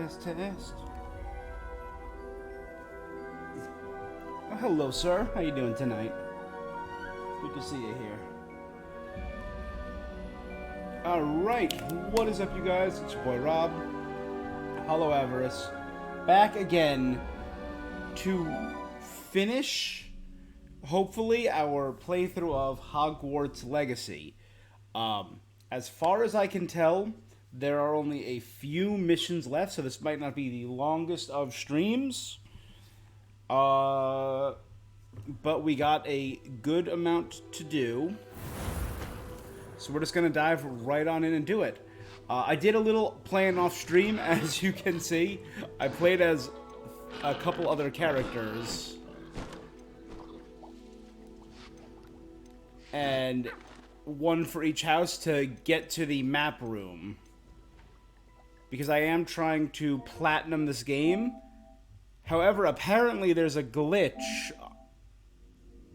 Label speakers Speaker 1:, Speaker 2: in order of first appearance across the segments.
Speaker 1: Test, test. Oh, hello, sir. How you doing tonight? Good to see you here. Alright, what is up, you guys? It's your boy, Rob. Hollow Avarice. Back again to finish, hopefully, our playthrough of Hogwarts Legacy. As far as I can tell, there are only a few missions left, so this might not be the longest of streams. But we got a good amount to do. So we're just going to dive right on in and do it. I did a little playing off stream, as you can see. I played as a couple other characters. And one for each house to get to the map room. Because I am trying to platinum this game. However, apparently there's a glitch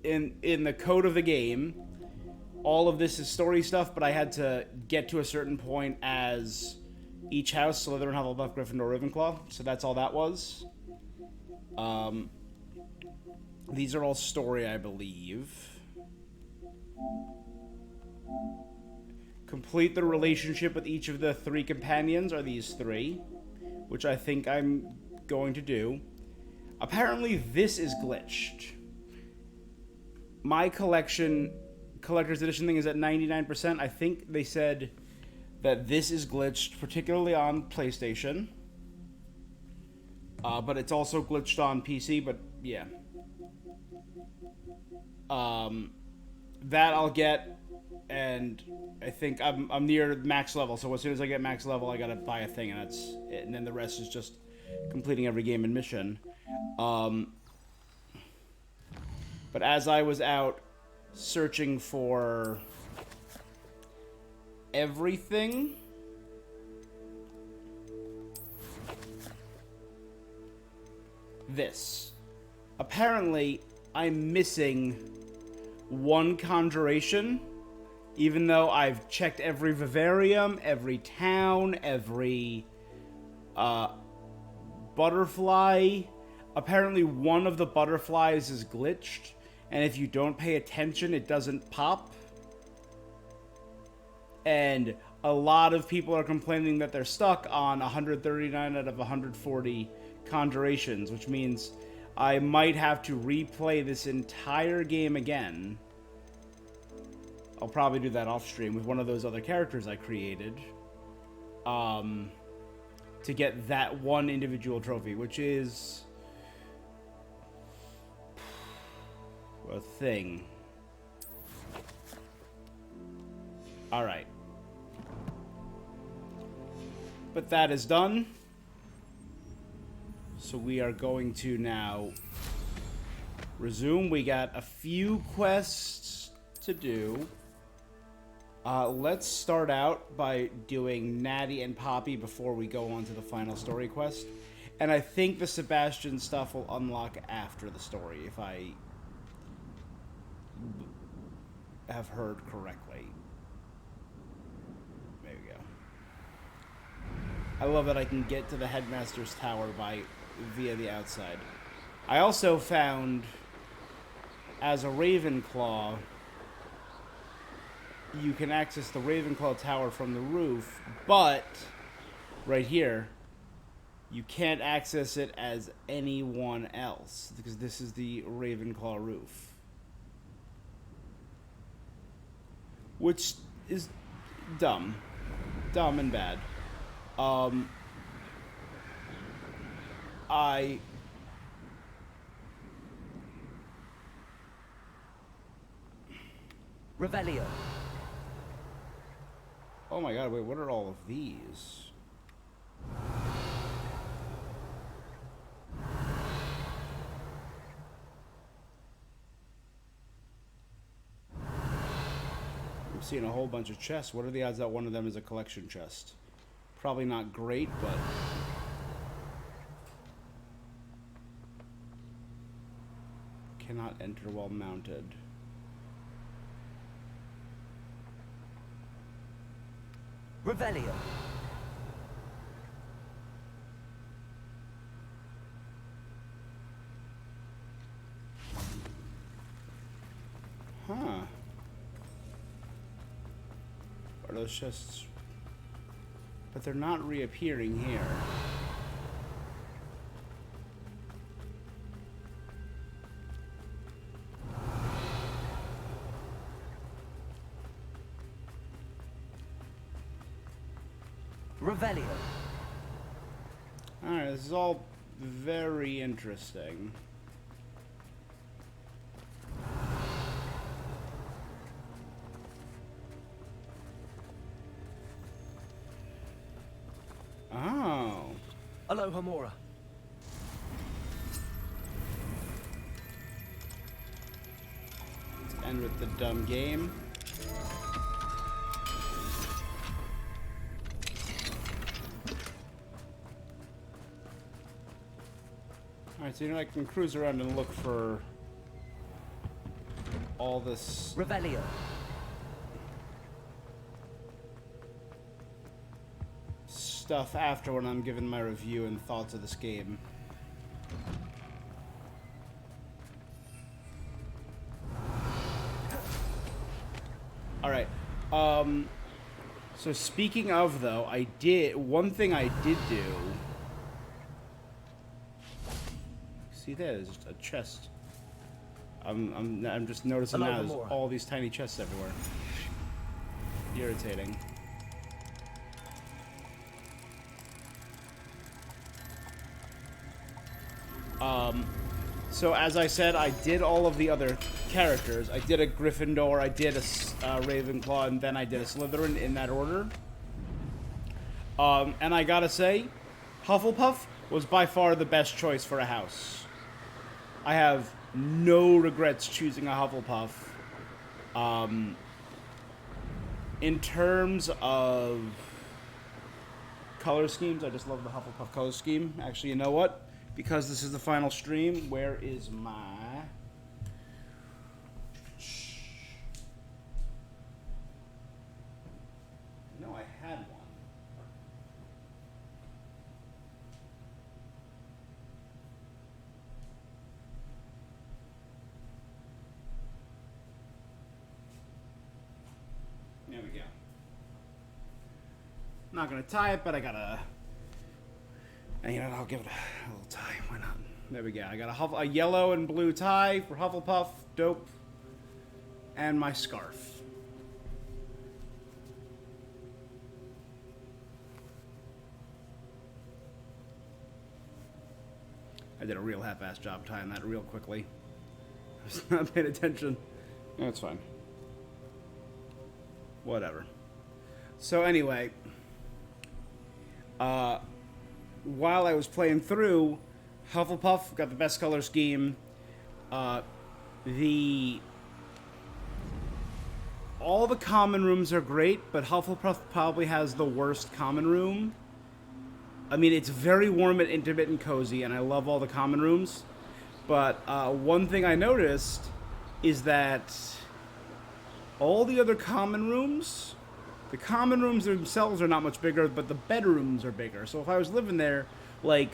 Speaker 1: in the code of the game. All of this is story stuff, but I had to get to a certain point as each house, Slytherin, Hufflepuff, Gryffindor, Ravenclaw. So that's all that was. These are all story, I believe. Complete the relationship with each of the 3 companions, are these 3, which I think I'm going to do. Apparently this is glitched. My collector's edition thing is at 99%. I think they said that this is glitched, particularly on PlayStation. But it's also glitched on PC, but yeah. That I'll get, and I think I'm near max level, so as soon as I get max level, I gotta buy a thing, and that's it. And then the rest is just completing every game and mission. But as I was out searching for everything, apparently I'm missing one conjuration, even though I've checked every vivarium, every town, every butterfly. Apparently one of the butterflies is glitched, and if you don't pay attention, it doesn't pop. And a lot of people are complaining that they're stuck on 139 out of 140 conjurations, which means I might have to replay this entire game again. I'll probably do that off stream with one of those other characters I created. To get that one individual trophy, which is a thing. Alright. But that is done. So we are going to now resume. We got a few quests to do. Let's start out by doing Natty and Poppy before we go on to the final story quest. And I think the Sebastian stuff will unlock after the story, if I have heard correctly. There we go. I love that I can get to the Headmaster's Tower via the outside. I also found, as a Ravenclaw, you can access the Ravenclaw Tower from the roof, but right here, you can't access it as anyone else, because this is the Ravenclaw roof. Which is dumb. Dumb and bad.
Speaker 2: Revelio.
Speaker 1: Oh my god, wait, what are all of these? I'm seeing a whole bunch of chests. What are the odds that one of them is a collection chest? Probably not great, but cannot enter while mounted.
Speaker 2: Revelio.
Speaker 1: Are those chests? But they're not reappearing here.
Speaker 2: Revelio.
Speaker 1: Alright, this is all very interesting. Oh.
Speaker 2: Aloha Mora.
Speaker 1: Let's end with the dumb game. Alright, so I can cruise around and look for all this
Speaker 2: Revelio.
Speaker 1: stuff after when I'm giving my review and thoughts of this game. Alright. So speaking of, though, one thing I did do. See, there's just a chest. I'm just noticing now there's all these tiny chests everywhere. Irritating. So as I said, I did all of the other characters. I did a Gryffindor, I did a Ravenclaw, and then I did a Slytherin in that order. And I gotta say, Hufflepuff was by far the best choice for a house. I have no regrets choosing a Hufflepuff. In terms of color schemes, I just love the Hufflepuff color scheme. Actually, you know what? Because this is the final stream, where is my... No, I had one. There we go. I'm not gonna tie it, but I gotta... And you know, I'll give it a little tie. Why not? There we go. I got a yellow and blue tie for Hufflepuff. Dope. And my scarf. I did a real half-assed job tying that real quickly. I was not paying attention. No, it's fine. Whatever. So anyway, while I was playing through, Hufflepuff got the best color scheme. All the common rooms are great, but Hufflepuff probably has the worst common room. I mean, it's very warm and intimate and cozy, and I love all the common rooms. But one thing I noticed is that all the other common rooms, the common rooms themselves are not much bigger, but the bedrooms are bigger. So if I was living there, like,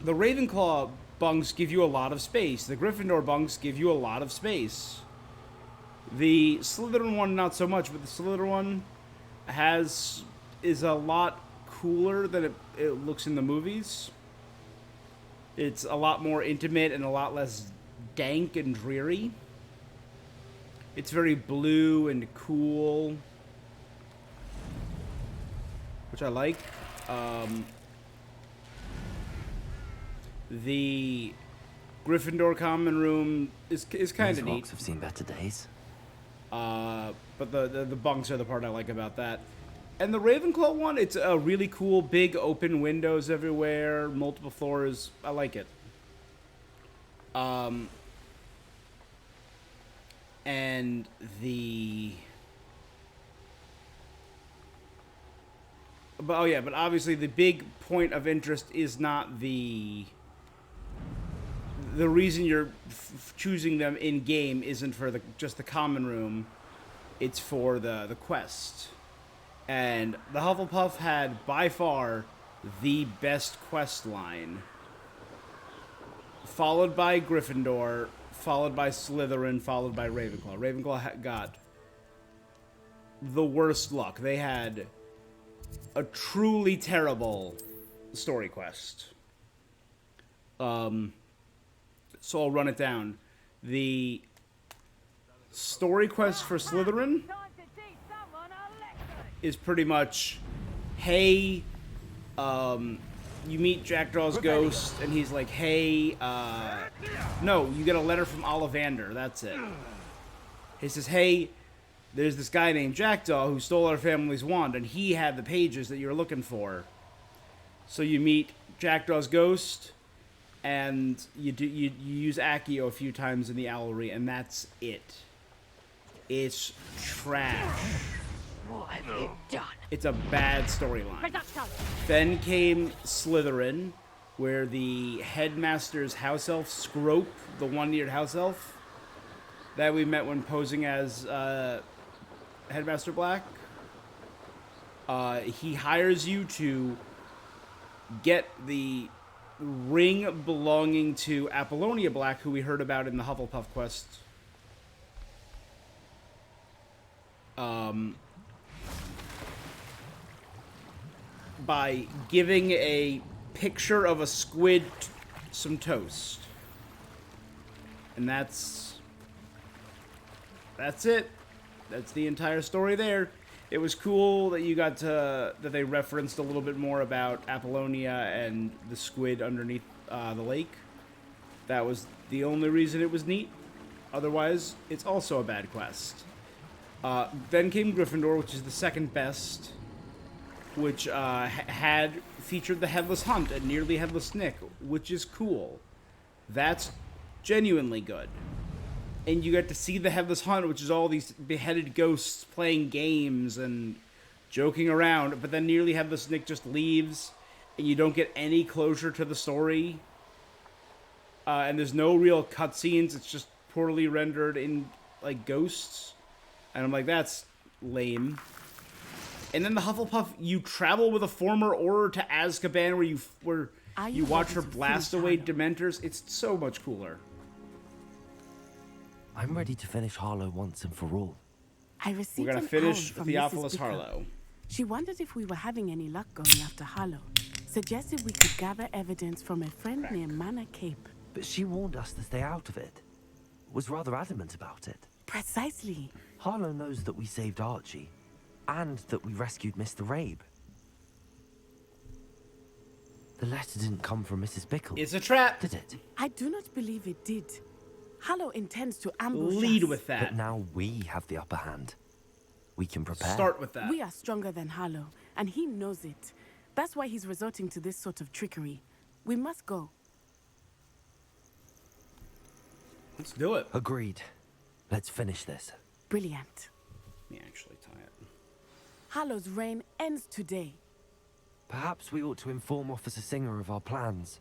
Speaker 1: the Ravenclaw bunks give you a lot of space. The Gryffindor bunks give you a lot of space. The Slytherin one, not so much, but the Slytherin one is a lot cooler than it looks in the movies. It's a lot more intimate and a lot less dank and dreary. It's very blue and cool, which I like. The Gryffindor common room is kind of neat.
Speaker 2: Rocks have seen better days.
Speaker 1: But the bunks are the part I like about that. And the Ravenclaw one, it's a really cool, big open windows everywhere, multiple floors. I like it. And but obviously the big point of interest is not the reason you're choosing them in game isn't for just the common room. It's for the quest. And the Hufflepuff had by far the best quest line, followed by Gryffindor, followed by Slytherin, followed by Ravenclaw. Ravenclaw got the worst luck. They had a truly terrible story quest. So I'll run it down. The story quest for Slytherin is pretty much, hey, you meet Jackdaw's ghost, and he's like, hey, no, you get a letter from Ollivander, that's it. He says, hey, there's this guy named Jackdaw who stole our family's wand, and he had the pages that you were looking for. So you meet Jackdaw's ghost, and you use Accio a few times in the Owlery, and that's it. It's trash.
Speaker 3: What have you done?
Speaker 1: It's a bad storyline. Then came Slytherin, where the headmaster's house elf, Scrope, the one-eared house elf, that we met when posing as Headmaster Black, he hires you to get the ring belonging to Apollonia Black, who we heard about in the Hufflepuff quest. By giving a picture of a squid some toast. And that's it. That's the entire story there. It was cool that you got to, that they referenced a little bit more about Apollonia and the squid underneath the lake. That was the only reason it was neat. Otherwise, it's also a bad quest. Then came Gryffindor, which is the second best, which had featured the Headless Hunt and Nearly Headless Nick, which is cool. That's genuinely good. And you get to see the Headless Hunt, which is all these beheaded ghosts playing games and joking around, but then Nearly Headless Nick just leaves, and you don't get any closure to the story. And there's no real cutscenes, it's just poorly rendered in, like, ghosts. And I'm like, that's lame. And then the Hufflepuff, you travel with a former Auror to Azkaban, where you watch her blast away Dementors. It's so much cooler.
Speaker 2: I'm ready to finish Harlow once and for all.
Speaker 4: I received
Speaker 1: We're gonna
Speaker 4: an
Speaker 1: finish
Speaker 4: owl from
Speaker 1: Theophilus
Speaker 4: Mrs. Bickle.
Speaker 1: Harlow.
Speaker 4: She wondered if we were having any luck going after Harlow. Suggested we could gather evidence from a friend near Manor Cape.
Speaker 2: But she warned us to stay out of it. Was rather adamant about it.
Speaker 4: Precisely.
Speaker 2: Harlow knows that we saved Archie, and that we rescued Mr. Rabe. The letter didn't come from Mrs. Bickle.
Speaker 1: It's a trap.
Speaker 2: Did it?
Speaker 4: I do not believe it did. Harlow intends to ambush
Speaker 1: Lead
Speaker 4: us.
Speaker 1: with that.
Speaker 2: But now we have the upper hand. We can prepare.
Speaker 1: Start with that.
Speaker 4: We are stronger than Harlow, and he knows it. That's why he's resorting to this sort of trickery. We must go.
Speaker 1: Let's do it.
Speaker 2: Agreed. Let's finish this.
Speaker 4: Brilliant.
Speaker 1: Let me actually tie it.
Speaker 4: Harlow's reign ends today.
Speaker 2: Perhaps we ought to inform Officer Singer of our plans.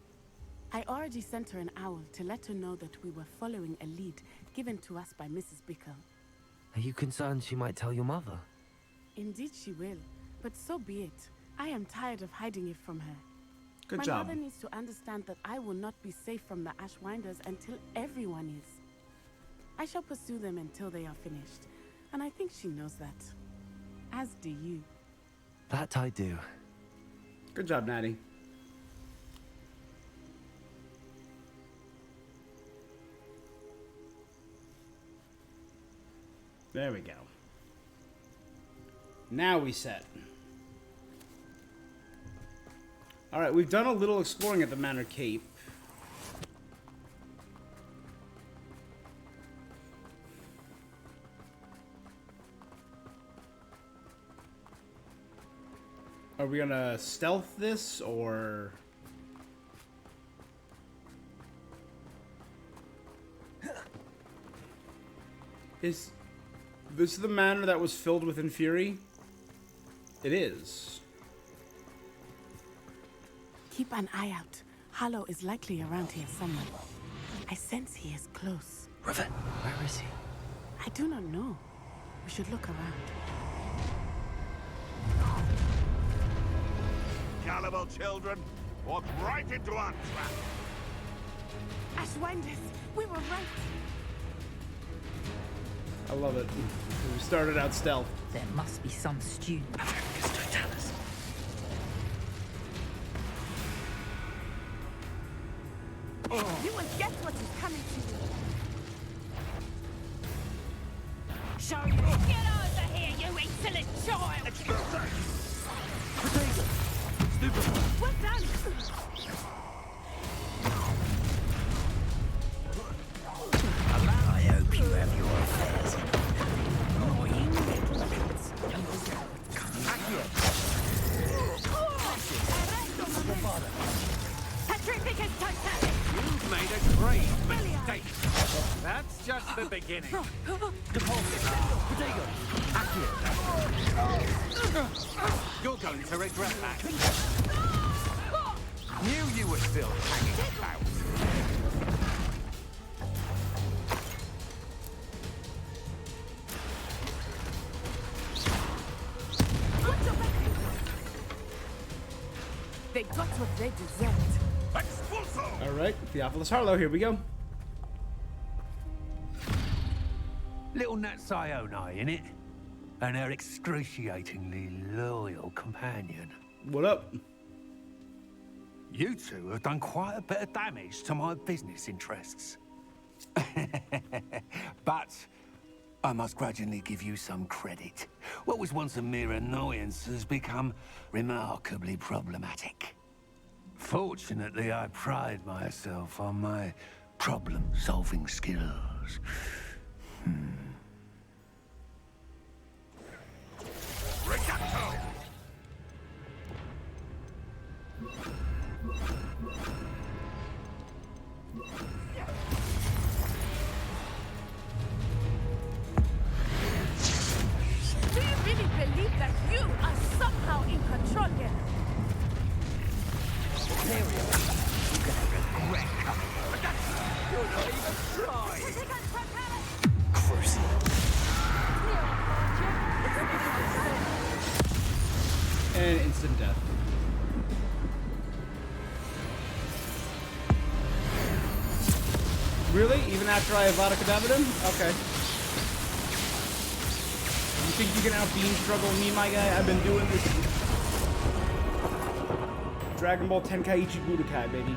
Speaker 4: I already sent her an owl to let her know that we were following a lead given to us by Mrs. Bickle.
Speaker 2: Are you concerned she might tell your mother?
Speaker 4: Indeed she will, but so be it. I am tired of hiding it from her.
Speaker 1: Good
Speaker 4: My
Speaker 1: job.
Speaker 4: mother needs to understand that I will not be safe from the Ashwinders until everyone is. I shall pursue them until they are finished, and I think she knows that. As do you.
Speaker 2: That I do.
Speaker 1: Good job, Natty. There we go. Now we set. Alright, we've done a little exploring at the Manor Cape. Are we gonna stealth this, or... Is this the manor that was filled with Infuri? It is.
Speaker 4: Keep an eye out. Harlow is likely around here somewhere. I sense he is close.
Speaker 2: Rivet, where is he?
Speaker 4: I do not know. We should look around.
Speaker 5: Gullible children, walk right into our trap.
Speaker 4: Ashwinders, we were right.
Speaker 1: I love it. We started out stealth.
Speaker 3: There must be some student.
Speaker 4: You will get what is coming to you.
Speaker 3: Show you. Get over here, you insolent child!
Speaker 4: Well done.
Speaker 3: I hope you have your affairs in annoying little bits. Petrificus totalus!
Speaker 6: You've made a great mistake. That's just the beginning. You're going to regret that. Knew you were still hanging about.
Speaker 4: They got what they deserved.
Speaker 5: Expulso!
Speaker 1: All right, Theophilus Harlow, here we go.
Speaker 6: Little Nat Sioni, innit? And her excruciatingly loyal companion.
Speaker 1: What up?
Speaker 6: You two have done quite a bit of damage to my business interests. But I must grudgingly give you some credit. What was once a mere annoyance has become remarkably problematic. Fortunately, I pride myself on my problem-solving skills.
Speaker 5: Regato!
Speaker 4: Do you really believe that you are somehow in control here?
Speaker 1: And instant death. Really? Even after I Avada Kedavra him? Okay. You think you can out-beam struggle me, my guy? I've been doing this. Dragon Ball Tenkaichi Budokai, baby.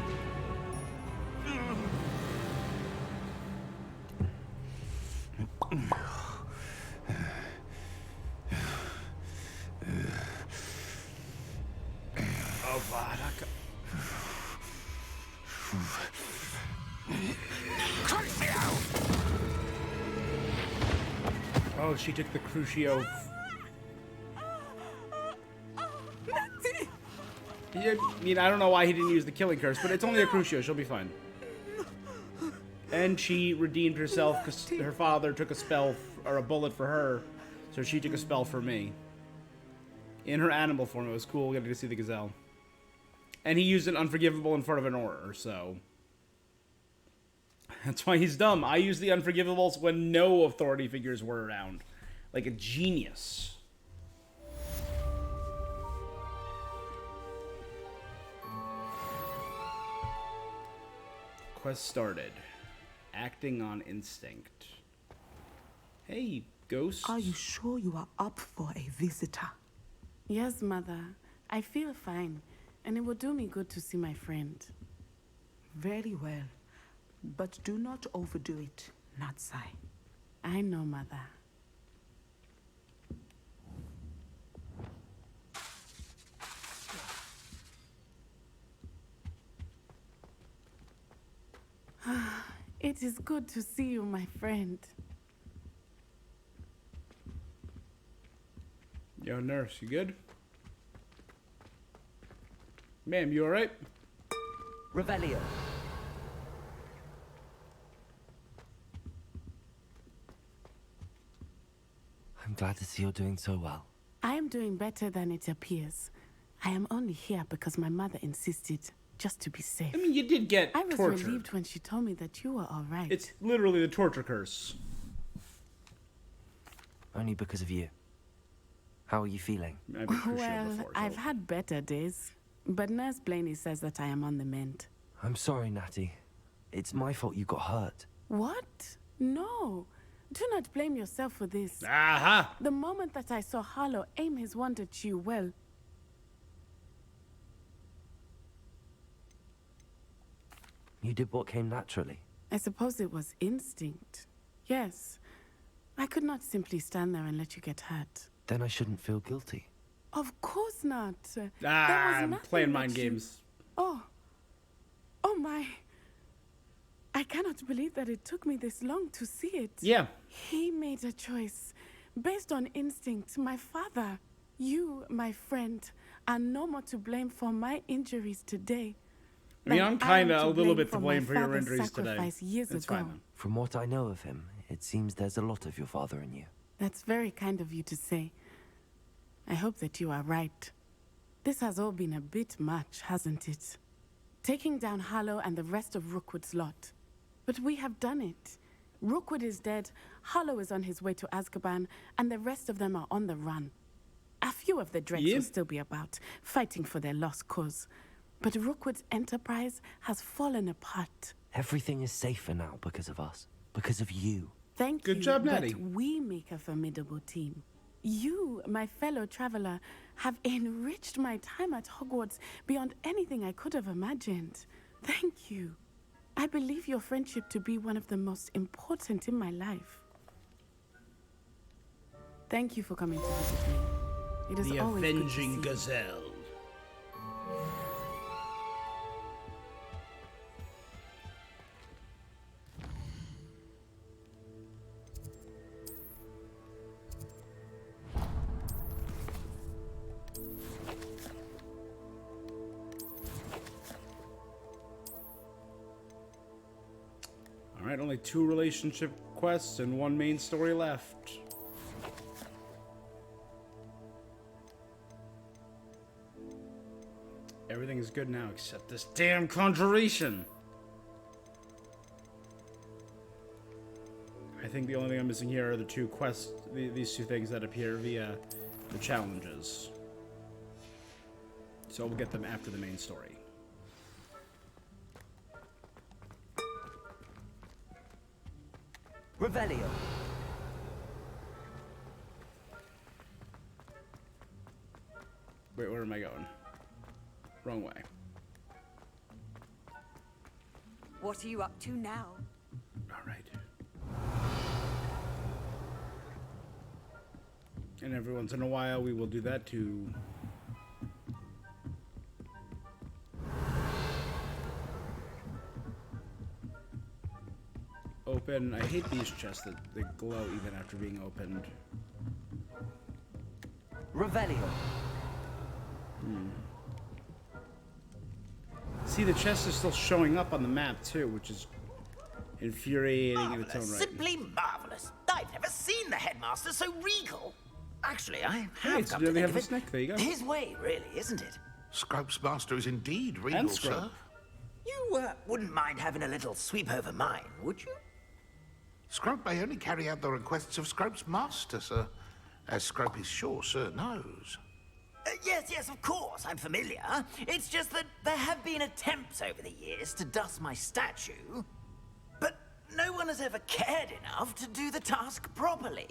Speaker 1: Avada Kedavra. Oh, she took the Crucio. Yeah, I mean, I don't know why he didn't use the killing curse, but it's only a Crucio. She'll be fine. And she redeemed herself because her father took a spell or a bullet for her, so she took a spell for me. In her animal form, it was cool getting to see the gazelle. And he used an unforgivable in front of an order, so that's why he's dumb. I used the unforgivables when no authority figures were around, like a genius. Quest started. Acting on instinct. Hey, ghost.
Speaker 7: Are you sure you are up for a visitor?
Speaker 4: Yes, Mother. I feel fine, and it will do me good to see my friend.
Speaker 7: Very well. But do not overdo it, Natsai.
Speaker 4: I know, Mother. It is good to see you, my friend.
Speaker 1: Yo, nurse, you good? Ma'am, you alright?
Speaker 2: Revelio. I'm glad to see you're doing so well.
Speaker 4: I am doing better than it appears. I am only here because my mother insisted, just to be safe.
Speaker 1: I mean, you did get
Speaker 4: I was
Speaker 1: tortured.
Speaker 4: relieved when she told me that you were all right.
Speaker 1: It's literally the torture curse.
Speaker 2: Only because of you. How are you feeling?
Speaker 1: I've been crucial
Speaker 4: Well,
Speaker 1: before, so-
Speaker 4: I've had better days, but Nurse Blaney says that I am on the mend.
Speaker 2: I'm sorry, Natty. It's my fault you got hurt.
Speaker 4: What? No. Do not blame yourself for this.
Speaker 1: Aha!
Speaker 4: The moment that I saw Harlow aim his wand at you, well,
Speaker 2: You did what came naturally.
Speaker 4: I suppose it was instinct. Yes. I could not simply stand there and let you get hurt.
Speaker 2: Then I shouldn't feel guilty.
Speaker 4: Of course not.
Speaker 1: I'm
Speaker 4: nothing
Speaker 1: playing
Speaker 4: that
Speaker 1: mind
Speaker 4: you-
Speaker 1: games.
Speaker 4: Oh. Oh my. I cannot believe that it took me this long to see it.
Speaker 1: Yeah.
Speaker 4: He made a choice based on instinct. My father, you, my friend, are no more to blame for my injuries today.
Speaker 1: I mean,
Speaker 4: than
Speaker 1: I'm kind
Speaker 4: am
Speaker 1: of a little bit to
Speaker 4: my
Speaker 1: blame for your
Speaker 4: father's
Speaker 1: injuries today.
Speaker 4: sacrifice years
Speaker 1: It's
Speaker 4: ago.
Speaker 1: fine.
Speaker 2: From what I know of him, it seems there's a lot of your father in you.
Speaker 4: That's very kind of you to say. I hope that you are right. This has all been a bit much, hasn't it? Taking down Harlow and the rest of Rookwood's lot. But we have done it. Rookwood is dead, Harlow is on his way to Azkaban, and the rest of them are on the run. A few of the Drakes
Speaker 1: Yeah.
Speaker 4: will still be about, fighting for their lost cause. But Rookwood's enterprise has fallen apart.
Speaker 2: Everything is safer now because of us. Because of you.
Speaker 4: Thank
Speaker 1: Good
Speaker 4: you,
Speaker 1: job,
Speaker 4: but
Speaker 1: Natty.
Speaker 4: we make a formidable team. You, my fellow traveler, have enriched my time at Hogwarts beyond anything I could have imagined. Thank you. I believe your friendship to be one of the most important in my life. Thank you for coming to visit me. It is
Speaker 1: The
Speaker 4: always good to
Speaker 1: Avenging
Speaker 4: see you.
Speaker 1: Gazelle. Alright, only 2 relationship quests and 1 main story left. Everything is good now except this damn conjuration. I think the only thing I'm missing here are the 2 quests, these 2 things that appear via the challenges. So we'll get them after the main story.
Speaker 2: Revelio.
Speaker 1: Wait, where am I going? Wrong way.
Speaker 8: What are you up to now?
Speaker 1: Alright. And every once in a while we will do that too. Open. I hate these chests that glow even after being opened.
Speaker 2: Revelio.
Speaker 1: See, the chest is still showing up on the map too, which is infuriating in its own right.
Speaker 3: Simply marvelous. I've never seen the headmaster so regal. Actually, I
Speaker 1: Hey,
Speaker 3: have
Speaker 1: it's
Speaker 3: come
Speaker 1: really
Speaker 3: to think
Speaker 1: have
Speaker 3: of
Speaker 1: a
Speaker 3: it.
Speaker 1: snack. There you go.
Speaker 3: His way, really, isn't it?
Speaker 5: Scrope's master is indeed regal,
Speaker 1: And
Speaker 5: sir.
Speaker 1: Scrope.
Speaker 3: You wouldn't mind having a little sweep over mine, would you?
Speaker 5: Scrope may only carry out the requests of Scrope's master, sir. As Scrope is sure, sir knows.
Speaker 3: Yes, of course, I'm familiar. It's just that there have been attempts over the years to dust my statue, but no one has ever cared enough to do the task properly.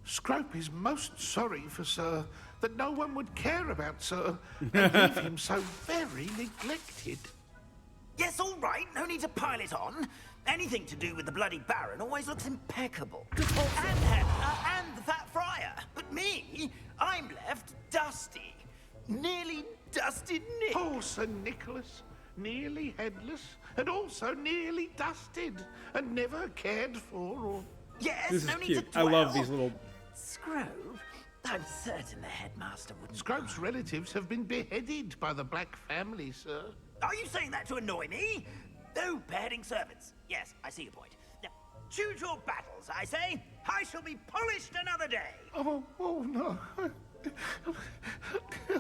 Speaker 5: Scrope is most sorry for, sir, that no one would care about, sir, and leave him so very neglected.
Speaker 3: Yes, all right, no need to pile it on. Anything to do with the bloody Baron always looks impeccable. And the Fat Friar. But me, I'm left dusty. Nearly dusted Nick.
Speaker 5: Poor Sir Nicholas, nearly headless, and also nearly dusted, and never cared for or...
Speaker 3: Yes,
Speaker 1: This is
Speaker 3: no need
Speaker 1: cute.
Speaker 3: to
Speaker 1: I
Speaker 3: dwell.
Speaker 1: love these little.
Speaker 3: Scrove? I'm certain the headmaster wouldn't.
Speaker 5: Scrope's relatives have been beheaded by the Black family, sir.
Speaker 3: Are you saying that to annoy me? No, beheading servants. Yes, I see your point. Now, choose your battles, I say. I shall be polished another day.
Speaker 5: Oh no.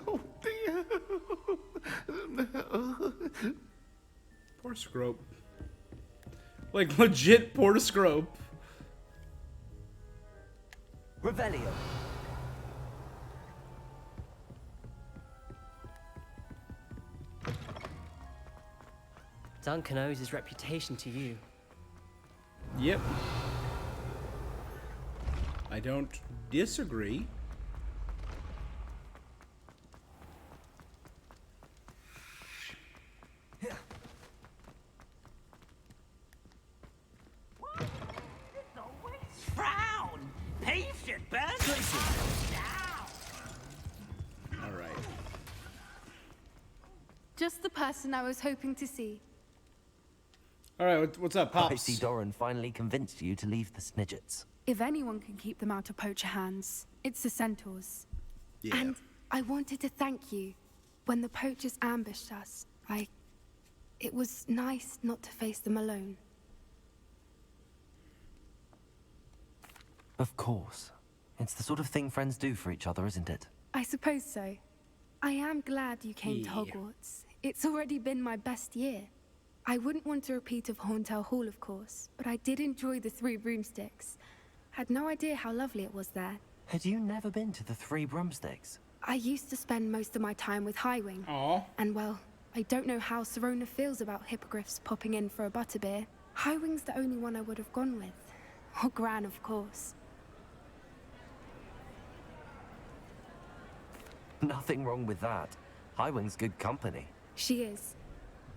Speaker 5: Oh dear.
Speaker 1: Poor Scrope. Like, legit poor Scrope.
Speaker 2: Revelio.
Speaker 9: Duncan owes his reputation to you.
Speaker 1: Yep. I don't disagree.
Speaker 3: Frown! Patient, burn down!
Speaker 1: All right.
Speaker 9: Just the person I was hoping to see.
Speaker 1: All right, what's up, Pops?
Speaker 2: I see Doran finally convinced you to leave the Snidgets.
Speaker 9: If anyone can keep them out of poacher hands, it's the centaurs.
Speaker 1: Yeah.
Speaker 9: And I wanted to thank you. When the poachers ambushed us, it was nice not to face them alone.
Speaker 2: Of course. It's the sort of thing friends do for each other, isn't it?
Speaker 9: I suppose so. I am glad you came to
Speaker 1: Yeah.
Speaker 9: Hogwarts. It's already been my best year. I wouldn't want a repeat of Horntail Hall, of course, but I did enjoy the Three Broomsticks. Had no idea how lovely it was there.
Speaker 2: Had you never been to the Three Broomsticks?
Speaker 9: I used to spend most of my time with Highwing.
Speaker 1: Aw.
Speaker 9: And well, I don't know how Serona feels about hippogriffs popping in for a butterbeer. Highwing's the only one I would have gone with. Or Gran, of course.
Speaker 2: Nothing wrong with that. Highwing's good company.
Speaker 9: She is.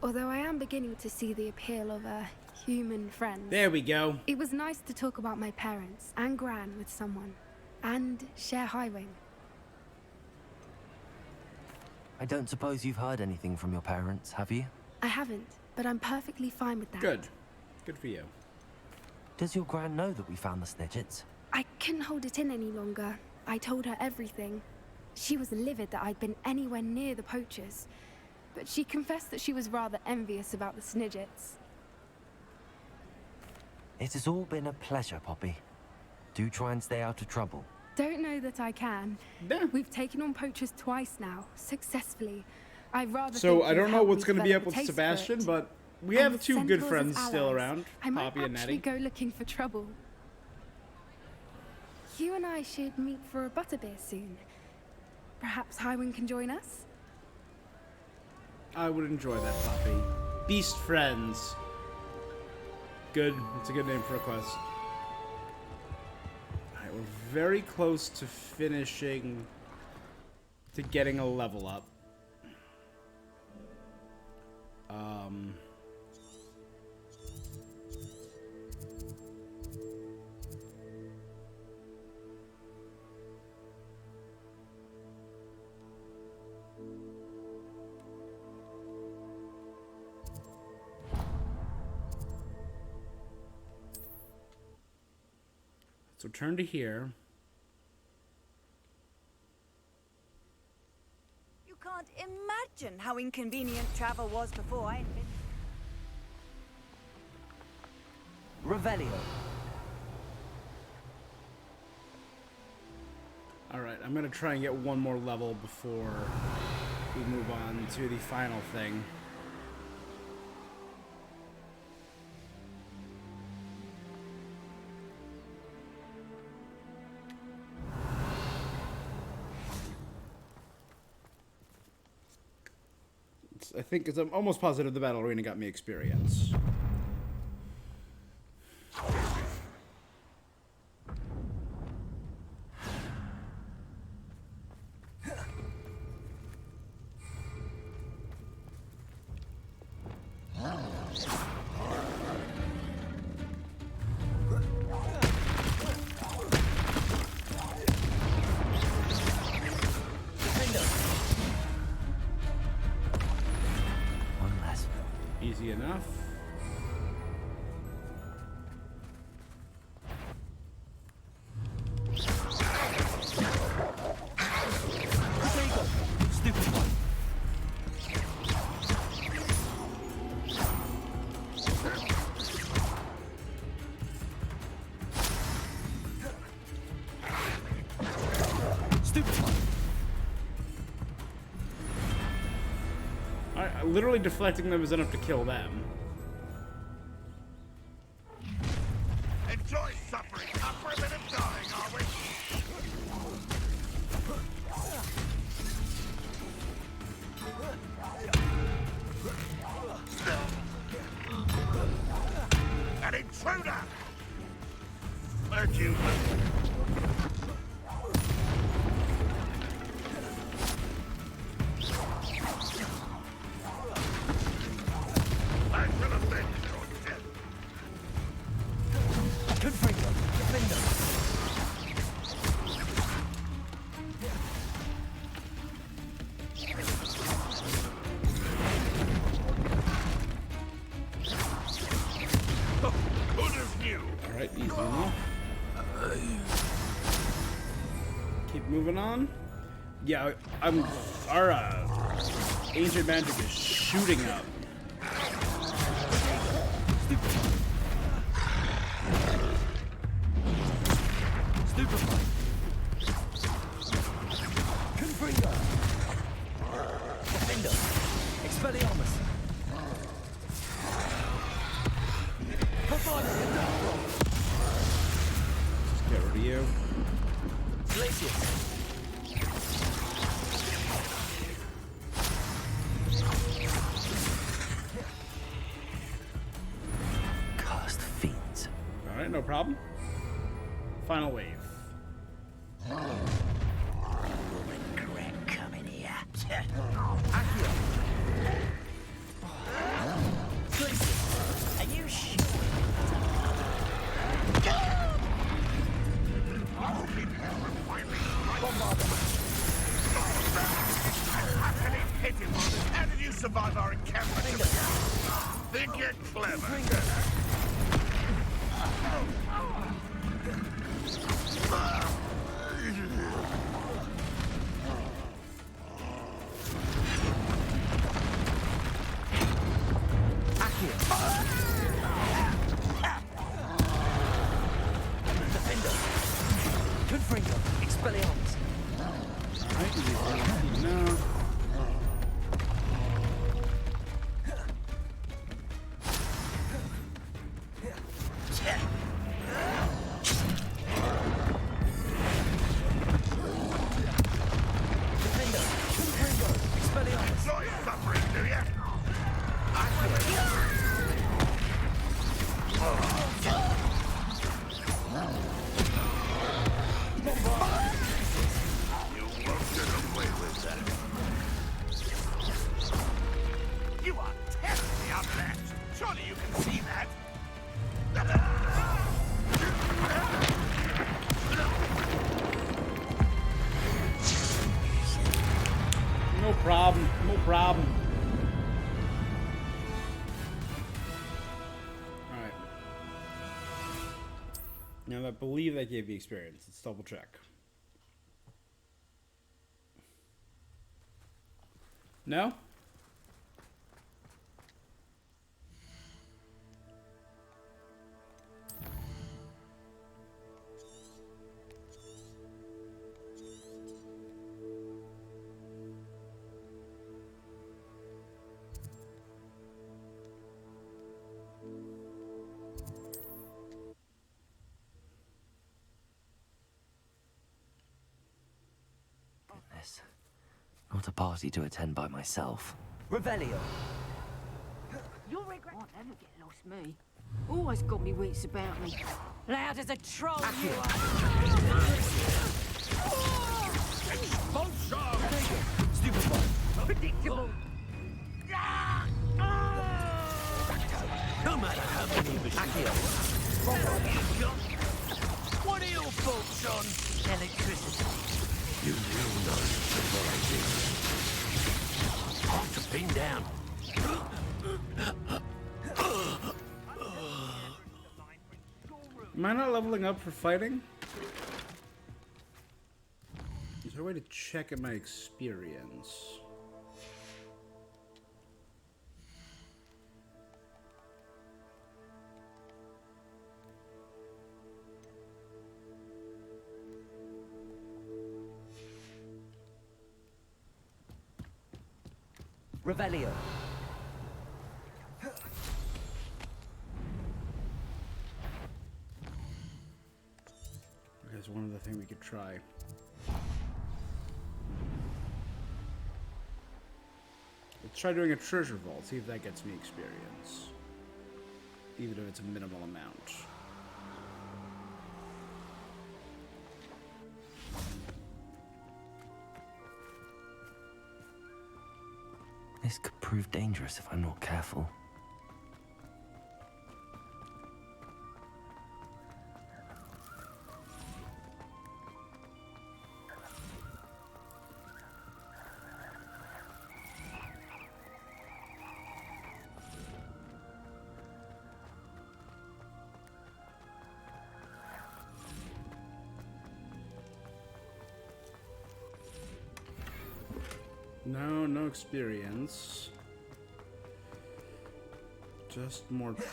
Speaker 9: Although I am beginning to see the appeal of a human friend.
Speaker 1: There we go.
Speaker 9: It was nice to talk about my parents and Gran with someone. And share Highwing.
Speaker 2: I don't suppose you've heard anything from your parents, have you?
Speaker 9: I haven't, but I'm perfectly fine with that.
Speaker 1: Good. Good for you.
Speaker 2: Does your gran know that we found the Snidgets?
Speaker 9: I couldn't hold it in any longer. I told her everything. She was livid that I'd been anywhere near the poachers. But she confessed that she was rather envious about the Snidgets.
Speaker 2: It has all been a pleasure, Poppy. Do try and stay out of trouble.
Speaker 9: Don't know that I can.
Speaker 1: Yeah.
Speaker 9: We've taken on poachers twice now, successfully. I'd rather
Speaker 1: So
Speaker 9: think
Speaker 1: I
Speaker 9: you've
Speaker 1: don't know
Speaker 9: helped
Speaker 1: what's
Speaker 9: me
Speaker 1: going to be up
Speaker 9: develop
Speaker 1: with
Speaker 9: a taste for
Speaker 1: Sebastian,
Speaker 9: it.
Speaker 1: but we
Speaker 9: And
Speaker 1: have
Speaker 9: with
Speaker 1: two good
Speaker 9: centaurs as
Speaker 1: friends still
Speaker 9: allies,
Speaker 1: around,
Speaker 9: I might
Speaker 1: Poppy and
Speaker 9: actually
Speaker 1: Nettie.
Speaker 9: go looking for trouble. You and I should meet for a butterbeer soon. Perhaps Highwing can join us?
Speaker 1: I would enjoy that, Poppy. Beast Friends. Good. It's a good name for a quest. Alright, we're very close to finishing, to getting a level up. So turn to here.
Speaker 8: You can't imagine how inconvenient travel was before I invented.
Speaker 2: Revelio.
Speaker 1: Alright, I'm gonna try and get one more level before we move on to the final thing. I think, because I'm almost positive the battle arena got me experience.
Speaker 2: One less.
Speaker 1: Easy enough.
Speaker 2: Stupid one. Stupid one.
Speaker 1: Literally deflecting them is enough to kill them.
Speaker 5: Enjoy suffering. Up for a bit of dying, are we? An intruder! Where'd you look?
Speaker 1: Keep moving on. Yeah, our ancient magic is shooting up.
Speaker 2: Stupefy. Confringo. Defender. Expelliarmus.
Speaker 1: Just get rid of you.
Speaker 2: Glacius. Cursed fiends.
Speaker 1: Alright, no problem. Final wave.
Speaker 3: Regret coming here.
Speaker 2: Accio. Glacius.
Speaker 3: Are you sure?
Speaker 5: How did you survive our encounter? Think you're clever.
Speaker 2: Defender. Confringo. Expelliarmus.
Speaker 1: I can do that. No.
Speaker 2: Defender. Confringo. Expelliarmus.
Speaker 5: Enjoy suffering, do ya? You won't get away with that. You are terribly outmatched. Surely you can see that.
Speaker 1: No problem. No problem. Alright. Now I believe that gave the experience. Let's double check. No?
Speaker 2: Goodness. Not a party to attend by myself. Revelio.
Speaker 10: You'll regret. Won't ever get lost, me. Always got me wits about me. Loud as a troll, you are.
Speaker 2: Stupefy.
Speaker 10: Predictable.
Speaker 3: No matter how many machines
Speaker 2: Accio.
Speaker 3: What are your thoughts on electricity?
Speaker 6: You will know surviving.
Speaker 3: Hard to pin down.
Speaker 1: Am I not leveling up for fighting? Is there a way to check at my experience?
Speaker 2: Revelio.
Speaker 1: There's one other thing we could try. Let's try doing a treasure vault, see if that gets me experience. Even if it's a minimal amount.
Speaker 2: This could prove dangerous if I'm not careful.
Speaker 1: No, no experience. Just more trash.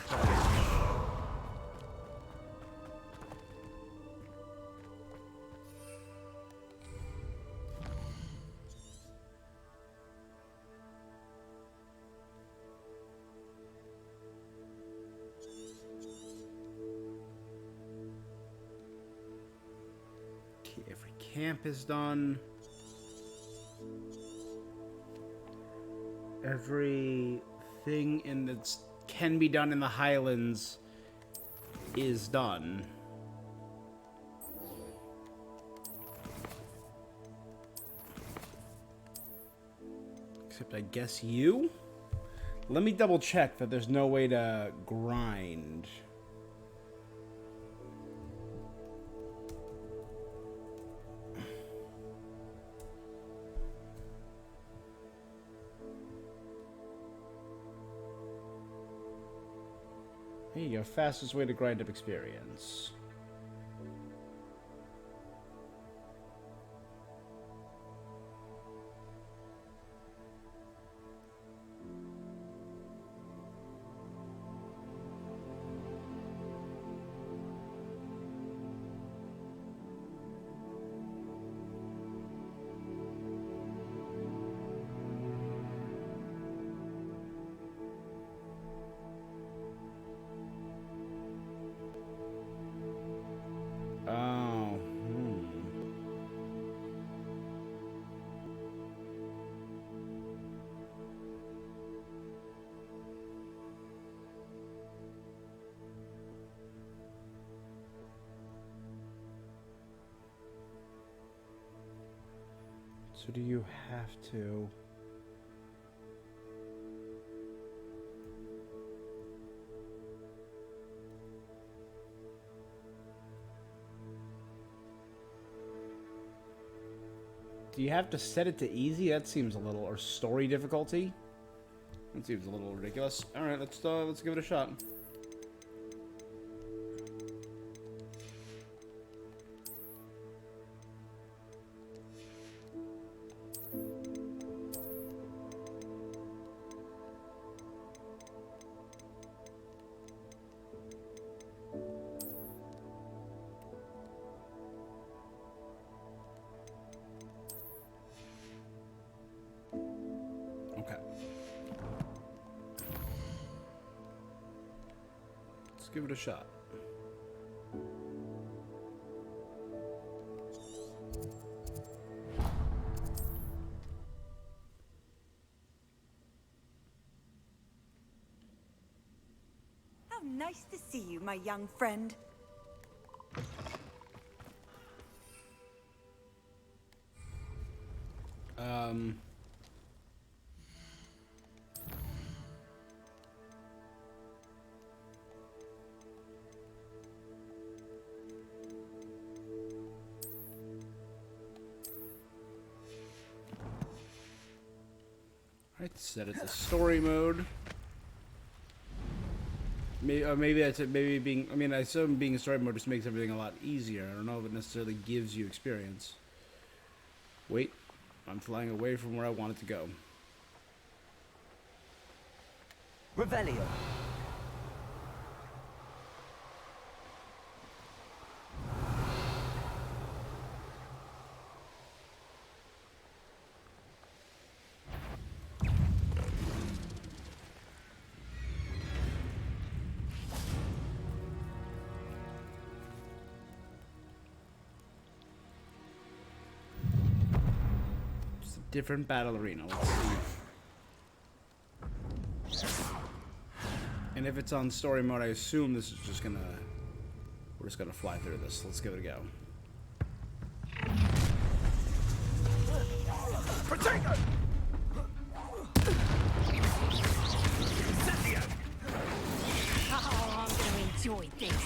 Speaker 1: Okay, every camp is done. Everything in that can be done in the Highlands is done. Except I guess you? Let me double check that there's no way to grind. There you go, fastest way to grind up experience. Oh, So do you have to... Do you have to set it to easy? That seems a little... Or story difficulty? That seems a little ridiculous. Alright, let's give it a shot. Okay. Let's give it a shot.
Speaker 8: How nice to see you, my young friend.
Speaker 1: Alright, set it to story mode. Maybe that's it. Maybe being... I mean, I assume being in story mode just makes everything a lot easier. I don't know if it necessarily gives you experience. Wait. I'm flying away from where I wanted to go.
Speaker 2: Revelio.
Speaker 1: Different battle arena. Let's see. And if it's on story mode, I assume this is just gonna... We're just gonna fly through this. Let's give it a go.
Speaker 3: Protego!
Speaker 10: Oh, I'm gonna enjoy this.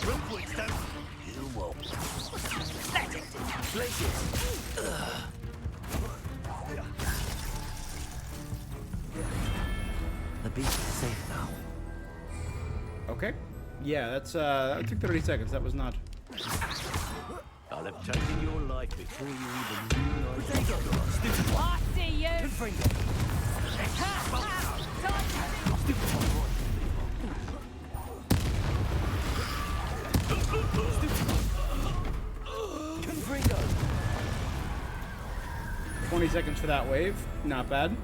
Speaker 3: Real quick, don't. You won't. Let it.
Speaker 2: Place it. The beast is safe now.
Speaker 1: Okay. Yeah, that's that took 30 seconds. That was not...
Speaker 6: I'll have taken your life before you even realize.
Speaker 10: I see you!
Speaker 2: Confringo!
Speaker 1: 20 seconds for that wave. Not bad.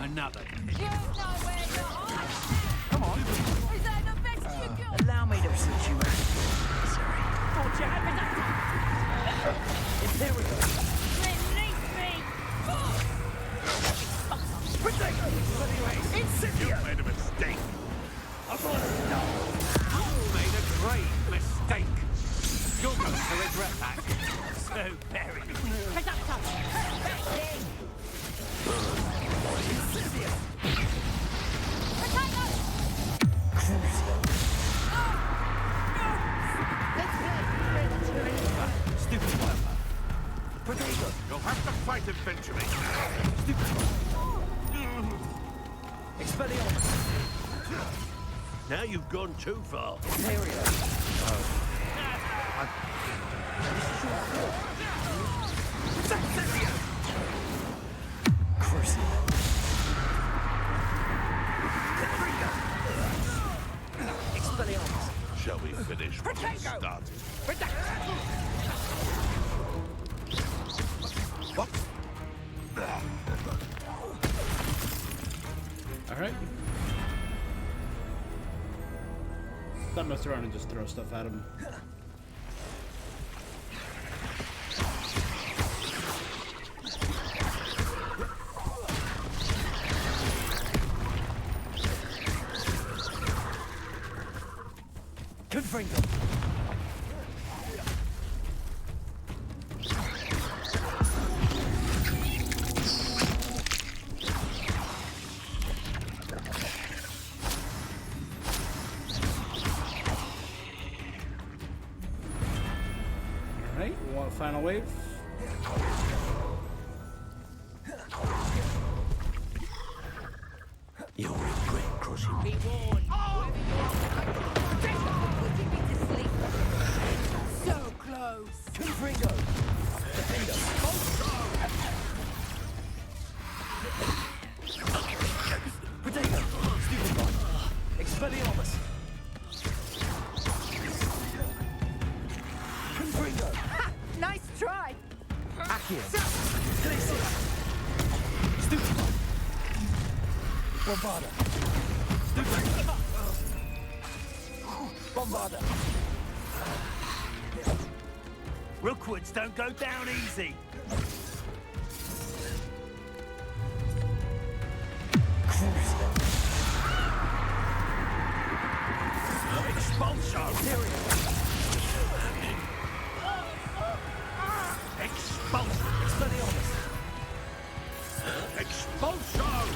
Speaker 6: Another.
Speaker 10: You know where you are! Come on! Is that the best you got?
Speaker 3: Allow me to teach you. Sorry.
Speaker 10: Thought you had
Speaker 3: Here we go.
Speaker 10: Release me!
Speaker 5: You made a mistake.
Speaker 6: You made a great mistake. You're going to regret that. So very. Stupid wiper. Protego.
Speaker 5: You'll have to fight eventually.
Speaker 2: Expelliarmus!
Speaker 5: Now you've gone too far.
Speaker 2: Imperio! Crucible! Expelliarmus!
Speaker 5: Shall we finish what we started?
Speaker 1: Alright. That mess around and just throw stuff at him.
Speaker 2: Confringo!
Speaker 1: Alright, one final wave.
Speaker 2: You'll regret crossing me.
Speaker 10: Be warned! Putting me to sleep! So close!
Speaker 2: Confringo! Defender! Protego! Stupid one! Expelliarmus! Confringo!
Speaker 10: Nice try!
Speaker 2: Accio! Glacier! Stupid one! Bombarda! Stupid! Bombarda!
Speaker 3: Rookwoods don't go down easy. Expulsion! Expulsion!
Speaker 2: Expelliarmus!
Speaker 5: Expulsion!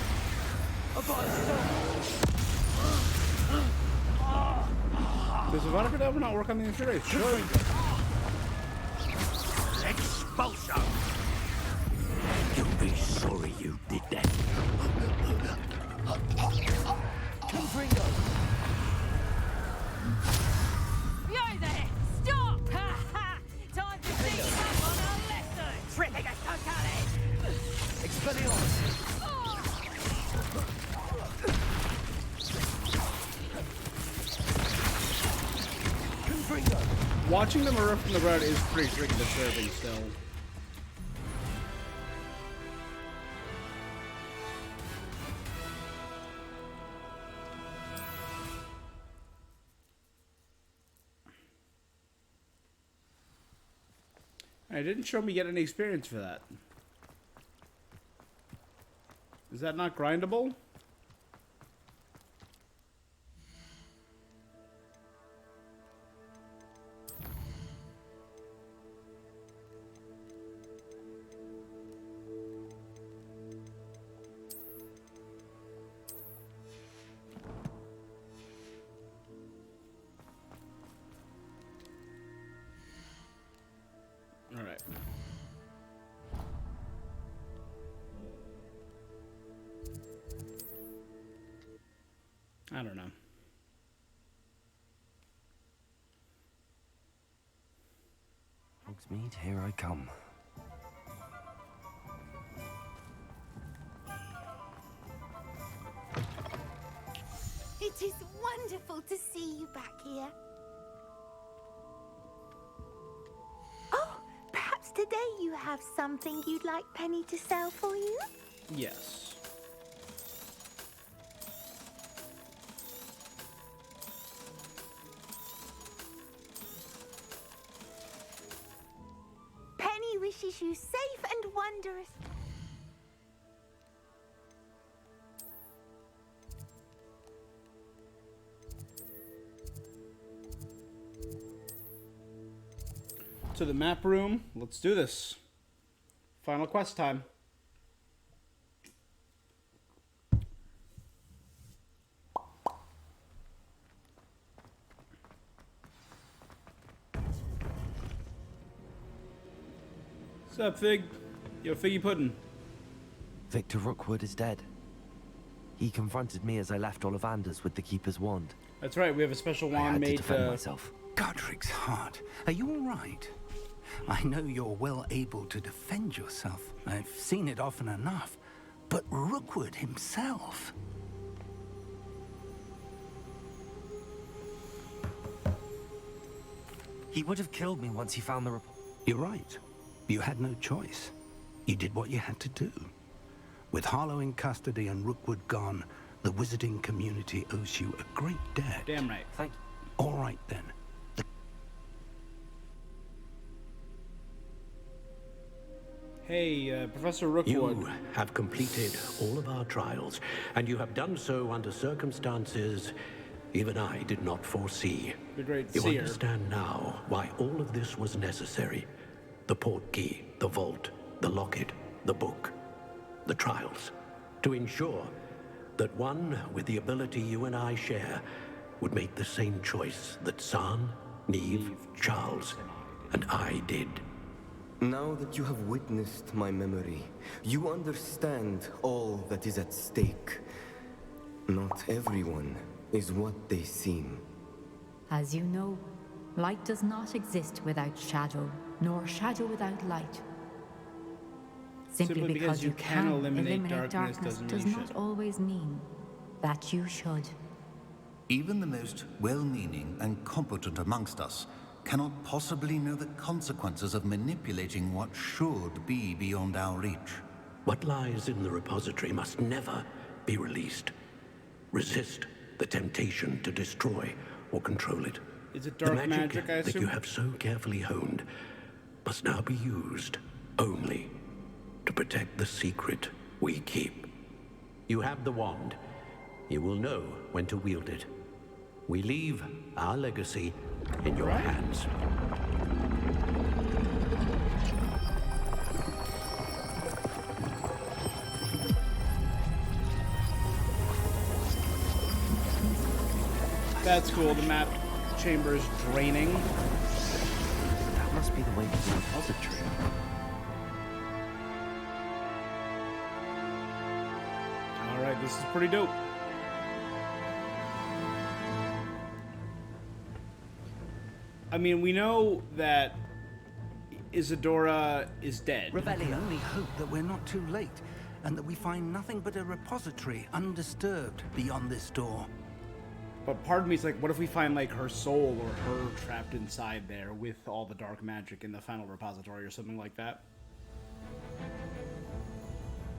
Speaker 1: Does the Vodka Devil not work on the infuriate? Sure.
Speaker 3: Expulsion!
Speaker 6: You'll be sorry you did that.
Speaker 2: Confringo!
Speaker 10: You there! Stop! Ha ha! Time to teach someone a lesson! Tripping a totally!
Speaker 2: Expelliarmus! Confringo!
Speaker 1: Watching them erupt from the ground is pretty freaking disturbing still. It didn't show me get any experience for that. Is that not grindable? All right. I don't know.
Speaker 2: Hogsmeade, here I come.
Speaker 11: It is wonderful to see you back here. Oh, perhaps today you have something you'd like Penny to sell for you?
Speaker 1: Yes.
Speaker 11: Penny wishes you safe and wondrous.
Speaker 1: To the map room. Let's do this. Final quest time. What's up, Fig? Yo, Figgy Puddin'.
Speaker 2: Victor Rookwood is dead. He confronted me as I left Ollivander's with the Keeper's wand.
Speaker 1: That's right, we have a special
Speaker 2: I
Speaker 1: wand
Speaker 2: had to
Speaker 1: made
Speaker 2: defend myself.
Speaker 12: Godric's heart. Are you all right? I know you're well able to defend yourself. I've seen it often enough. But Rookwood himself...
Speaker 2: He would have killed me once he found the report.
Speaker 12: You're right. You had no choice. You did what you had to do. With Harlow in custody and Rookwood gone, the wizarding community owes you a great debt.
Speaker 1: Damn right.
Speaker 2: Thank you.
Speaker 12: All right, then.
Speaker 1: Hey, Professor Rookwood.
Speaker 13: You have completed all of our trials, and you have done so under circumstances even I did not foresee.
Speaker 1: The great
Speaker 13: You
Speaker 1: seer.
Speaker 13: understand now why all of this was necessary. The portkey, the vault, the locket, the book, the trials. To ensure that one with the ability you and I share would make the same choice that San, Neve, Charles, and I did.
Speaker 14: Now that you have witnessed my memory, you understand all that is at stake. Not everyone is what they seem.
Speaker 15: As you know, light does not exist without shadow, nor shadow without light. Simply because you can eliminate darkness does not always mean that you should.
Speaker 16: Even the most well-meaning and competent amongst us cannot possibly know the consequences of manipulating what should be beyond our reach.
Speaker 13: What lies in the repository must never be released. Resist the temptation to destroy or control it.
Speaker 1: Is it dark
Speaker 13: the
Speaker 1: magic, I
Speaker 13: that
Speaker 1: assume?
Speaker 13: you have so carefully honed must now be used only to protect the secret we keep. You have the wand. You will know when to wield it. We leave our legacy in your hands.
Speaker 1: That's cool. The map chamber is draining.
Speaker 2: That must be the way to the repository.
Speaker 1: Alright, this is pretty dope. I mean, we know that Isadora is dead.
Speaker 12: I only hope that we're not too late, and that we find nothing but a repository undisturbed beyond this door.
Speaker 1: But part of me is like, what if we find like her soul or her trapped inside there with all the dark magic in the final repository or something like that?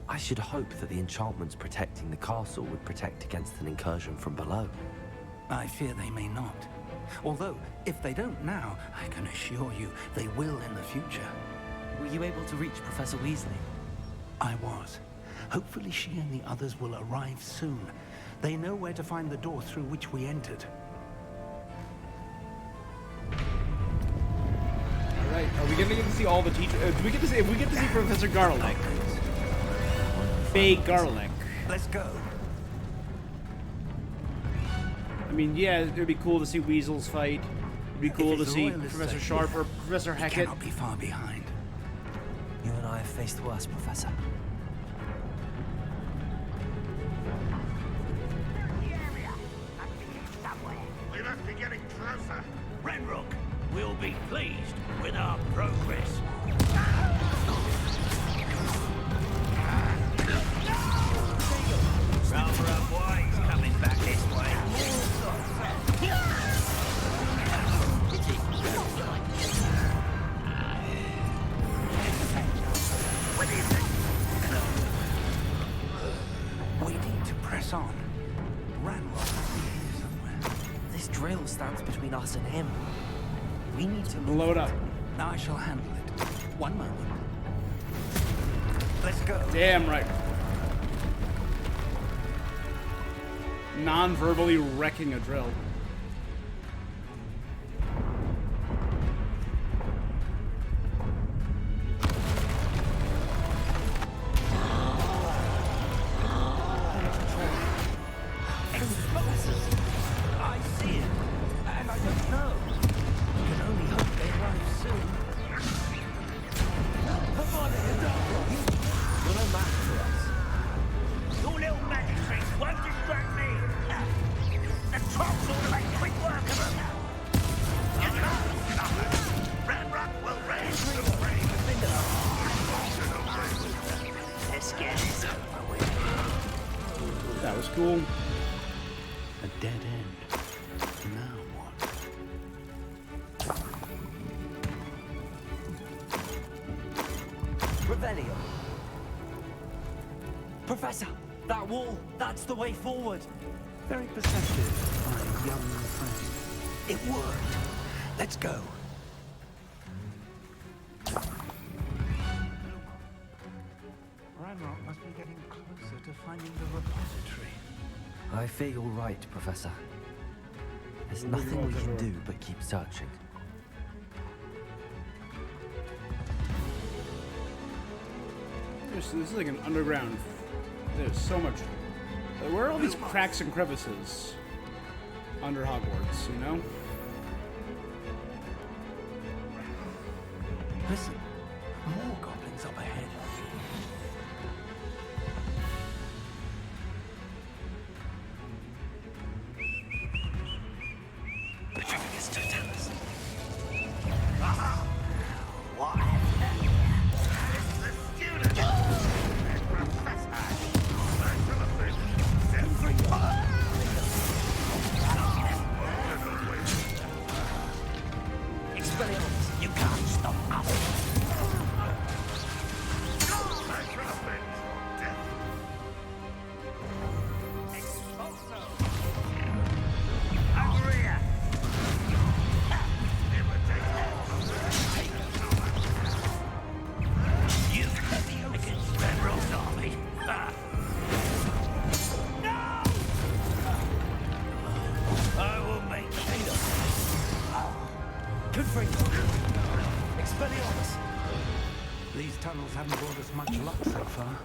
Speaker 2: I should hope that the enchantments protecting the castle would protect against an incursion from below.
Speaker 12: I fear they may not. Although, if they don't now, I can assure you they will in the future.
Speaker 2: Were you able to reach Professor Weasley?
Speaker 12: I was. Hopefully she and the others will arrive soon. They know where to find the door through which we entered.
Speaker 1: Alright, are we gonna get to see all the teachers? Do we get to see, if we get to see Professor Garlick? Fake Garlick.
Speaker 12: Let's go.
Speaker 1: I mean, yeah, it would be cool to see Weasels fight. It'd be cool to see Professor Sharp or Professor Hackett.
Speaker 12: Cannot be far behind.
Speaker 2: You and I have faced worse, Professor.
Speaker 3: remember our boys coming back this way.
Speaker 12: We need to press on. Ranrock is here somewhere.
Speaker 2: This drill stands between us and him. We need to
Speaker 1: blow it up.
Speaker 12: Now I shall handle it. One moment.
Speaker 3: Let's go.
Speaker 1: Damn right. Non-verbally wrecking a drill.
Speaker 3: I see it, and I don't know. We can only hope they arrive soon. Come on, you're no match for us. Your little magic tricks won't distract me. The trolls ought to make quick work of them. Ranrock will raise the brave. Let's get this over with.
Speaker 1: That was cool.
Speaker 12: A dead end. Now what?
Speaker 2: Revelio. Professor, that wall, that's the way forward.
Speaker 12: Very perceptive, my young friend.
Speaker 3: It worked. Let's go.
Speaker 12: Ranrock must be getting closer to finding the repository.
Speaker 2: I fear you're right, Professor. There's nothing we can do but keep searching.
Speaker 1: This is like an underground. There's so much. Where are all these cracks and crevices under Hogwarts, you know?
Speaker 12: Listen, more goblins up ahead.
Speaker 3: Petrificus totalis.
Speaker 5: What? It's the student.
Speaker 3: Expelliarmus, you can't stop us.
Speaker 12: These tunnels haven't brought us much luck so far.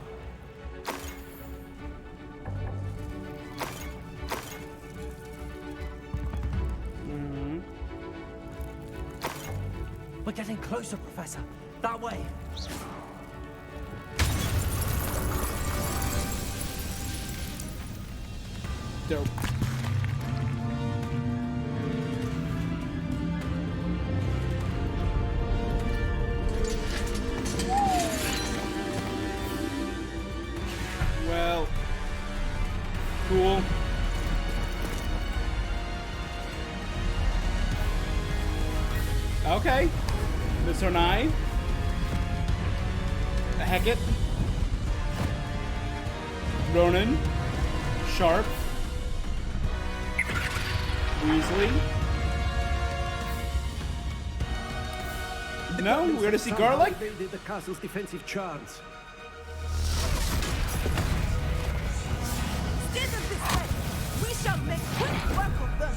Speaker 2: We're getting closer, Professor. That way.
Speaker 1: Dope. Well, cool. Okay. Mr. Nye. Hackett. Ronan. Sharp. Weasley. No, we're gonna see Garlic?
Speaker 12: Invaded the castle's defensive charts.
Speaker 8: Steer them this way. We shall make quick work of them.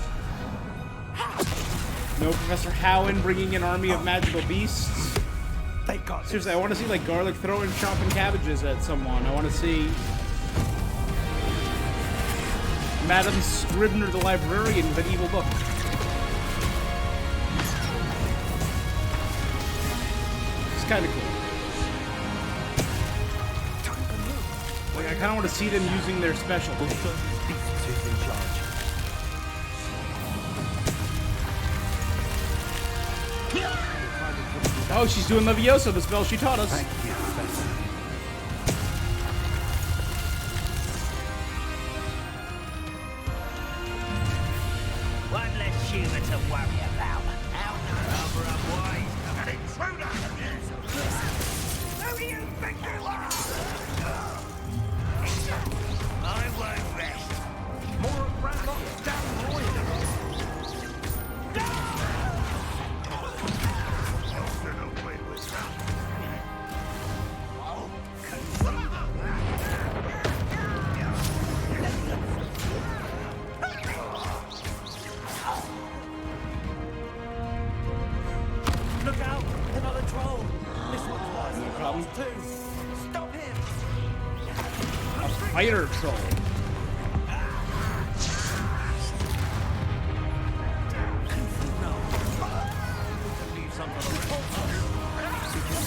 Speaker 1: No Professor Howen bringing an army of magical beasts.
Speaker 12: They got
Speaker 1: Seriously, I want to see like Garlic throwing chopping cabbages at someone. I want to see Madam Scribner the librarian with an evil book. It's kind of cool. Like, I kind of want to see them using their special. Oh, she's doing Leviosa, the spell she taught us.
Speaker 12: Thank you, Professor.
Speaker 3: humour to worry about. Out the cover up wise. An intruder! Who do you think you are? I won't rest. More of Ranrock's damn royal. Look out! Another troll! This one's worse than the last two! Stop him!
Speaker 1: A fighter troll.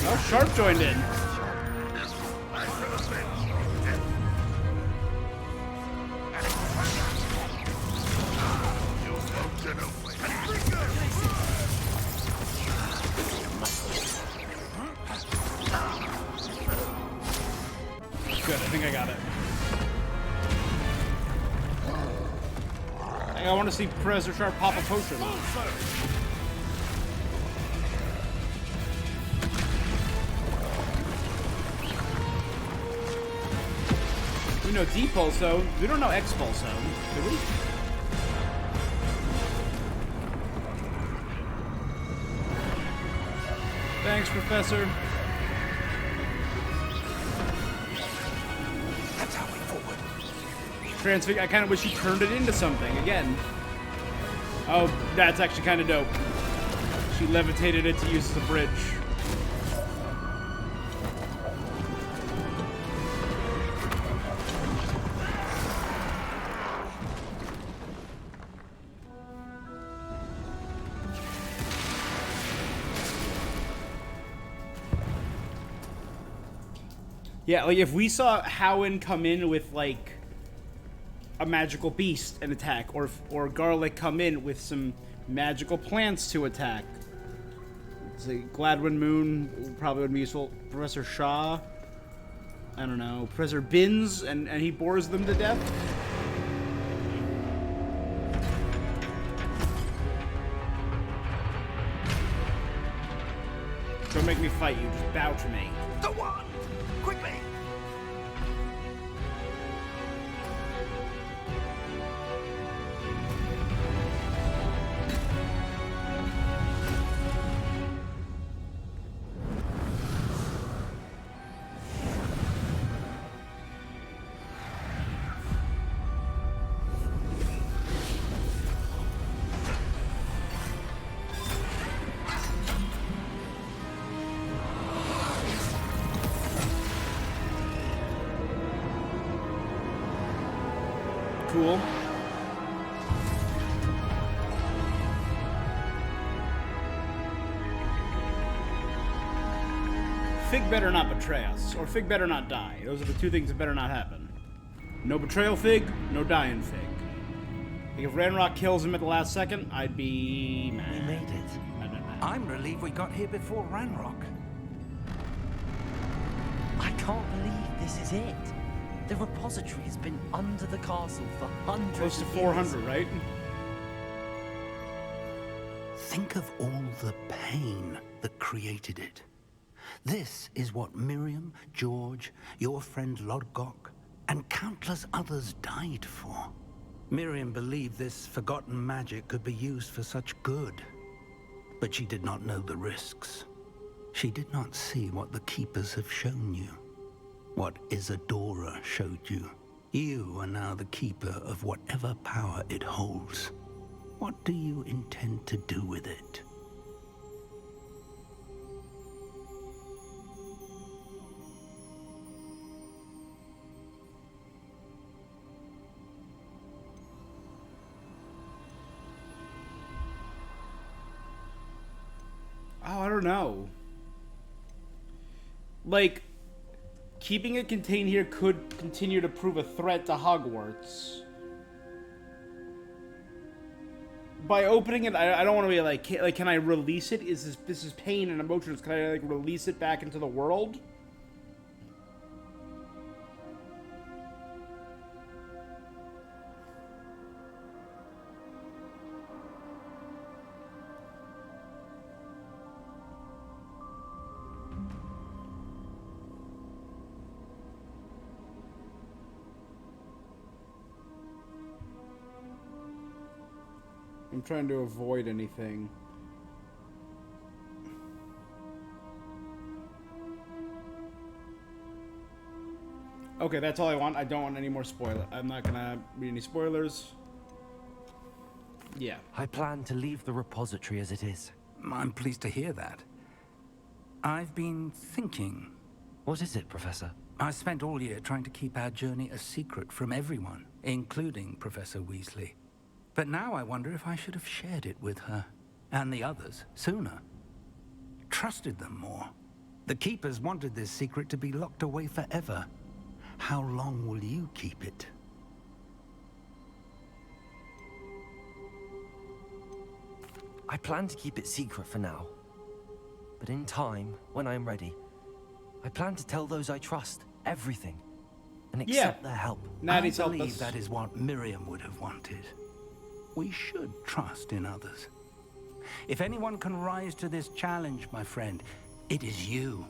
Speaker 1: Oh, Sharp joined in. Good, I think I got it. I want to see Professor Sharp pop a potion. We know D Pulso. We don't know X Pulso, do we? Thanks, Professor.
Speaker 5: That's our way forward.
Speaker 1: Transfig. I kind of wish he turned it into something again. Oh, that's actually kind of dope. She levitated it to use as a bridge. Yeah, like if we saw Howen come in with like a magical beast and attack, or Garlic come in with some magical plants to attack. It's like Gladwin Moon probably would be useful. Professor Shaw, I don't know. Professor Binns, and he bores them to death. Don't make me fight you, just bow to me.
Speaker 3: Go on! Quickly!
Speaker 1: Cool. Fig better not betray us, or Fig better not die. Those are the two things that better not happen. No betrayal Fig, no dying Fig. Like if Ranrock kills him at the last second, I'd be mad.
Speaker 12: We made it.
Speaker 17: I'm relieved we got here before Ranrock. I can't believe this is it. The repository has been under the castle for hundreds
Speaker 1: Close to
Speaker 17: of
Speaker 1: 400,
Speaker 17: years.
Speaker 1: right?
Speaker 12: Think of all the pain that created it. This is what Miriam, George, your friend Lodgok, and countless others died for. Miriam believed this forgotten magic could be used for such good. But she did not know the risks. She did not see what the Keepers have shown you. What Isadora showed you. You are now the keeper of whatever power it holds. What do you intend to do with it?
Speaker 1: Oh, I don't know. Like, keeping it contained here could continue to prove a threat to Hogwarts. By opening it, I don't want to be like, can I release it? This is pain and emotions. Can I like release it back into the world? I'm trying to avoid anything. Okay, that's all I want. I don't want any more spoiler. I'm not gonna read any spoilers. Yeah.
Speaker 2: I plan to leave the repository as it is.
Speaker 12: I'm pleased to hear that. I've been thinking.
Speaker 2: What is it, Professor?
Speaker 12: I spent all year trying to keep our journey a secret from everyone, including Professor Weasley. But now I wonder if I should have shared it with her, and the others, sooner. Trusted them more. The Keepers wanted this secret to be locked away forever. How long will you keep it?
Speaker 2: I plan to keep it secret for now. But in time, when I am ready, I plan to tell those I trust everything and accept their help.
Speaker 12: I believe that is what Miriam would have wanted. We should trust in others. If anyone can rise to this challenge, my friend, it is you.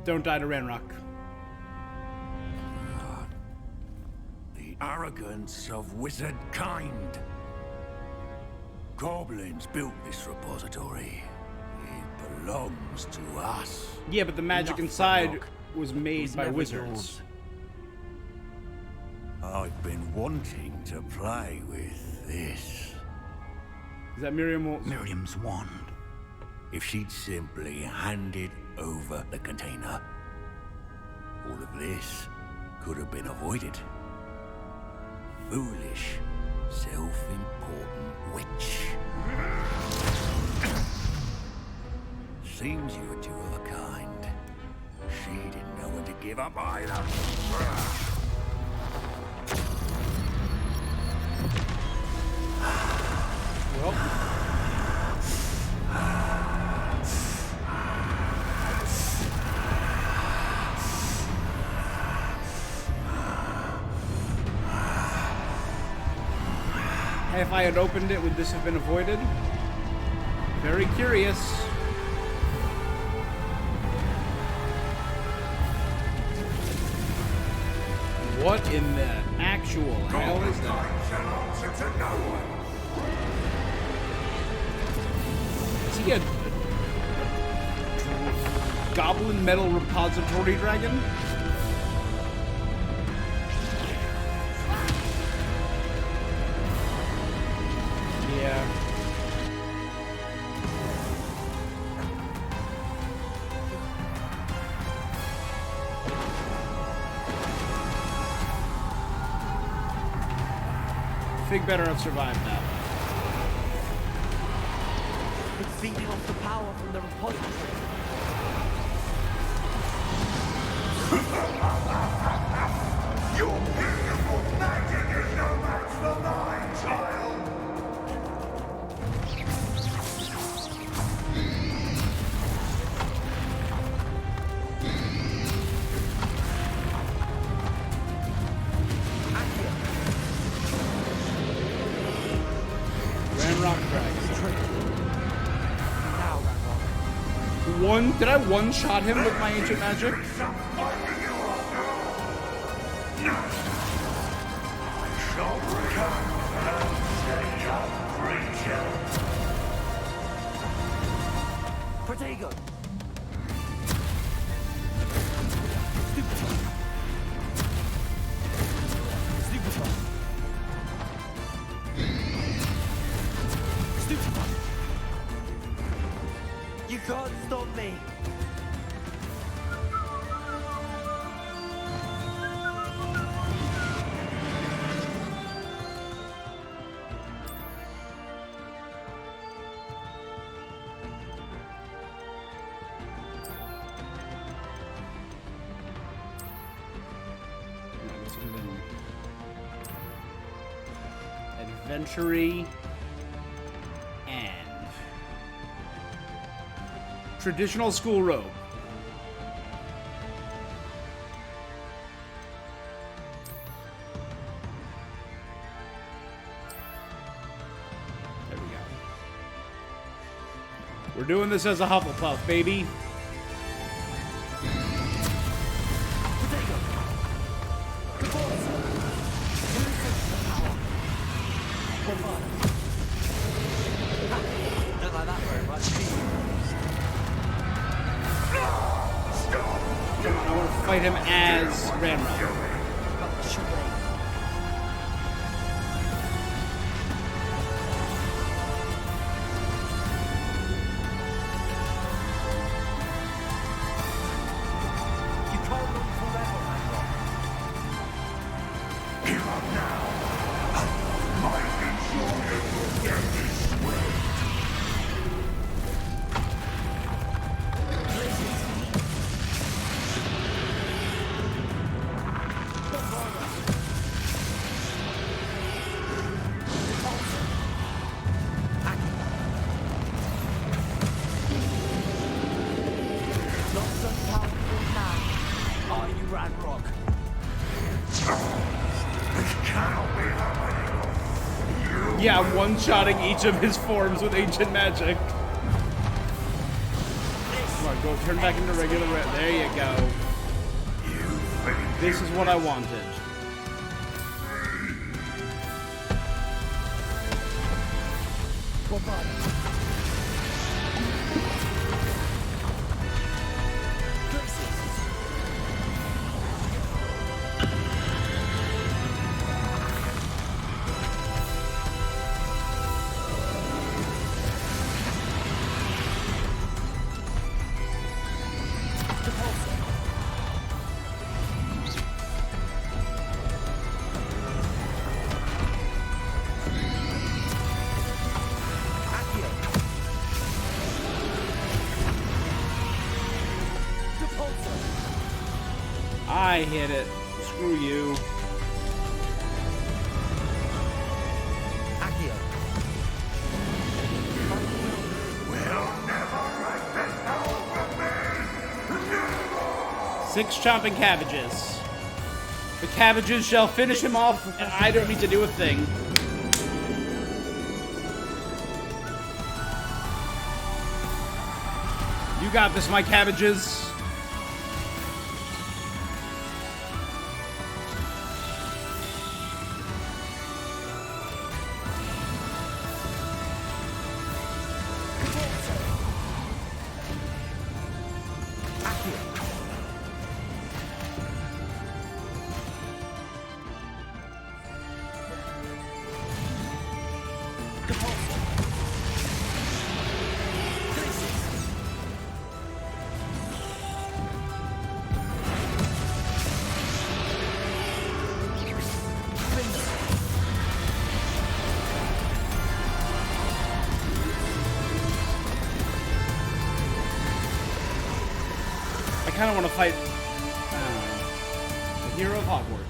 Speaker 1: Don't die to Ranrock.
Speaker 6: The arrogance of wizard kind. Goblins built this repository. It belongs to us.
Speaker 1: Yeah, but the magic inside was made by wizards.
Speaker 6: I've been wanting to play with this.
Speaker 1: Is that
Speaker 12: Miriam's wand?
Speaker 6: If she'd simply handed over the container, all of this could have been avoided. Foolish, self-important witch. Seems you were two of a kind. She didn't know when to give up either.
Speaker 1: Well. If I had opened it, would this have been avoided? Very curious. What in the actual hell is that? Is he a goblin metal repository dragon? Yeah. Fig better have survived that.
Speaker 17: It's feeding off the power from the repository.
Speaker 6: Your beautiful magic is no match for mine, child.
Speaker 1: Ranrock Dragon. Did I one-shot him with my ancient magic?
Speaker 17: Protego! You can't stop me!
Speaker 1: Adventure-y and traditional school robe. There we go. We're doing this as a Hufflepuff, baby.
Speaker 17: Don't like that very much, do you?
Speaker 1: Come on, I want to fight him as Ramrod. Yeah, I'm one-shotting each of his forms with ancient magic. Come on, go turn back into regular red. There you go. This is what I wanted. I hit it. Screw you. Six chopping cabbages. The cabbages shall finish him off, and I don't need to do a thing. You got this, my cabbages. I kind of want to fight the hero of Hogwarts.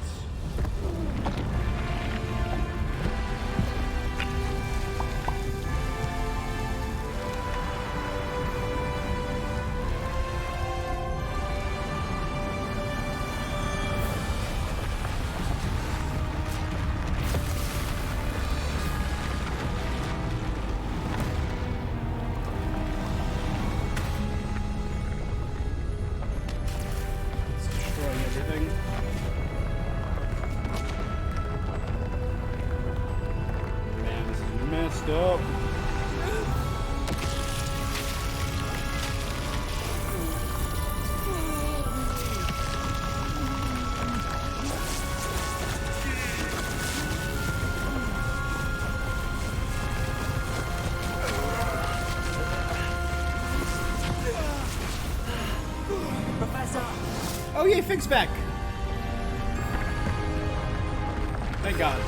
Speaker 1: Up.
Speaker 10: Professor!
Speaker 1: Oh yay, Fig's back! Thank God.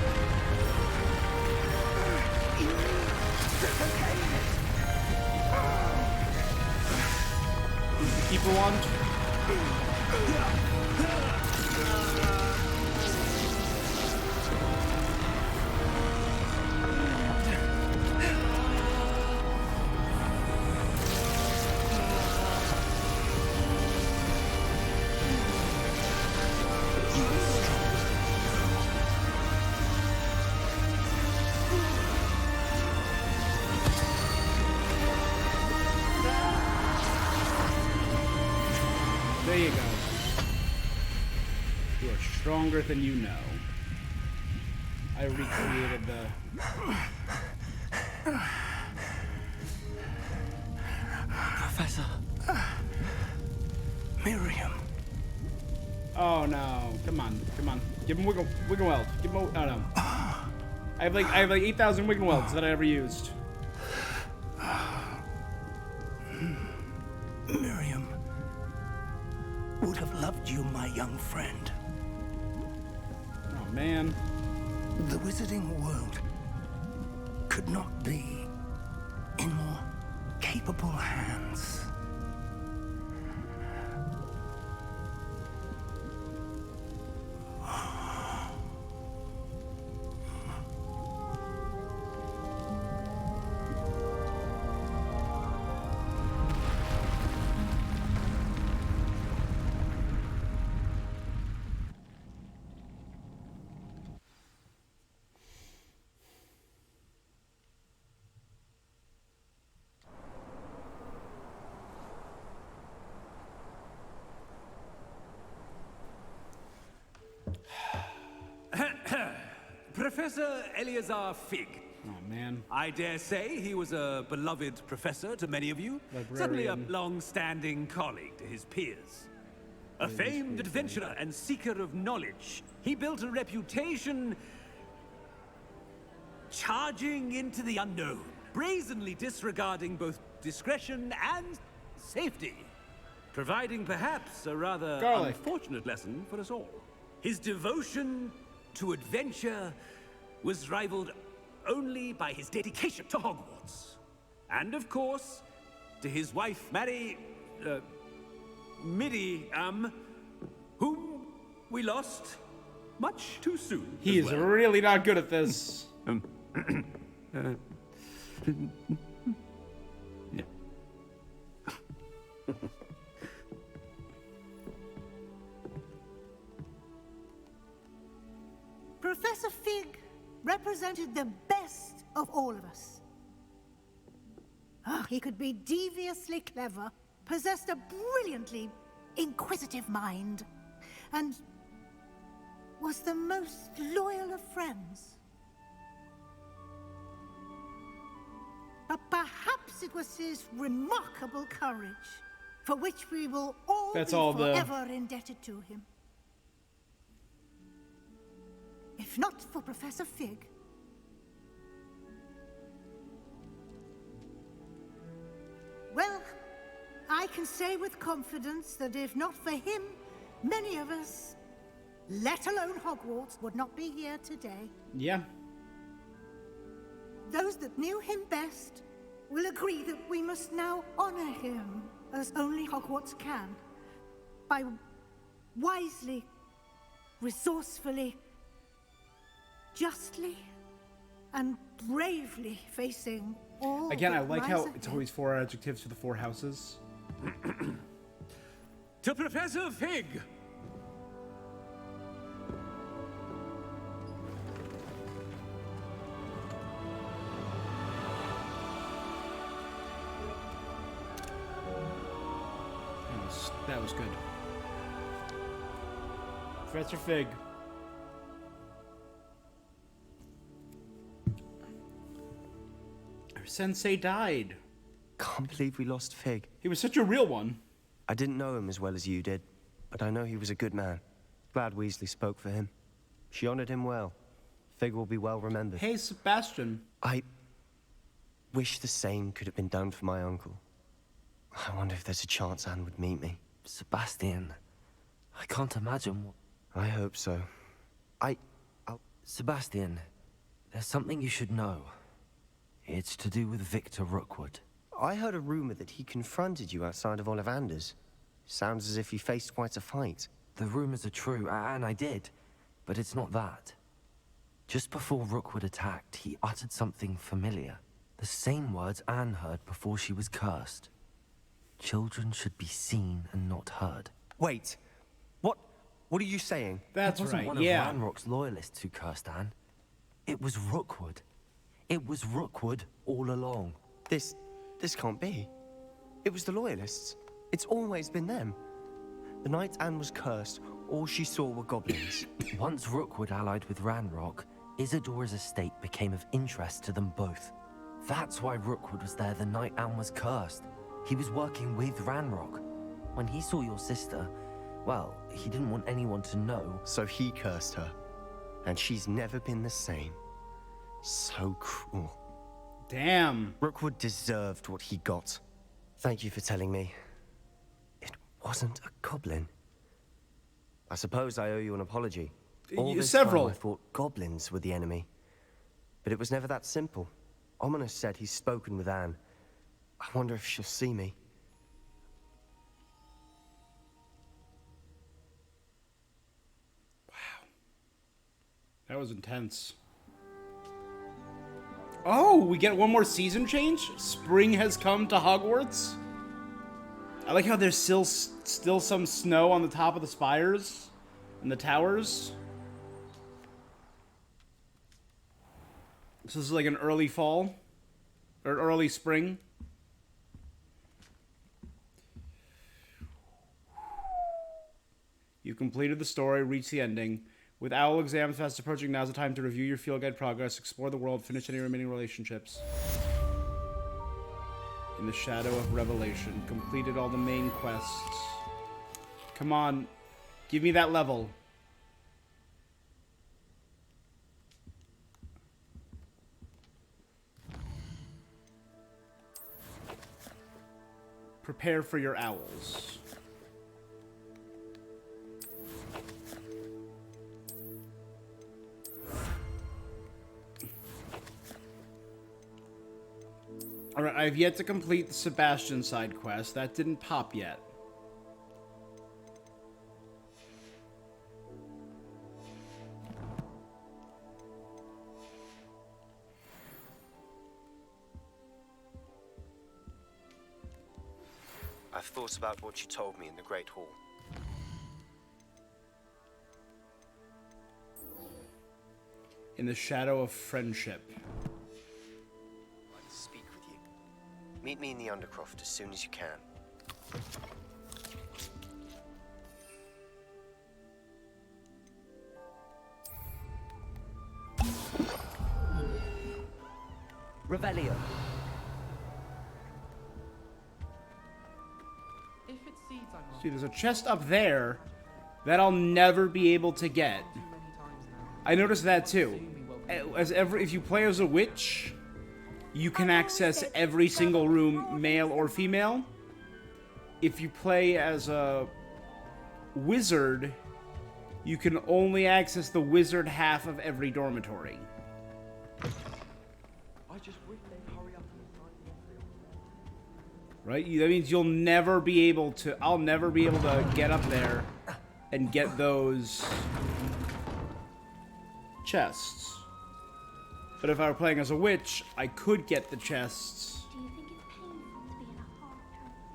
Speaker 1: People want. There you go. You are stronger than you know. I recreated the...
Speaker 12: Professor. Miriam.
Speaker 1: Oh no! Come on, come on! Give him wiggle weld. Give him. Oh no! I have like 8,000 wiggle welds that I ever used.
Speaker 12: Miriam would have loved you, my young friend.
Speaker 1: Oh man!
Speaker 12: The wizarding world could not be in more capable hands.
Speaker 6: Professor Eleazar Fig.
Speaker 1: Oh, man.
Speaker 6: I dare say he was a beloved professor to many of you.
Speaker 1: Librarian.
Speaker 6: Certainly a long-standing colleague to his peers. A famed adventurer and seeker of knowledge. He built a reputation charging into the unknown, brazenly disregarding both discretion and safety, providing perhaps a rather unfortunate lesson for us all. His devotion to adventure was rivaled only by his dedication to Hogwarts. And of course, to his wife, Midi, whom we lost much too soon.
Speaker 1: He is really not good at this.
Speaker 6: Yeah.
Speaker 18: Professor Fig represented the best of all of us. He could be deviously clever, possessed a brilliantly inquisitive mind, and was the most loyal of friends. But perhaps it was his remarkable courage, for which we will all be forever indebted to him. If not for Professor Fig, well, I can say with confidence that if not for him, many of us, let alone Hogwarts, would not be here today.
Speaker 1: Yeah.
Speaker 18: Those that knew him best will agree that we must now honor him as only Hogwarts can, by wisely, resourcefully, justly, and bravely facing all.
Speaker 1: Again, I
Speaker 18: that
Speaker 1: like
Speaker 18: lies
Speaker 1: how
Speaker 18: ahead.
Speaker 1: it's always 4 adjectives for the 4 houses.
Speaker 6: To Professor Fig!
Speaker 1: That was good. Professor Fig. Our sensei died.
Speaker 2: Can't believe we lost Fig.
Speaker 1: He was such a real one.
Speaker 2: I didn't know him as well as you did, but I know he was a good man. Glad Weasley spoke for him. She honored him well. Fig will be well remembered.
Speaker 1: Hey, Sebastian.
Speaker 2: I wish the same could have been done for my uncle. I wonder if there's a chance Anne would meet me.
Speaker 17: Sebastian, I can't imagine what...
Speaker 2: I hope so.
Speaker 17: Sebastian, there's something you should know. It's to do with Victor Rookwood.
Speaker 2: I heard a rumor that he confronted you outside of Ollivander's. Sounds as if he faced quite a fight.
Speaker 17: The rumors are true, and I did. But it's not that. Just before Rookwood attacked, he uttered something familiar. The same words Anne heard before she was cursed. Children should be seen and not heard.
Speaker 2: Wait. What are you saying?
Speaker 1: That's
Speaker 17: it wasn't
Speaker 1: right,
Speaker 17: one
Speaker 1: yeah.
Speaker 17: of Ranrock's loyalists who cursed Anne. It was Rookwood. It was Rookwood all along.
Speaker 2: This can't be. It was the Loyalists. It's always been them. The night Anne was cursed, all she saw were goblins.
Speaker 17: Once Rookwood allied with Ranrock, Isadora's estate became of interest to them both. That's why Rookwood was there the night Anne was cursed. He was working with Ranrock. When he saw your sister, well, he didn't want anyone to know.
Speaker 19: So he cursed her. And she's never been the same. So cruel.
Speaker 1: Damn.
Speaker 19: Rookwood deserved what he got. Thank you for telling me. It wasn't a goblin. I suppose I owe you an apology. All this
Speaker 1: Several.
Speaker 19: time I thought goblins were the enemy. But it was never that simple. Ominous said he's spoken with Anne. I wonder if she'll see me.
Speaker 1: That was intense. Oh, we get one more season change? Spring has come to Hogwarts? I like how there's still some snow on the top of the spires and the towers. So this is like an early fall or early spring. You completed the story, reached the ending. With owl exams fast approaching, now's the time to review your field guide progress, explore the world, finish any remaining relationships. In the shadow of revelation, completed all the main quests. Come on, give me that level. Prepare for your owls. Alright, I've yet to complete the Sebastian side quest. That didn't pop yet.
Speaker 19: I've thought about what you told me in the Great Hall.
Speaker 1: In the shadow of friendship.
Speaker 19: I'd like to speak with you. Meet me in the Undercroft as soon as you can.
Speaker 17: Revelio.
Speaker 1: See, there's a chest up there that I'll never be able to get. I noticed that too. If you play as a witch, you can access every single room, male or female. If you play as a wizard, you can only access the wizard half of every dormitory. Right? That means you'll never be able to... I'll never be able to get up there and get those chests. But if I were playing as a witch, I could get the chests.
Speaker 11: Do you think it's painful to be in a hard trance?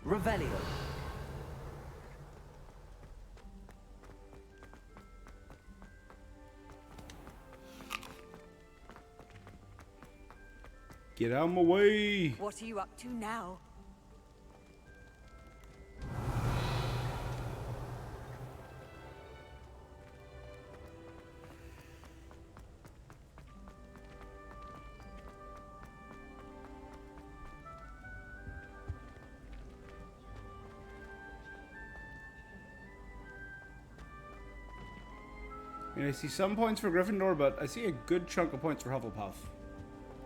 Speaker 17: Revelio.
Speaker 1: Get out of my way.
Speaker 8: What are you up to now?
Speaker 1: And I see some points for Gryffindor, but I see a good chunk of points for Hufflepuff.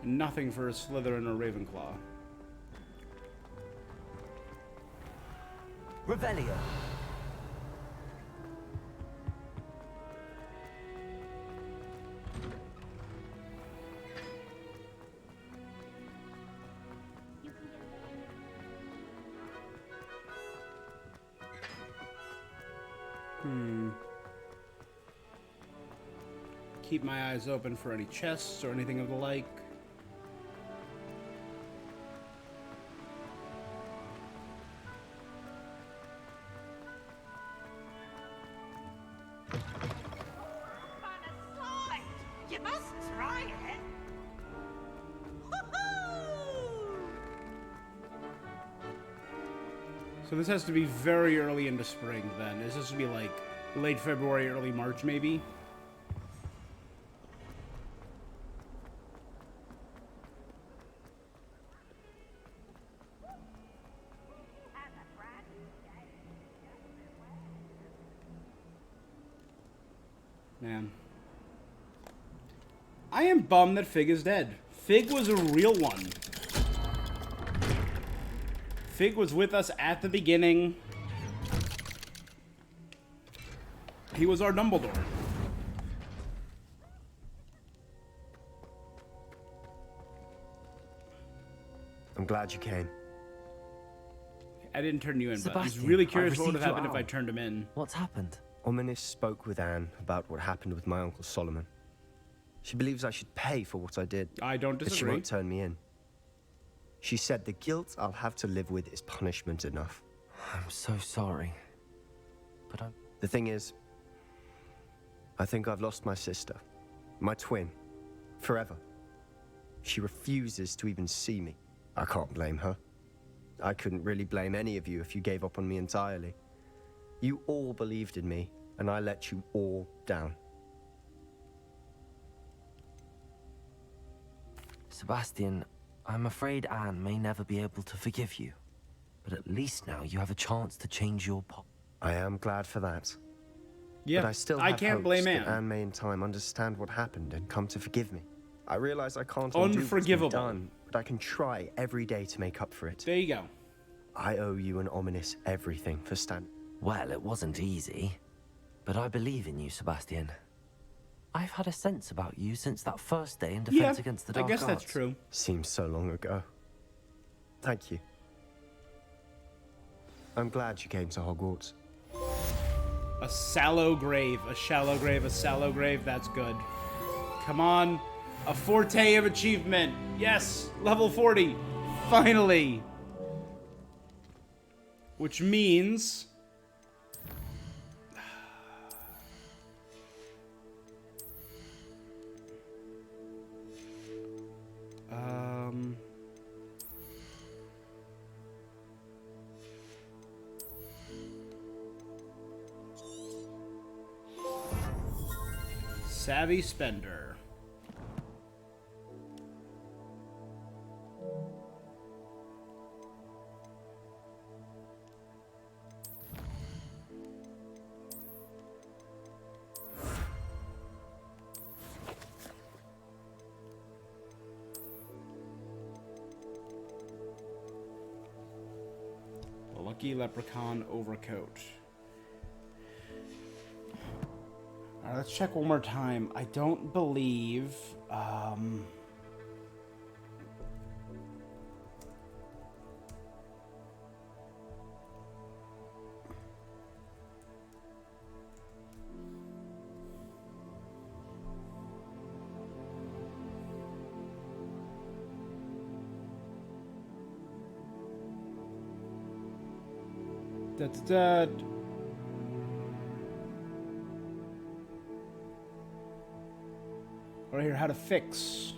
Speaker 1: And nothing for Slytherin or Ravenclaw.
Speaker 17: Revelio.
Speaker 1: Keep my eyes open for any chests or anything of the like.
Speaker 3: You You must try it.
Speaker 1: So this has to be very early into spring then. This has to be like late February, early March maybe. Man. I am bummed that Fig is dead. Fig was a real one. Fig was with us at the beginning. He was our Dumbledore.
Speaker 19: I'm glad you came.
Speaker 1: I didn't turn you in, but I was
Speaker 19: Sebastian,
Speaker 1: really
Speaker 19: I
Speaker 1: curious what would have
Speaker 19: received
Speaker 1: happened
Speaker 19: your
Speaker 1: if I turned him in.
Speaker 17: What's happened?
Speaker 19: Ominis spoke with Anne about what happened with my Uncle Solomon. She believes I should pay for what I did.
Speaker 1: I don't
Speaker 19: But she
Speaker 1: disagree.
Speaker 19: won't turn me in. She said the guilt I'll have to live with is punishment enough.
Speaker 17: I'm so sorry. But I'm...
Speaker 19: The thing is, I think I've lost my sister. My twin. Forever. She refuses to even see me. I can't blame her. I couldn't really blame any of you if you gave up on me entirely. You all believed in me, and I let you all down.
Speaker 17: Sebastian, I'm afraid Anne may never be able to forgive you. But at least now you have a chance to change your pot.
Speaker 19: I am glad for that.
Speaker 1: Yeah,
Speaker 19: but I still
Speaker 1: I
Speaker 19: have
Speaker 1: can't
Speaker 19: hopes
Speaker 1: blame
Speaker 19: that
Speaker 1: Anne.
Speaker 19: Anne may in time understand what happened and come to forgive me. I realize I can't undo what's been
Speaker 1: Unforgivable.
Speaker 19: done, but I can try every day to make up for it.
Speaker 1: There you go.
Speaker 19: I owe you and Ominis everything for standing.
Speaker 17: Well, it wasn't easy. But I believe in you, Sebastian. I've had a sense about you since that first day in defense against the Dark
Speaker 1: I guess
Speaker 17: Arts.
Speaker 1: that's true.
Speaker 19: Seems so long ago. Thank you. I'm glad you came to Hogwarts.
Speaker 1: A sallow grave, a shallow grave, a sallow grave. That's good. Come on. A forte of achievement. Yes, level 40. Finally. Which means... Savvy Spender. A lucky leprechaun overcoat. All right, let's check one more time. I don't believe... Right here, how to fix.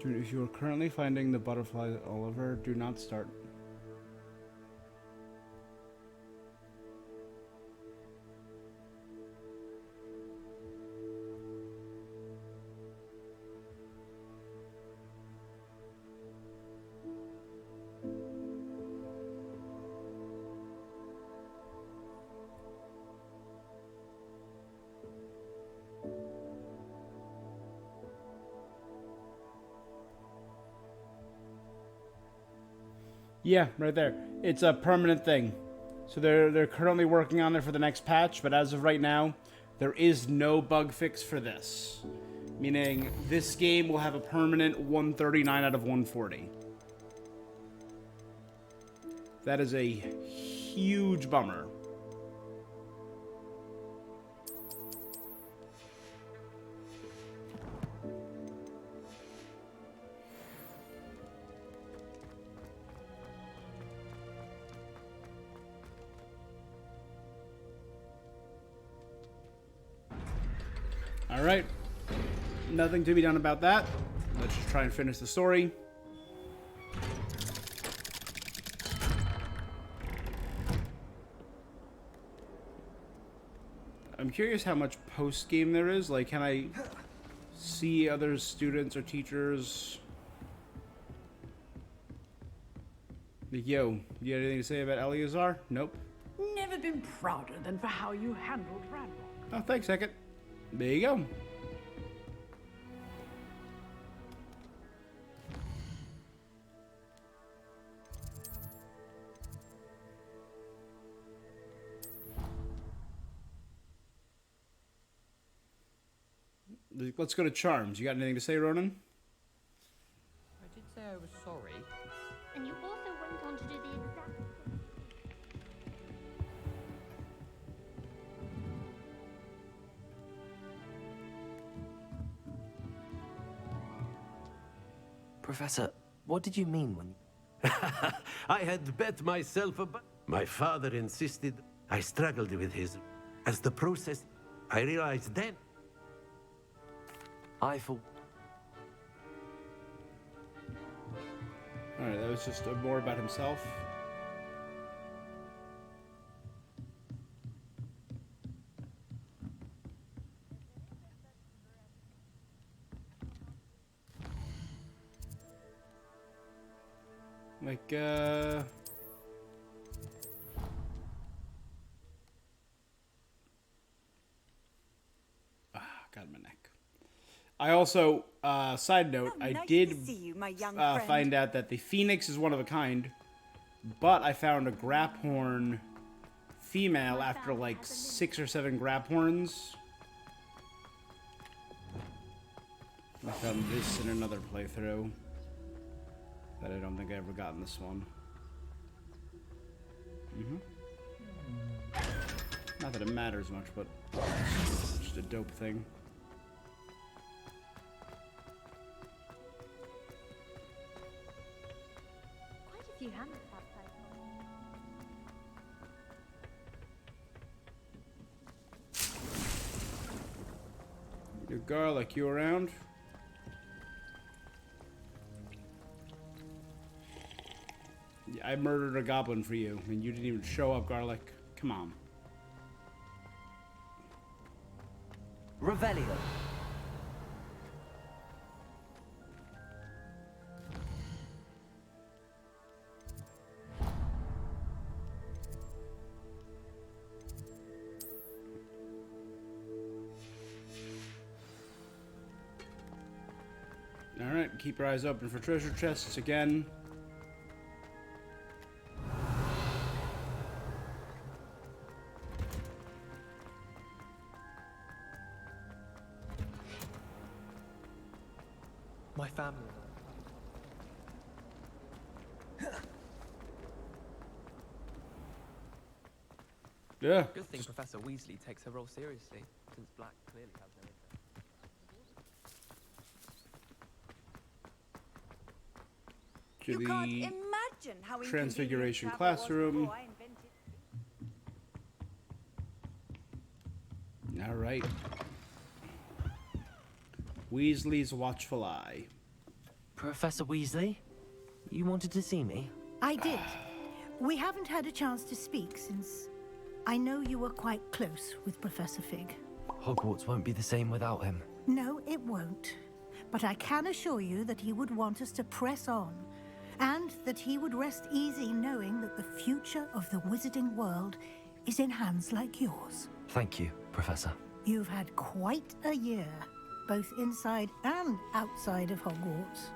Speaker 1: If you are currently finding the butterfly Oliver, do not start. Yeah, right there. It's a permanent thing. So they're currently working on it for the next patch, but as of right now, there is no bug fix for this. Meaning, this game will have a permanent 139 out of 140. That is a huge bummer. Alright. Nothing to be done about that. Let's just try and finish the story. I'm curious how much post-game there is. Like, can I see other students or teachers? Like, yo, you got anything to say about Eleazar? Nope.
Speaker 20: Never been prouder than for how you handled Randall.
Speaker 1: Oh, thanks, Second. There you go. Let's go to Charms. You got anything to say, Ronan?
Speaker 21: I did say I was sorry.
Speaker 22: And you also went on to do the exact same.
Speaker 17: Professor, what did you mean when you...
Speaker 13: I had bet myself a My father insisted. I struggled with his... As the process, I realized then...
Speaker 17: Alright,
Speaker 1: that was just more about himself. Like, got my neck. I also, side note, I did find out that the Phoenix is one of a kind, but I found a Graphorn female after like 6 or 7 Graphorns. I found this in another playthrough that I don't think I ever got in this one. Not that it matters much, but it's just a dope thing.
Speaker 22: You haven't that
Speaker 1: Your garlic, you around? Yeah, I murdered a goblin for you, and you didn't even show up, garlic. Come on.
Speaker 17: Revelio.
Speaker 1: Alright, keep your eyes open for treasure chests again.
Speaker 21: My family.
Speaker 1: Yeah.
Speaker 21: Good thing Professor Weasley takes her role seriously, since Black clearly has no interest.
Speaker 1: To
Speaker 8: You can't
Speaker 1: the
Speaker 8: imagine how
Speaker 1: Transfiguration
Speaker 8: inconvenient travel was
Speaker 1: classroom.
Speaker 8: before I invented.
Speaker 1: All right. Weasley's watchful eye.
Speaker 17: Professor Weasley, you wanted to see me?
Speaker 18: I did. We haven't had a chance to speak since I know you were quite close with Professor Fig.
Speaker 17: Hogwarts won't be the same without him.
Speaker 18: No, it won't. But I can assure you that he would want us to press on, and that he would rest easy knowing that the future of the wizarding world is in hands like yours.
Speaker 17: Thank you, Professor.
Speaker 18: You've had quite a year, both inside and outside of Hogwarts.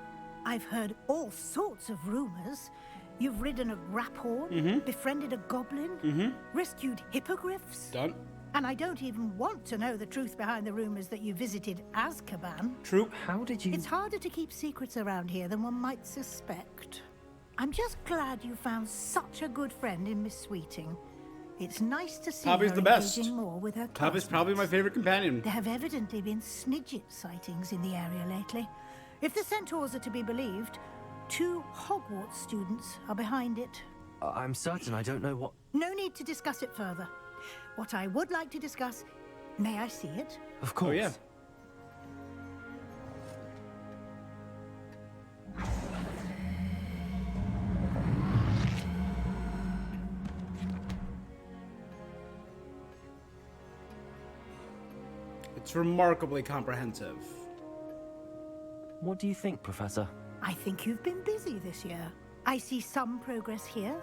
Speaker 18: I've heard all sorts of rumors, You've ridden a grapehorn, befriended a goblin, rescued hippogriffs.
Speaker 1: Done.
Speaker 18: And I don't even want to know the truth behind the rumors that you visited Azkaban.
Speaker 1: True.
Speaker 17: How did you...
Speaker 18: It's harder to keep secrets around here than one might suspect. I'm just glad you found such a good friend in Miss Sweeting. It's nice to see
Speaker 1: Poppy's
Speaker 18: her
Speaker 1: the best.
Speaker 18: engaging more with her
Speaker 1: Poppy's
Speaker 18: classmates.
Speaker 1: probably my favorite companion.
Speaker 18: There have evidently been Snidget sightings in the area lately. If the centaurs are to be believed, 2 Hogwarts students are behind it.
Speaker 17: I'm certain I don't know what...
Speaker 18: No need to discuss it further. What I would like to discuss, may I see it?
Speaker 17: Of course.
Speaker 1: Oh, yeah. It's remarkably comprehensive.
Speaker 17: What do you think, Professor?
Speaker 18: I think you've been busy this year. I see some progress here,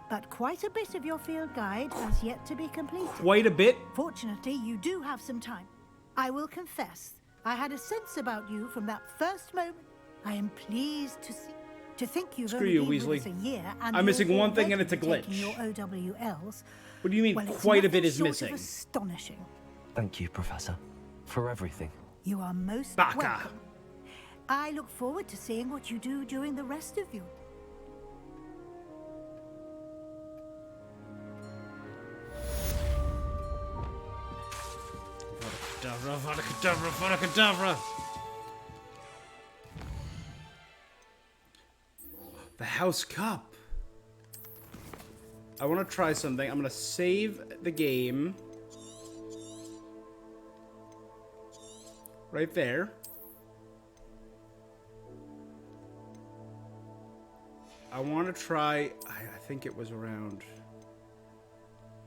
Speaker 18: but quite a bit of your field guide has yet to be completed.
Speaker 1: Quite a bit?
Speaker 18: Fortunately, you do have some time. I will confess, I had a sense about you from that first moment. I am pleased to think you've
Speaker 1: Screw
Speaker 18: only
Speaker 1: you,
Speaker 18: been
Speaker 1: Weasley.
Speaker 18: with us a year, and
Speaker 1: I'm
Speaker 18: you're
Speaker 1: missing one thing and
Speaker 18: already
Speaker 1: it's a glitch.
Speaker 18: taking your OWLs.
Speaker 1: What do you mean
Speaker 18: Well, it's
Speaker 1: quite a bit
Speaker 18: nothing
Speaker 1: is
Speaker 18: short
Speaker 1: missing?
Speaker 18: Of astonishing.
Speaker 17: Thank you, Professor, for everything.
Speaker 18: You are most
Speaker 1: Baka.
Speaker 18: welcome. I look forward to seeing what you do during the rest of you.
Speaker 1: Vada Kedavra, Vada Kedavra. The House Cup. I want to try something. I'm going to save the game. Right there. I want to try... I think it was around...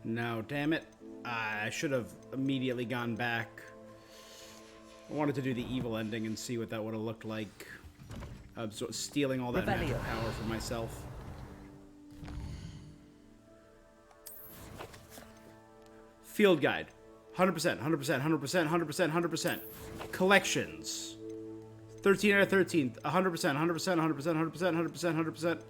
Speaker 1: No, damn it. I should have immediately gone back. I wanted to do the evil ending and see what that would have looked like. Stealing all that magic power for myself. Field guide. 100%, 100%, 100%, 100%, 100%. Collections. 13 out of 13. 100%, 100%, 100%, 100%, 100%, 100%.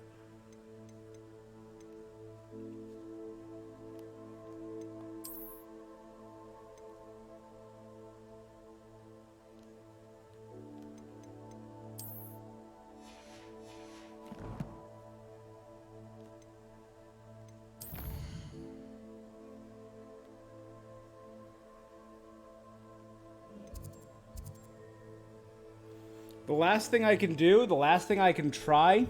Speaker 1: The last thing I can do, the last thing I can try,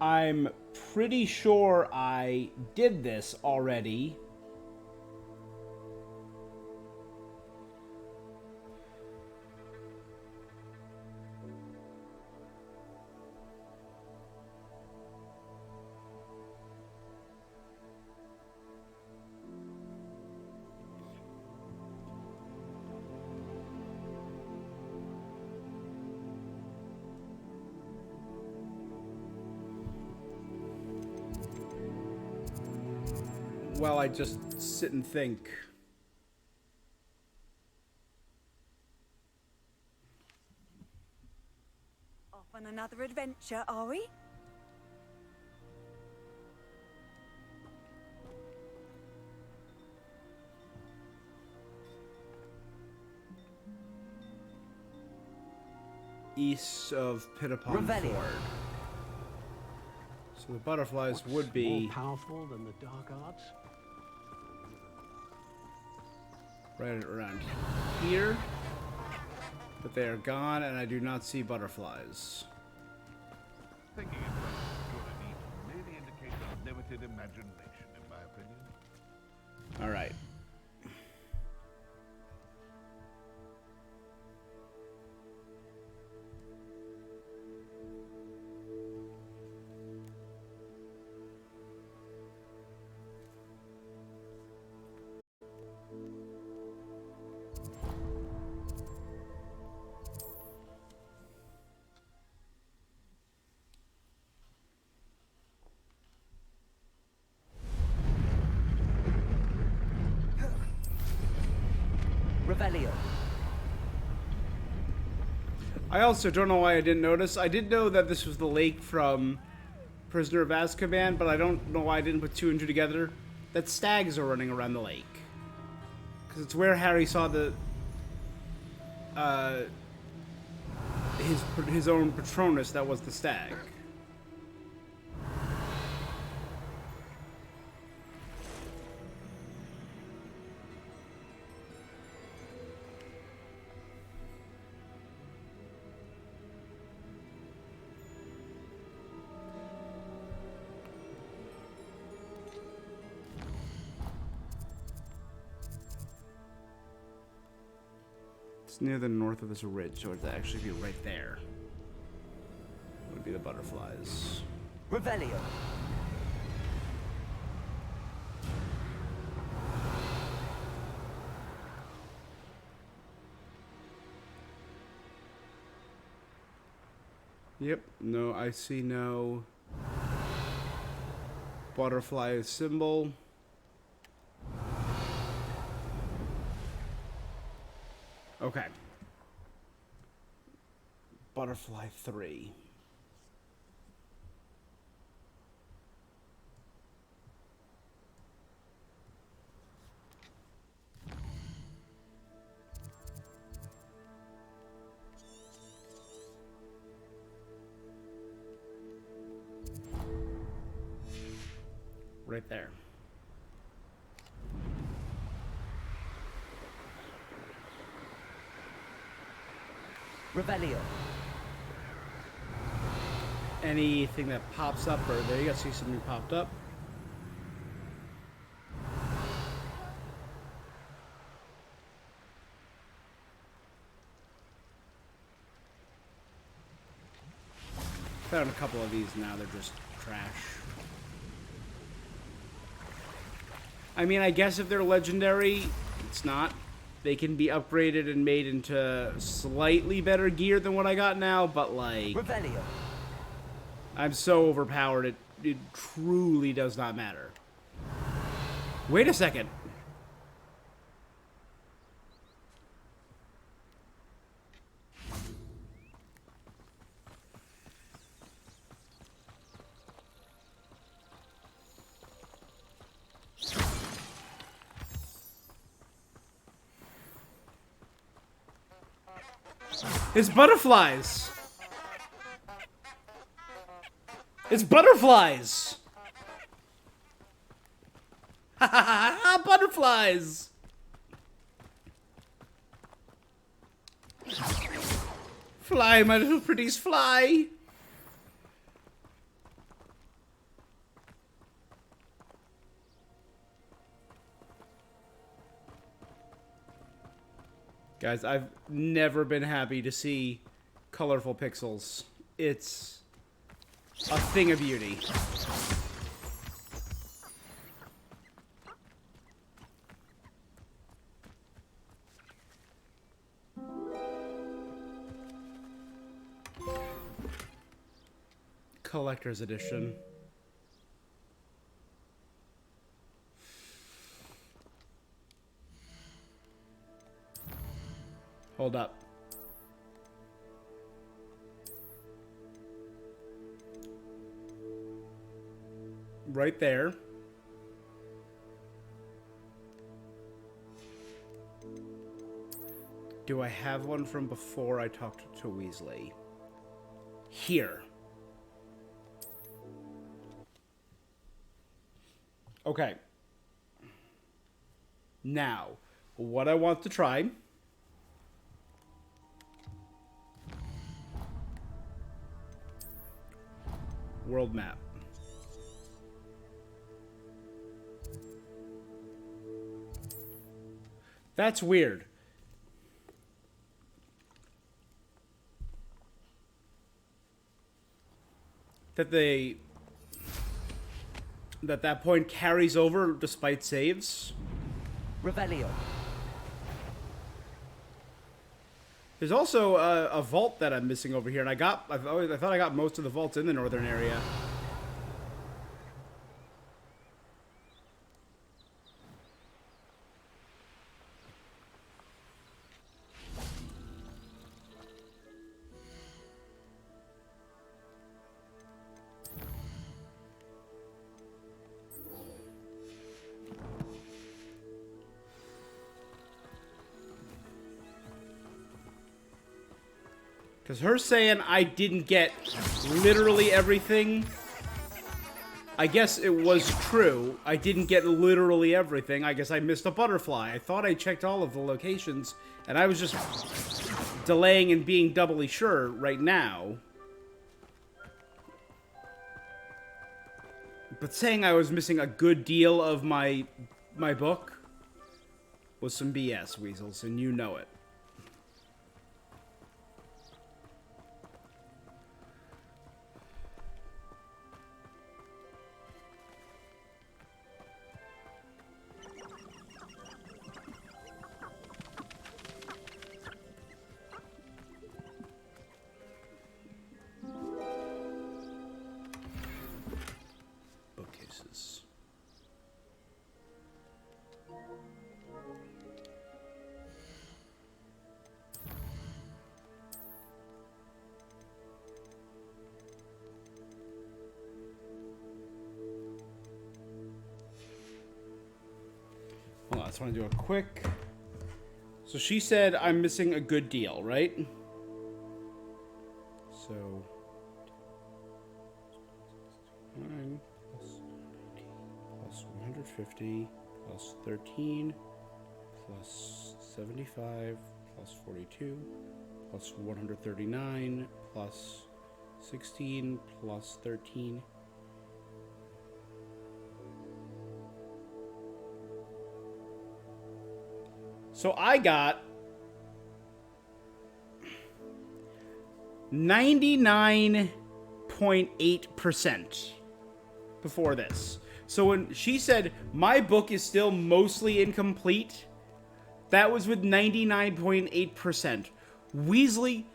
Speaker 1: I'm pretty sure I did this already. Well, I just sit and think.
Speaker 8: Off on another adventure, are we?
Speaker 1: East of Pittapon
Speaker 17: Revelio.
Speaker 1: Ford. So the butterflies would be
Speaker 5: more powerful than the dark arts.
Speaker 1: right around here. But they are gone, and I do not see butterflies.
Speaker 5: Thinking it was good and evil merely indicates a limited imagination, in my opinion.
Speaker 1: All right.
Speaker 17: Revelio.
Speaker 1: I also don't know why I didn't notice. I did know that this was the lake from Prisoner of Azkaban, but I don't know why I didn't put two and two together. That stags are running around the lake. Because it's where Harry saw the... his own Patronus that was the stag. It's near the north of this ridge, so it'd actually be right there. It would be the butterflies.
Speaker 2: Revelio.
Speaker 1: Yep, no, I see no butterfly symbol. Okay. Butterfly 3. Right there.
Speaker 2: Revelio.
Speaker 1: Anything that pops up, or there you go, see something popped up. Found a couple of these now, they're just trash. I mean, I guess if they're legendary, it's not. They can be upgraded and made into slightly better gear than what I got now, but like...
Speaker 2: Revelio.
Speaker 1: I'm so overpowered, it truly does not matter. Wait a second. It's butterflies! It's butterflies! Ha ha ha ha! Butterflies! Fly, my little pretties, fly! Guys, I've never been happy to see colorful pixels. It's a thing of beauty. Collector's edition. Hold up. Right there. Do I have one from before I talked to Weasley? Here. Okay. Now, what I want to try... World map. That's weird. That point carries over despite saves.
Speaker 2: Revelio.
Speaker 1: There's also a vault that I'm missing over here, and I thought I got most of the vaults in the northern area. Because her saying I didn't get literally everything, I guess it was true. I didn't get literally everything. I guess I missed a butterfly. I thought I checked all of the locations, and I was just delaying and being doubly sure right now. But saying I was missing a good deal of my book was some BS, Weasels, and you know it. Bookcases. Hold on, I just want to do a quick... So she said I'm missing a good deal, right? So... 9 plus 150 plus 13 plus 75 plus 42 plus 139 plus 16 plus 13. So I got 99.8% before this. So when she said my book is still mostly incomplete, that was with 99.8%. Weasley,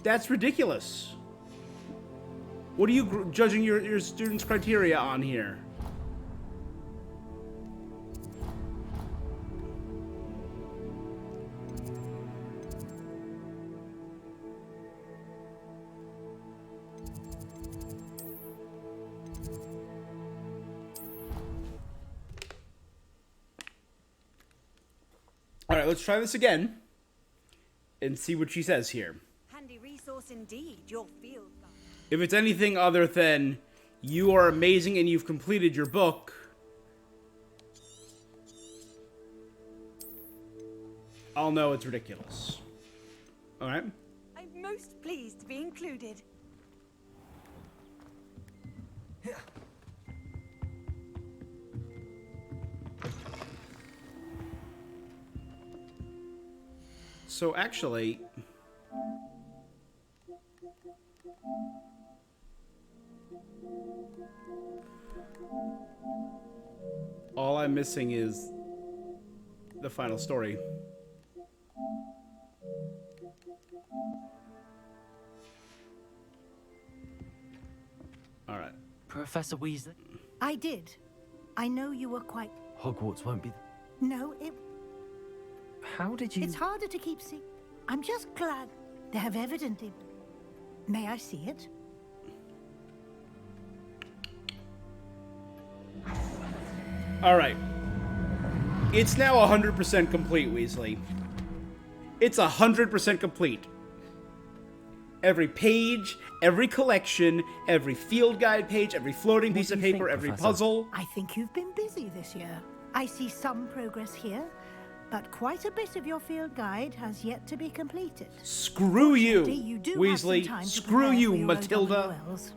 Speaker 1: that's ridiculous. What are you judging your students' criteria on here? All right, let's try this again and see what she says here.
Speaker 8: Handy resource indeed, your field guide.
Speaker 1: If it's anything other than you are amazing and you've completed your book, I'll know it's ridiculous. All right?
Speaker 8: I'm most pleased to be included.
Speaker 1: So actually, all I'm missing is the final story. All right.
Speaker 17: Professor Weasley?
Speaker 18: I did. I know you were quite...
Speaker 17: Hogwarts won't be...
Speaker 18: No, it...
Speaker 17: How did you...
Speaker 18: It's harder to keep secret. I'm just glad they have evidently... May I see it?
Speaker 1: All right. It's now 100% complete, Weasley. It's 100% complete. Every page, every collection, every field guide page, every floating piece of paper, every puzzle.
Speaker 18: I think you've been busy this year. I see some progress here, but quite a bit of your field guide has yet to be completed.
Speaker 1: Screw you,
Speaker 18: You do
Speaker 1: Weasley.
Speaker 18: have some time to
Speaker 1: Screw
Speaker 18: prepare
Speaker 1: you,
Speaker 18: for your
Speaker 1: Matilda.
Speaker 18: LWLs.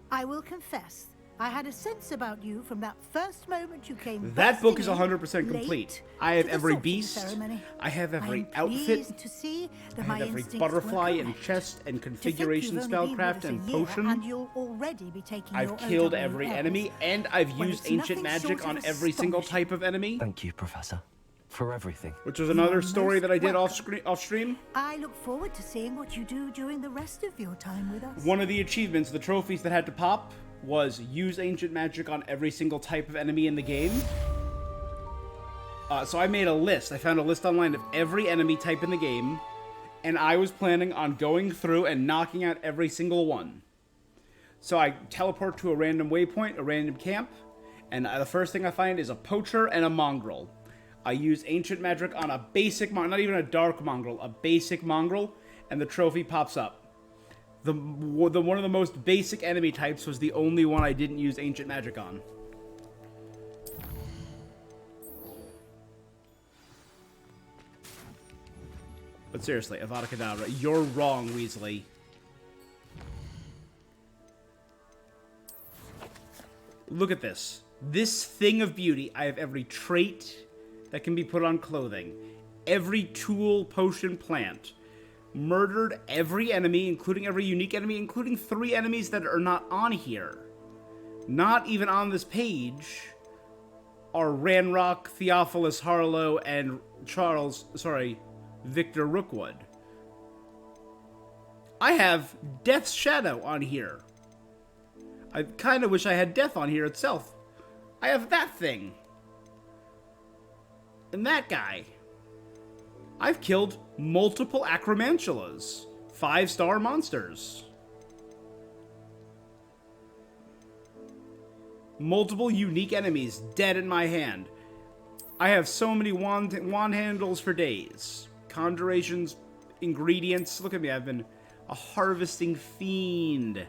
Speaker 18: I will confess, I had a sense about you from that first moment you came.
Speaker 1: That book is
Speaker 18: bursting in
Speaker 1: 100% complete.
Speaker 18: late
Speaker 1: I have
Speaker 18: to the
Speaker 1: every
Speaker 18: sorting
Speaker 1: beast.
Speaker 18: ceremony.
Speaker 1: I have every
Speaker 18: I'm
Speaker 1: outfit.
Speaker 18: pleased to see that
Speaker 1: I
Speaker 18: my
Speaker 1: have every
Speaker 18: instincts
Speaker 1: butterfly
Speaker 18: were
Speaker 1: and
Speaker 18: correct.
Speaker 1: chest and
Speaker 18: To think
Speaker 1: configuration
Speaker 18: you've only been with
Speaker 1: spellcraft
Speaker 18: us a
Speaker 1: and
Speaker 18: year,
Speaker 1: potion.
Speaker 18: and you'll already be taking
Speaker 1: I've
Speaker 18: your
Speaker 1: killed
Speaker 18: OWLs.
Speaker 1: every enemy, and I've
Speaker 18: Well,
Speaker 1: used
Speaker 18: it's
Speaker 1: ancient
Speaker 18: nothing
Speaker 1: magic
Speaker 18: short
Speaker 1: on
Speaker 18: of
Speaker 1: every single type of enemy.
Speaker 17: Thank you, Professor, for everything.
Speaker 1: Which was another story that I did off stream.
Speaker 18: I look forward to seeing what you do during the rest of your time with us.
Speaker 1: One of the achievements, the trophies that had to pop, was use ancient magic on every single type of enemy in the game. So I made a list. I found a list online of every enemy type in the game, and I was planning on going through and knocking out every single one. So I teleport to a random waypoint, a random camp, and the first thing I find is a poacher and a mongrel. I use Ancient Magic on a basic, not even a Dark Mongrel, a basic Mongrel, and the trophy pops up. One of the most basic enemy types was the only one I didn't use Ancient Magic on. But seriously, Avada Kedavra, you're wrong, Weasley. Look at this. This thing of beauty. I have every trait that can be put on clothing. Every tool, potion, plant. Murdered every enemy, including every unique enemy, including 3 enemies that are not on here. Not even on this page are Ranrock, Theophilus Harlow, and Victor Rookwood. I have Death's Shadow on here. I kind of wish I had Death on here itself. I have that thing. And that guy. I've killed multiple Acromantulas. 5-star monsters. Multiple unique enemies dead in my hand. I have so many wand handles for days. Conjurations, ingredients. Look at me, I've been a harvesting fiend.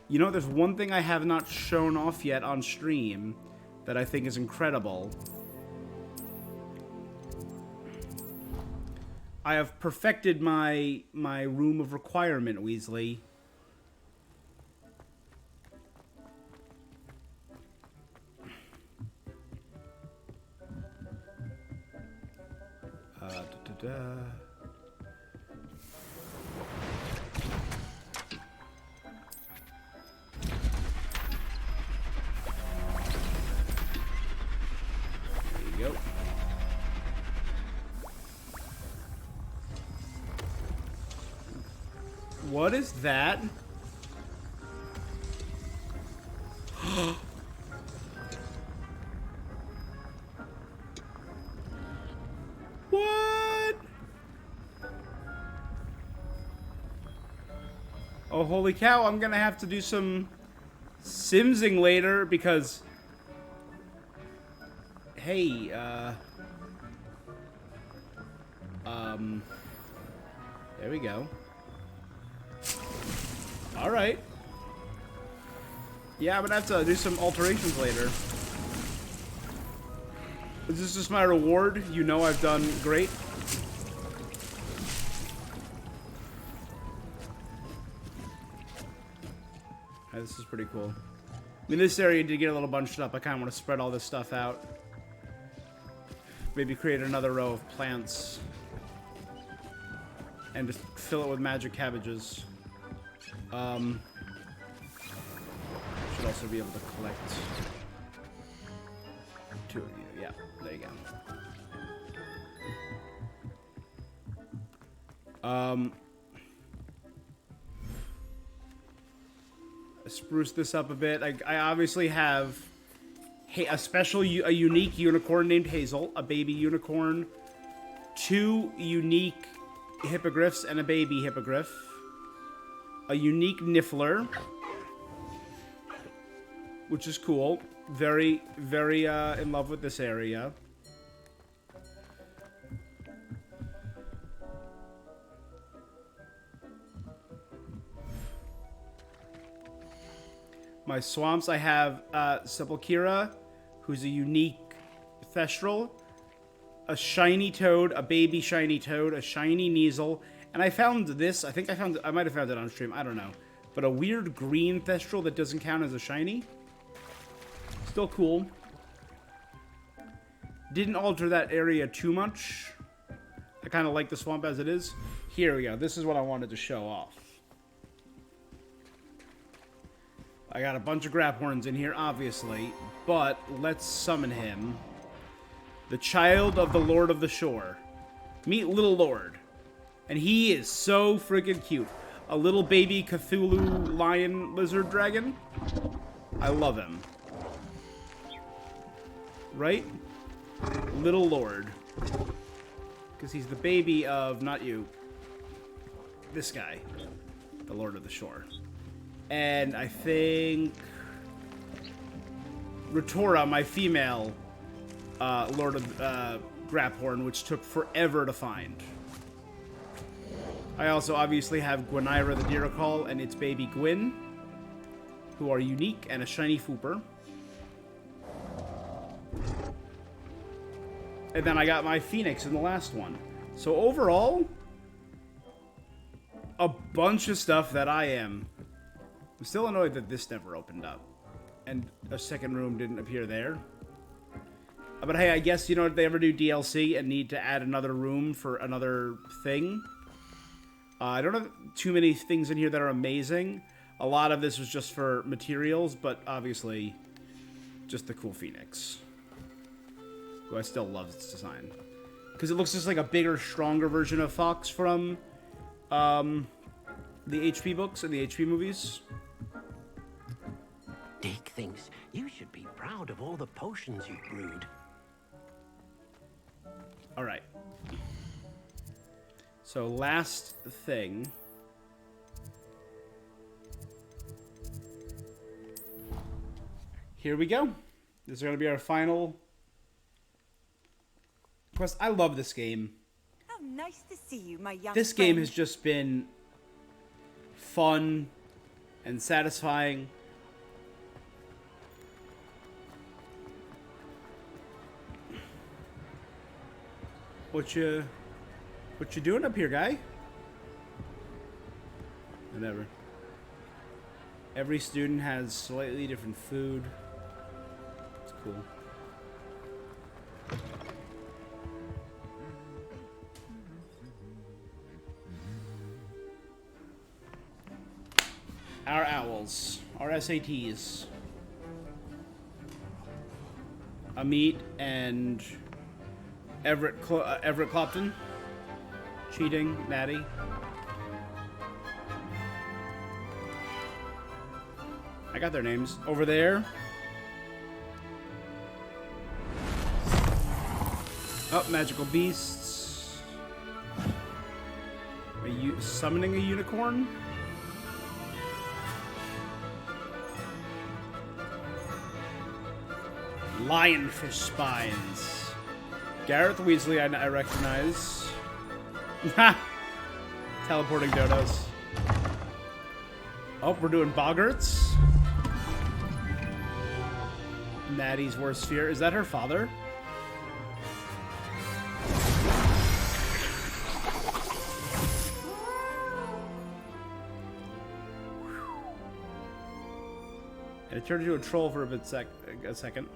Speaker 1: You know, there's one thing I have not shown off yet on stream that I think is incredible. I have perfected my room of requirement, Weasley. There you go. What is that? What? Oh, holy cow, I'm gonna have to do some simsing later because... Hey, there we go. Alright. Yeah, I'm gonna have to do some alterations later. Is this just my reward? You know I've done great. Alright, this is pretty cool. I mean, this area did get a little bunched up. I kind of want to spread all this stuff out. Maybe create another row of plants. And just fill it with magic cabbages. Should also be able to collect 2 of you. Yeah, there you go. Spruce this up a bit. I obviously have a unique unicorn named Hazel, a baby unicorn, 2 unique hippogriffs and a baby hippogriff, a unique Niffler, which is cool. Very, very in love with this area. My swamps, I have Sepulchera, who's a unique Thestral, a shiny toad, a baby shiny toad, a shiny Kneasel, and I found this, I might have found it on stream, I don't know, but a weird green Thestral that doesn't count as a shiny. Still cool. Didn't alter that area too much. I kind of like the swamp as it is. Here we go, this is what I wanted to show off. I got a bunch of Graphorns in here, obviously, but let's summon him. The child of the Lord of the Shore. Meet Little Lord. And he is so freaking cute. A little baby Cthulhu lion lizard dragon. I love him. Right? Little Lord. Because he's the baby of, not you, this guy. The Lord of the Shore. And I think Retora, my female, Lord of Graphorn, which took forever to find. I also obviously have Gwenira the Diricol and its baby Gwyn, who are unique and a shiny Fooper. And then I got my Phoenix in the last one. So overall, a bunch of stuff that I'm still annoyed that this never opened up. And a second room didn't appear there. But hey, I guess, you know, if they ever do DLC and need to add another room for another thing. I don't have too many things in here that are amazing. A lot of this was just for materials, but obviously just the cool Phoenix. Who I still love its design. Because it looks just like a bigger, stronger version of Fox from the HP books and the HP movies.
Speaker 13: Dick thinks you should be proud of all the potions you've brewed.
Speaker 1: Alright. So, last thing. Here we go. This is going to be our final quest. I love this game.
Speaker 8: How nice to see you, my young
Speaker 1: This game has just been fun and satisfying. What you doing up here, guy? Whatever. Every student has slightly different food. It's cool. Our owls. Our SATs. Amit and Everett Clopton. Cheating, Natty. I got their names. Over there. Oh, magical beasts. Summoning a unicorn? Lionfish spines. Gareth Weasley, I recognize. Ha! Teleporting dodos. Oh, we're doing Boggarts. Maddie's worst fear. Is that her father? And it turned into a troll for a second.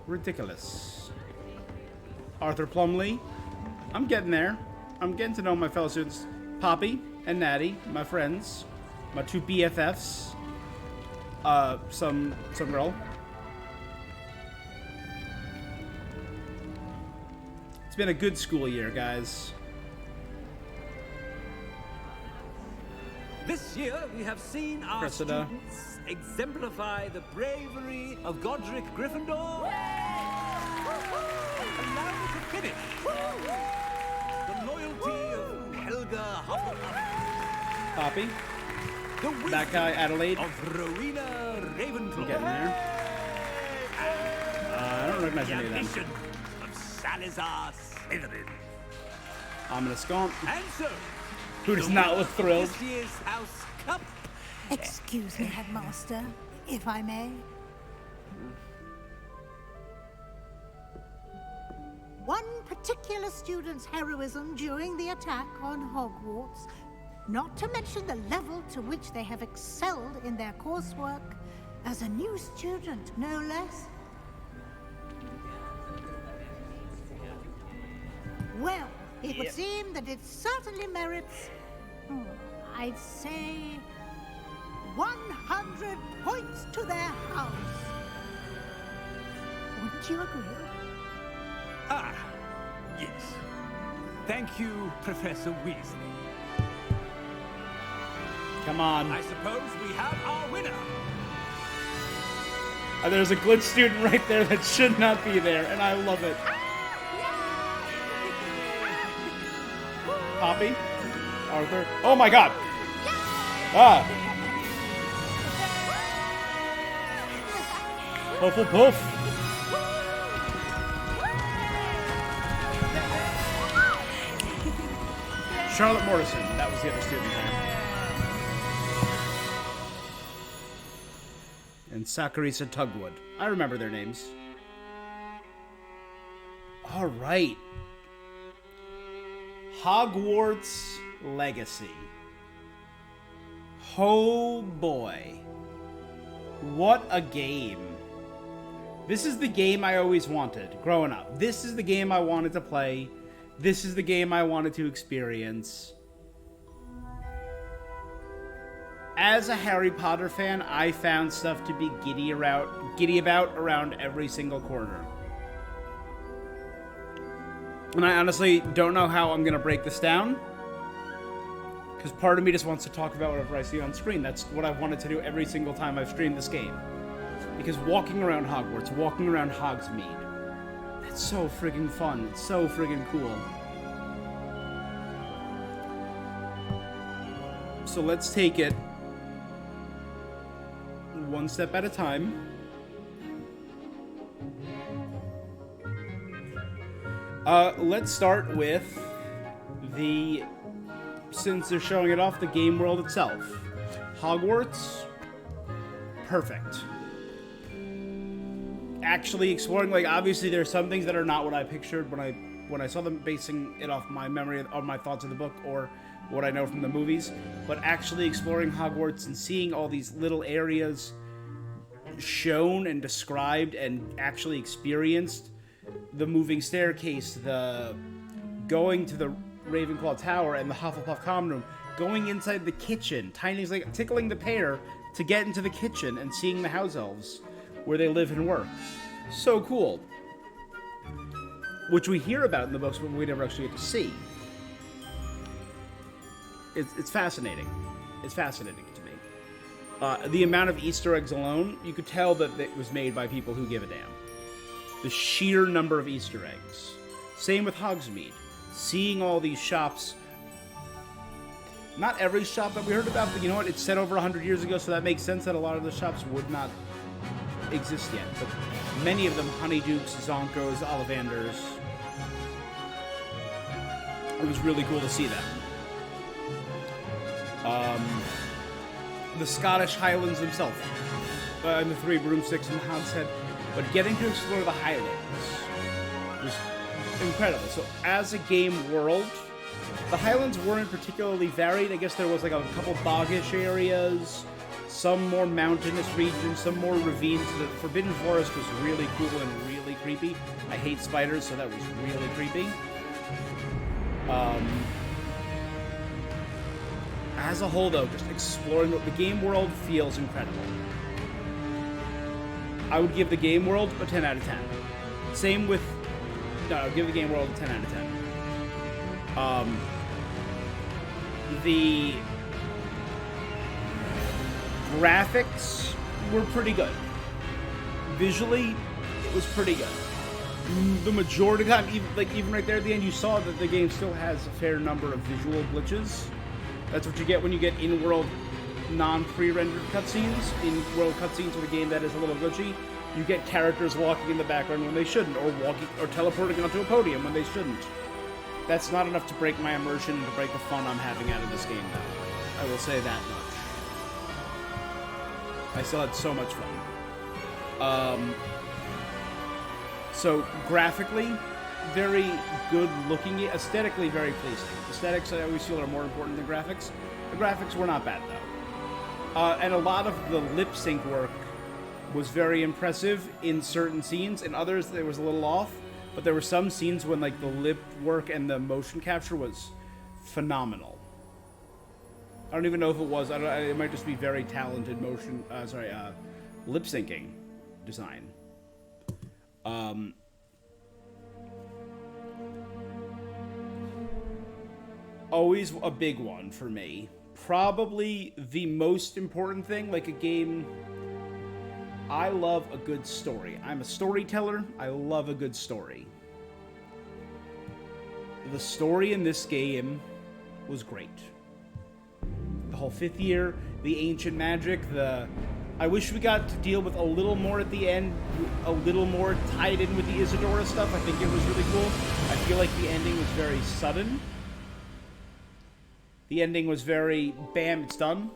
Speaker 1: Ridiculous. Arthur Plumley. I'm getting there. I'm getting to know my fellow students. Poppy and Natty, my friends. My two BFFs. Some girl. It's been a good school year, guys.
Speaker 6: This year, we have seen our
Speaker 1: Cressida.
Speaker 6: students exemplify the bravery of Godric Gryffindor. Allow me to finish. The loyalty of Helga Hufflepuff.
Speaker 1: Poppy.
Speaker 6: The wisdom
Speaker 1: That guy, Adelaide.
Speaker 6: of Rowena Ravenclaw.
Speaker 1: I'm getting there. I don't recognize
Speaker 6: the
Speaker 1: any of them.
Speaker 6: ambition of Salazar Slytherin.
Speaker 1: Ominous Gaunt.
Speaker 6: And so,
Speaker 1: Who does
Speaker 6: the
Speaker 1: not
Speaker 6: winner
Speaker 1: look
Speaker 6: of
Speaker 1: thrilled?
Speaker 6: This year's House Cup.
Speaker 18: Excuse me, Headmaster, if I may. One particular student's heroism during the attack on Hogwarts, not to mention the level to which they have excelled in their coursework, as a new student, no less. Well, it would seem that it certainly merits, I'd say, 100 points to their house. Wouldn't you agree?
Speaker 6: Ah, yes. Thank you, Professor Weasley.
Speaker 1: Come on.
Speaker 6: I suppose we have our winner.
Speaker 1: There's a glitch student right there that should not be there, and I love it. Poppy? Arthur? Oh my god! Ah! Hufflepuff. Charlotte Morrison, that was the other student there. And Sakurisa Tugwood. I remember their names. All right. Hogwarts Legacy. Oh boy. What a game. This is the game I always wanted growing up. This is the game I wanted to play. This is the game I wanted to experience. As a Harry Potter fan, I found stuff to be giddy about around every single corner. And I honestly don't know how I'm going to break this down. Because part of me just wants to talk about whatever I see on screen. That's what I've wanted to do every single time I've streamed this game. Because walking around Hogwarts, walking around Hogsmeade, it's so friggin' fun. It's so friggin' cool. So let's take it one step at a time. Let's start with since they're showing it off, the game world itself. Hogwarts, perfect. Actually exploring, like, obviously there's some things that are not what I pictured when I saw them, basing it off my memory of my thoughts of the book or what I know from the movies, but actually exploring Hogwarts and seeing all these little areas shown and described and actually experienced, the moving staircase, the going to the Ravenclaw Tower and the Hufflepuff common room, going inside the kitchen, Tiny's like tickling the pear to get into the kitchen and seeing the house elves where they live and work. So cool. Which we hear about in the books, but we never actually get to see. It's fascinating. It's fascinating to me. The amount of Easter eggs alone, you could tell that it was made by people who give a damn. The sheer number of Easter eggs. Same with Hogsmeade. Seeing all these shops. Not every shop that we heard about, but you know what? It's set over 100 years ago, so that makes sense that a lot of the shops would not exist yet. But many of them, Honeydukes, Zonkos, Ollivanders. It was really cool to see that. The Scottish Highlands themselves, and the Three Broomsticks and the Hogshead, but getting to explore the Highlands was incredible. So as a game world, the Highlands weren't particularly varied. I guess there was like a couple boggish areas, some more mountainous regions, some more ravines. The Forbidden Forest was really cool and really creepy. I hate spiders, so that was really creepy. As a whole, though, just exploring the game world feels incredible. I would give the game world a 10 out of 10. Same with... No, I would give the game world a 10 out of 10. The graphics were pretty good. Visually, it was pretty good. The majority of the time, even right there at the end, you saw that the game still has a fair number of visual glitches. That's what you get when you get in-world, non-pre-rendered cutscenes. In-world cutscenes with a game that is a little glitchy. You get characters walking in the background when they shouldn't, or teleporting onto a podium when they shouldn't. That's not enough to break my immersion and to break the fun I'm having out of this game, though. I will say that much. I still had so much fun. So, graphically, very good looking, aesthetically very pleasing. Aesthetics I always feel are more important than graphics. The graphics were not bad though. And a lot of the lip sync work was very impressive in certain scenes. In others it was a little off, but there were some scenes when like the lip work and the motion capture was phenomenal. I don't even know if it was, it might just be very talented lip syncing design. Always a big one for me. Probably the most important thing, like a game, I love a good story. I'm a storyteller. I love a good story. The story in this game was great. The whole 5th year, the ancient magic, the I wish we got to deal with a little more at the end, a little more tied in with the Isadora stuff. I think it was really cool. I feel like the ending was very sudden. The ending was very, bam, it's done.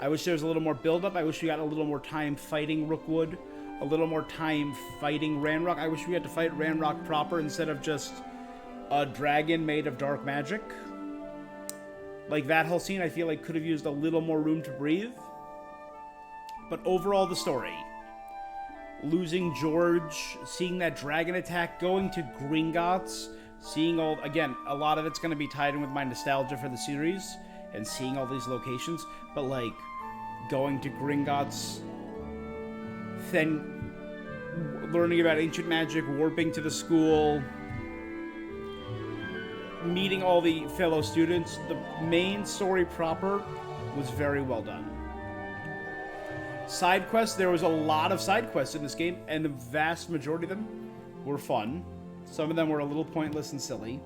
Speaker 1: I wish there was a little more build-up. I wish we got a little more time fighting Rookwood, a little more time fighting Ranrock. I wish we had to fight Ranrock proper instead of just a dragon made of dark magic. Like, that whole scene, I feel like could have used a little more room to breathe. But overall, the story. Losing George, seeing that dragon attack, going to Gringotts, seeing all... Again, a lot of it's going to be tied in with my nostalgia for the series, and seeing all these locations. But, like, going to Gringotts, then learning about ancient magic, warping to the school, meeting all the fellow students. The main story proper was very well done. Side quests, there was a lot of side quests in this game, and the vast majority of them were fun. Some of them were a little pointless and silly.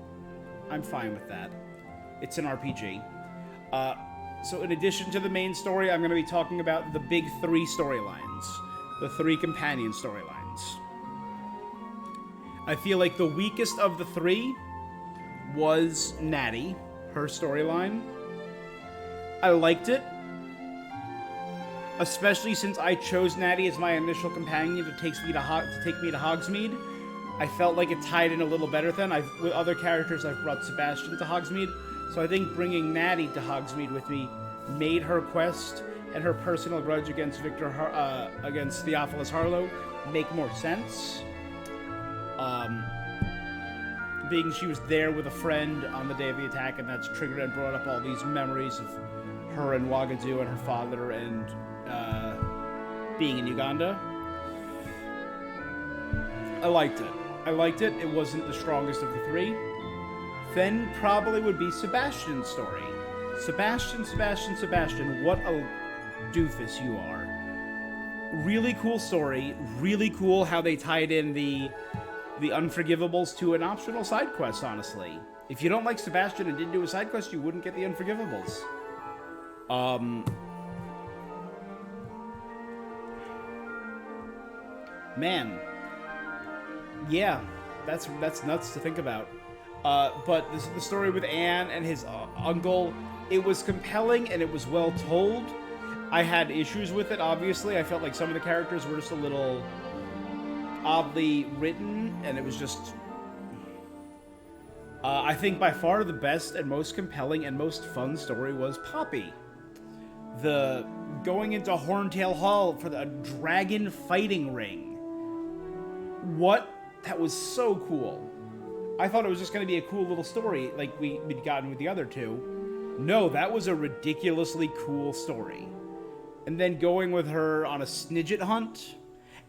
Speaker 1: I'm fine with that. It's an RPG. So in addition to the main story, I'm going to be talking about the big 3 storylines. The 3 companion storylines. I feel like the weakest of the 3 was Natty, her storyline. I liked it. Especially since I chose Natty as my initial companion to take me to Hogsmeade. I felt like it tied in a little better than with other characters. I've brought Sebastian to Hogsmeade, so I think bringing Natty to Hogsmeade with me made her quest and her personal grudge against against Theophilus Harlow make more sense. Being she was there with a friend on the day of the attack, and that's triggered and brought up all these memories of her and Ouagadou and her father and being in Uganda. I liked it. It wasn't the strongest of the 3. Then probably would be Sebastian's story. Sebastian, what a doofus you are. Really cool story. Really cool how they tied in the Unforgivables to an optional side quest, honestly. If you don't like Sebastian and didn't do a side quest, you wouldn't get the Unforgivables. Man. Yeah, that's nuts to think about. But the story with Anne and his uncle, it was compelling and it was well told. I had issues with it, obviously. I felt like some of the characters were just a little oddly written, and it was just... I think by far the best and most compelling and most fun story was Poppy. The going into Horntail Hall for the dragon fighting ring. What? That was so cool. I thought it was just going to be a cool little story like we'd gotten with the other 2. No, that was a ridiculously cool story. And then going with her on a Snidget hunt,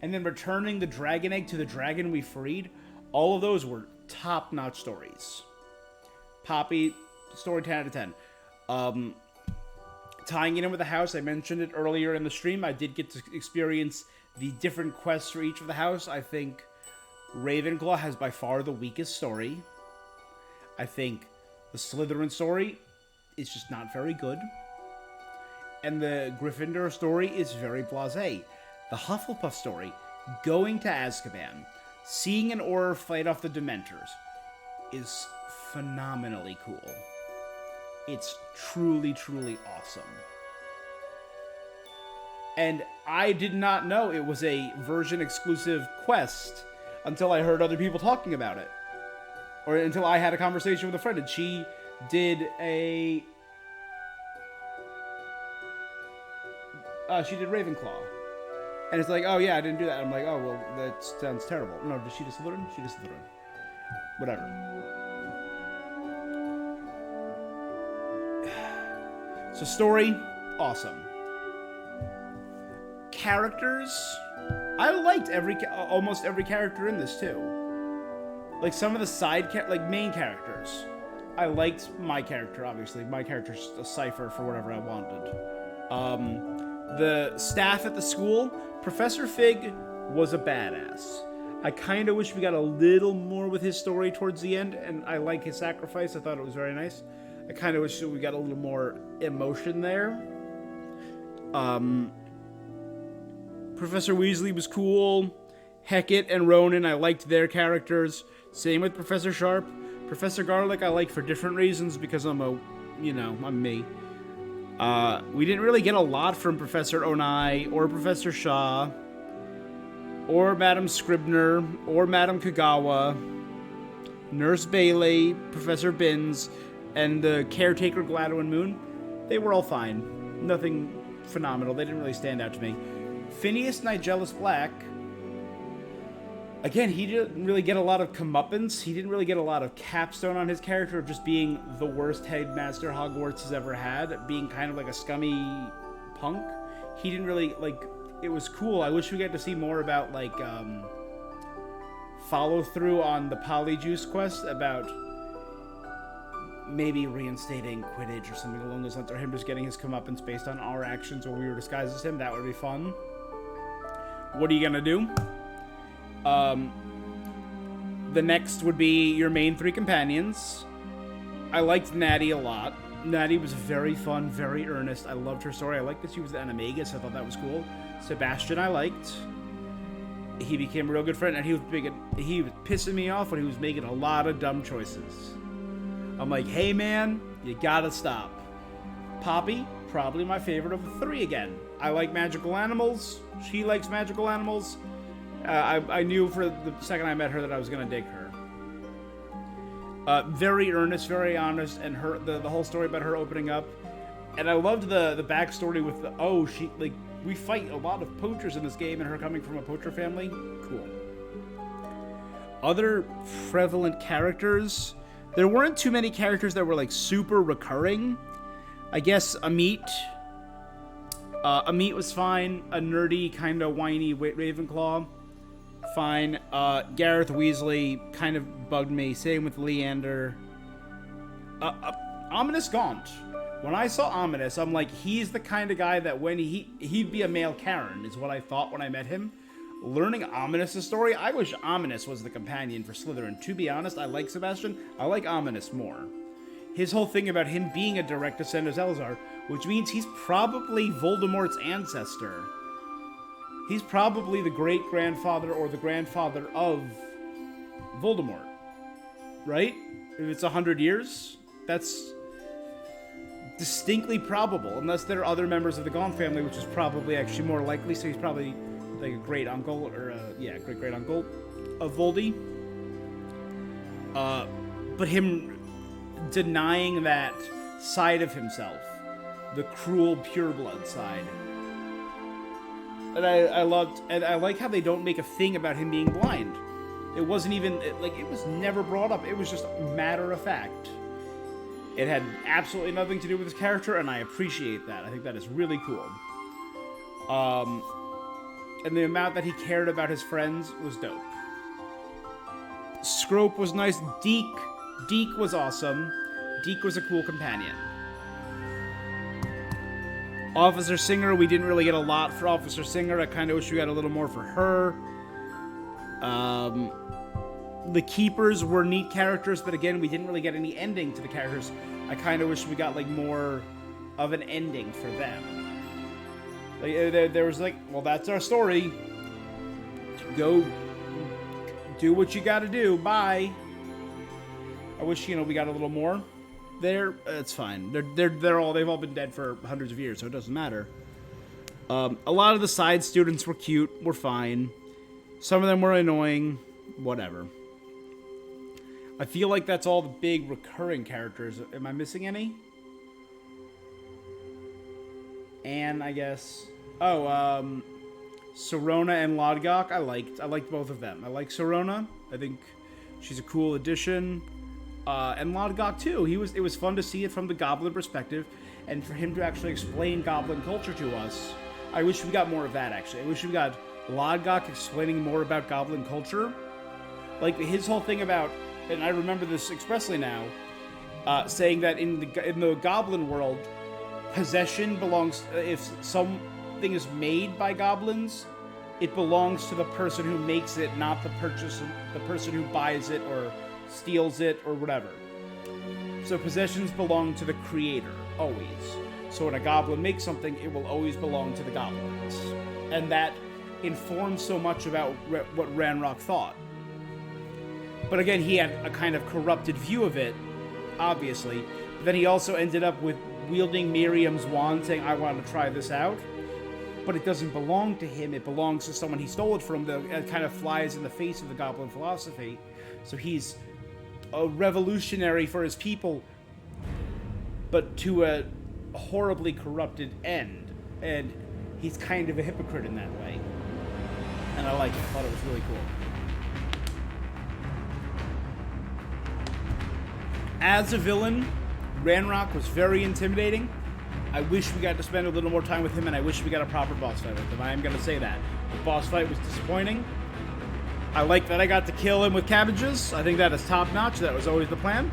Speaker 1: and then returning the dragon egg to the dragon we freed. All of those were top-notch stories. Poppy, story 10 out of 10. Tying it in with the house, I mentioned it earlier in the stream. I did get to experience the different quests for each of the house. I think Ravenclaw has by far the weakest story. I think the Slytherin story is just not very good. And the Gryffindor story is very blasé. The Hufflepuff story, going to Azkaban, seeing an Auror fight off the Dementors, is phenomenally cool. It's truly, truly awesome. And I did not know it was a version-exclusive quest until I heard other people talking about it. Or until I had a conversation with a friend, and she did a... she did Ravenclaw. And it's like, oh yeah, I didn't do that. I'm like, oh, well, that sounds terrible. No, did she just Slytherin? She just Slytherin. Whatever. So story, awesome. Characters, I liked almost every character in this too. Like some of the main characters. I liked my character, obviously. My character's a cipher for whatever I wanted. The staff at the school, Professor Fig was a badass. I kind of wish we got a little more with his story towards the end, and I like his sacrifice. I thought it was very nice. I kind of wish we got a little more emotion there. Professor Weasley was cool. Hecate and Ronan, I liked their characters. Same with Professor Sharp. Professor Garlick I like for different reasons because I'm I'm me. We didn't really get a lot from Professor Onai or Professor Shaw or Madam Scribner or Madam Kagawa, Nurse Bailey, Professor Binns, and the caretaker Gladwin Moon. They were all fine. Nothing phenomenal. They didn't really stand out to me. Phineas Nigellus Black, again, he didn't really get a lot of comeuppance. He didn't really get a lot of capstone on his character of just being the worst headmaster Hogwarts has ever had, being kind of like a scummy punk. He didn't really, it was cool. I wish we got to see more about, follow through on the Polyjuice quest about maybe reinstating Quidditch or something along those lines, or him just getting his comeuppance based on our actions while we were disguised as him. That would be fun. What are you gonna do? The next would be your main three companions. I liked Natty a lot. Natty was very fun, very earnest. I loved her story. I liked that she was an Animagus. I thought that was cool. Sebastian I liked. He became a real good friend, and he was pissing me off when he was making a lot of dumb choices. I'm like, hey man, you gotta stop. Poppy, probably my favorite of the three again. I like magical animals. She likes magical animals. I knew for the second I met her that I was gonna dig her. Very earnest, very honest, and the whole story about her opening up. And I loved the backstory with we fight a lot of poachers in this game, and her coming from a poacher family. Cool. Other prevalent characters. There weren't too many characters that were super recurring. I guess Amit. Amit was fine. A nerdy, kind of whiny Ravenclaw. Fine. Gareth Weasley kind of bugged me. Same with Leander. Ominous Gaunt. When I saw Ominous, I'm like, he's the kind of guy that when he'd be a male Karen, is what I thought when I met him. Learning Ominous' story, I wish Ominous was the companion for Slytherin. To be honest, I like Sebastian. I like Ominous more. His whole thing about him being a direct descendant of Salazar, which means he's probably Voldemort's ancestor. He's probably the great-grandfather or the grandfather of Voldemort. Right? If it's 100 years, that's distinctly probable, unless there are other members of the Gaunt family, which is probably actually more likely, so he's probably like a great-uncle, or great-great-uncle of Voldy. But him denying that side of himself, the cruel pureblood side. And I loved, and I like how they don't make a thing about him being blind. It wasn't even, it was never brought up. It was just matter of fact. It had absolutely nothing to do with his character, and I appreciate that. I think that is really cool. And the amount that he cared about his friends was dope. Scrope was nice. Deke was awesome. Deke was a cool companion. Officer Singer, we didn't really get a lot for Officer Singer. I kind of wish we got a little more for her. The Keepers were neat characters, but again, we didn't really get any ending to the characters. I kind of wish we got more of an ending for them. There was well, that's our story. Go do what you gotta do. Bye. I wish, we got a little more there. It's fine. They've all been dead for hundreds of years, so it doesn't matter. A lot of the side students were cute, were fine. Some of them were annoying. Whatever. I feel like that's all the big recurring characters. Am I missing any? Anne, I guess. Oh, Sorona and Lodgok, I liked both of them. I like Sorona. I think she's a cool addition. And Lodgok too. It was fun to see it from the Goblin perspective, and for him to actually explain Goblin culture to us. I wish we got more of that, actually. I wish we got Lodgok explaining more about Goblin culture. His whole thing about, and I remember this expressly now, saying that in the Goblin world, possession belongs, if something is made by goblins, it belongs to the person who makes it, not the person who buys it or steals it or whatever. So possessions belong to the creator, always. So when a goblin makes something, it will always belong to the goblins. And that informed so much about what Ranrock thought. But again, he had a kind of corrupted view of it, obviously. But then he also ended up with wielding Miriam's wand, saying, I want to try this out. But it doesn't belong to him. It belongs to someone he stole it from. It kind of flies in the face of the goblin philosophy. So he's a revolutionary for his people, but to a horribly corrupted end. And he's kind of a hypocrite in that way. And I like it. I thought it was really cool. As a villain, Ranrock was very intimidating. I wish we got to spend a little more time with him, and I wish we got a proper boss fight with him. I am going to say that. The boss fight was disappointing. I like that I got to kill him with cabbages. I think that is top-notch. That was always the plan.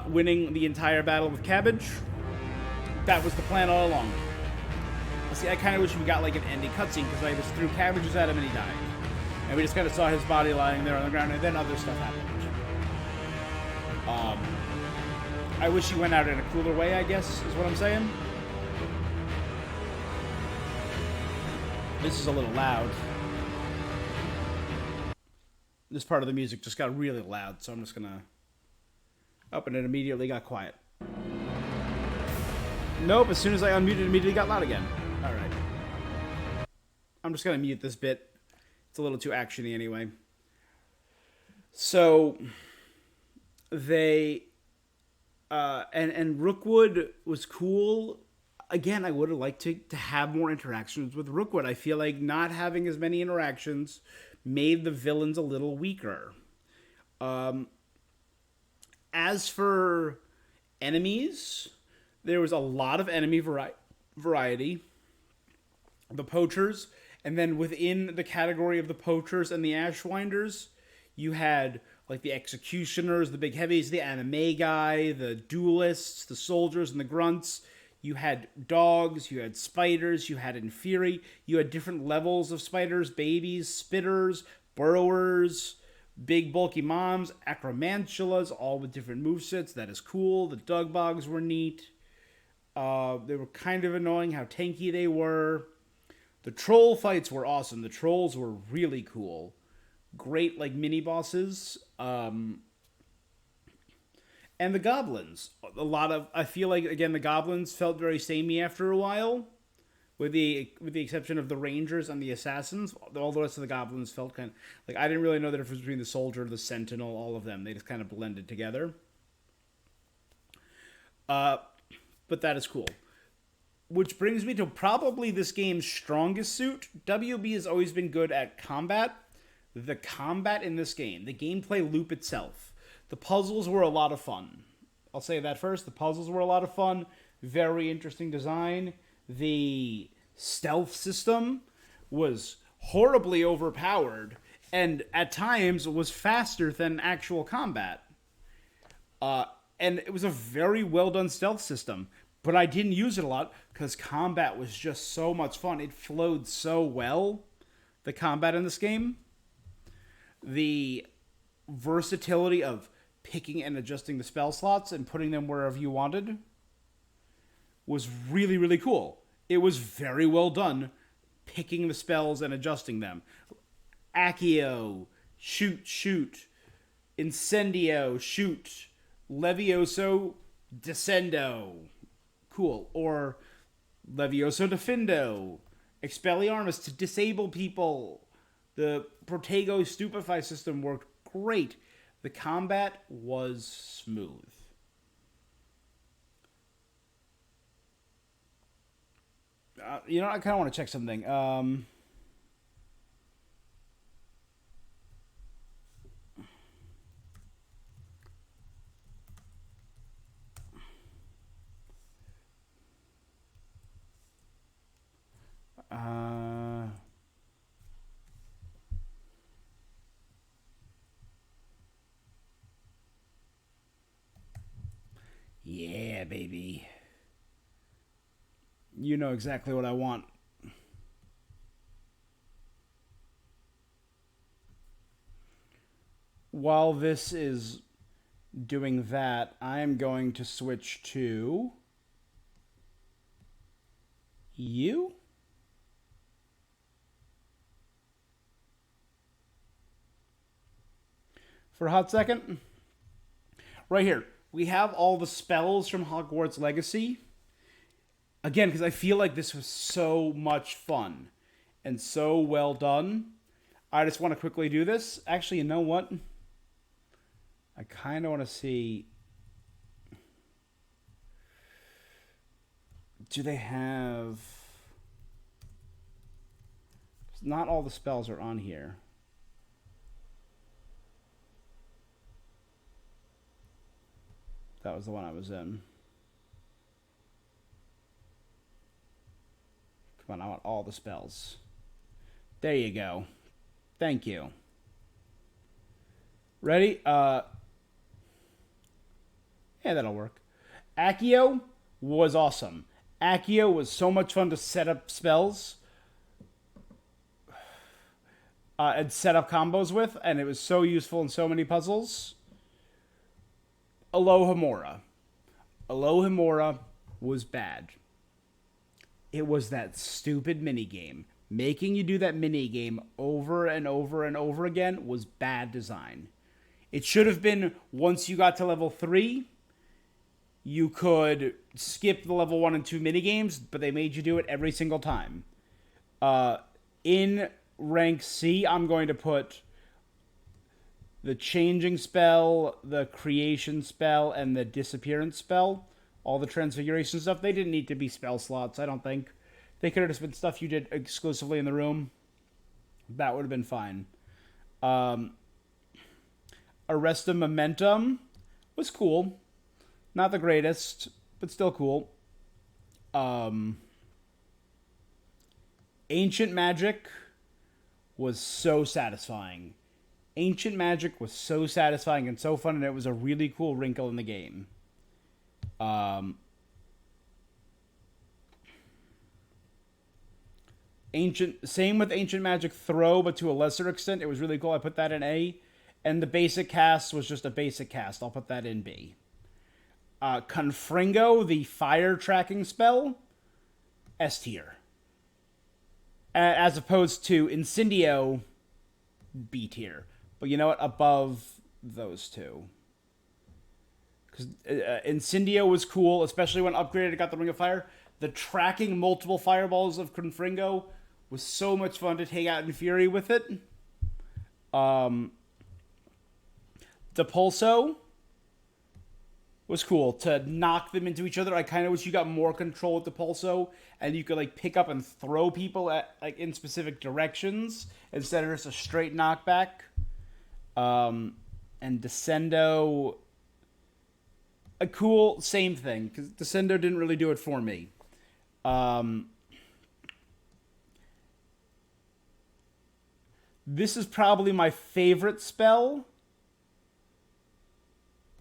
Speaker 1: Winning the entire battle with cabbage. That was the plan all along. See, I kind of wish we got like an ending cutscene, because I just threw cabbages at him and he died. And we just kind of saw his body lying there on the ground, and then other stuff happened. I wish he went out in a cooler way, I guess, is what I'm saying. This is a little loud. This part of the music just got really loud, so I'm just gonna... Oh, and it immediately got quiet. Nope, as soon as I unmuted, it immediately got loud again. Alright. I'm just gonna mute this bit. It's a little too actiony anyway. So... They... and Rookwood was cool. Again, I would have liked to have more interactions with Rookwood. I feel like not having as many interactions made the villains a little weaker. As for enemies, there was a lot of enemy variety. The poachers, and then within the category of the poachers and the Ashwinders, you had like the executioners, the big heavies, the anime guy, the duelists, the soldiers, and the grunts. You had dogs, you had spiders, you had inferi, you had different levels of spiders, babies, spitters, burrowers, big bulky moms, acromantulas, all with different movesets. That is cool. The dugbogs were neat. They were kind of annoying how tanky they were. The troll fights were awesome. The trolls were really cool. Great, like, mini-bosses. And the goblins. I feel like, again, the goblins felt very samey after a while. With the exception of the rangers and the assassins. All the rest of the goblins felt kind of... Like, I didn't really know the difference between the soldier, the sentinel, all of them. They just kind of blended together. But that is cool. Which brings me to probably this game's strongest suit. WB has always been good at combat. The combat in this game, the gameplay loop itself, the puzzles were a lot of fun. I'll say that first. The puzzles were a lot of fun. Very interesting design. The stealth system was horribly overpowered and at times was faster than actual combat. And it was a very well done stealth system, but I didn't use it a lot because combat was just so much fun. It flowed so well, the combat in this game. The versatility of picking and adjusting the spell slots and putting them wherever you wanted was really, really cool. It was very well done, picking the spells and adjusting them. Accio, shoot. Incendio, shoot. Levioso, descendo. Cool. Or Levioso, defendo. Expelliarmus to disable people. The Protego Stupefy system worked great. The combat was smooth. You know, I kind of want to check something. Yeah, baby. You know exactly what I want. While this is doing that, I'm going to switch to you. for a hot second. Right here. We have all the spells from Hogwarts Legacy. Again, because I feel like this was so much fun and so well done. I just want to quickly do this. Actually, you know what? I kind of want to see... Do they have... Not all the spells are on here. That was the one I was in. Come on, I want all the spells. There you go. Thank you. Ready? Yeah, that'll work. Accio was awesome. Accio was so much fun to set up spells and set up combos with, and it was so useful in so many puzzles. Alohomora. Alohomora was bad. It was that stupid minigame. Making you do that minigame over and over and over again was bad design. It should have been, once you got to level 3, you could skip the level 1 and 2 minigames, but they made you do it every single time. In rank C, I'm going to put the changing spell, the creation spell, and the disappearance spell. All the transfiguration stuff. They didn't need to be spell slots, I don't think. They could have just been stuff you did exclusively in the room. That would have been fine. Arresta Momentum was cool. Not the greatest, but still cool. Ancient Magic was so satisfying. Ancient Magic was so satisfying and so fun, and it was a really cool wrinkle in the game. Same with Ancient Magic Throw, but to a lesser extent. It was really cool. I put that in A. And the basic cast was just a basic cast. I'll put that in B. Confringo, the fire tracking spell, S tier. As opposed to Incendio, B tier. But you know what? Above those two. Because Incendio was cool, especially when upgraded and got the Ring of Fire. The tracking multiple fireballs of Confringo was so much fun to take out in Fury with it. Depulso was cool to knock them into each other. I kind of wish you got more control with Depulso and you could like pick up and throw people at like in specific directions instead of just a straight knockback. And Descendo, a cool same thing because Descendo didn't really do it for me. This is probably my favorite spell.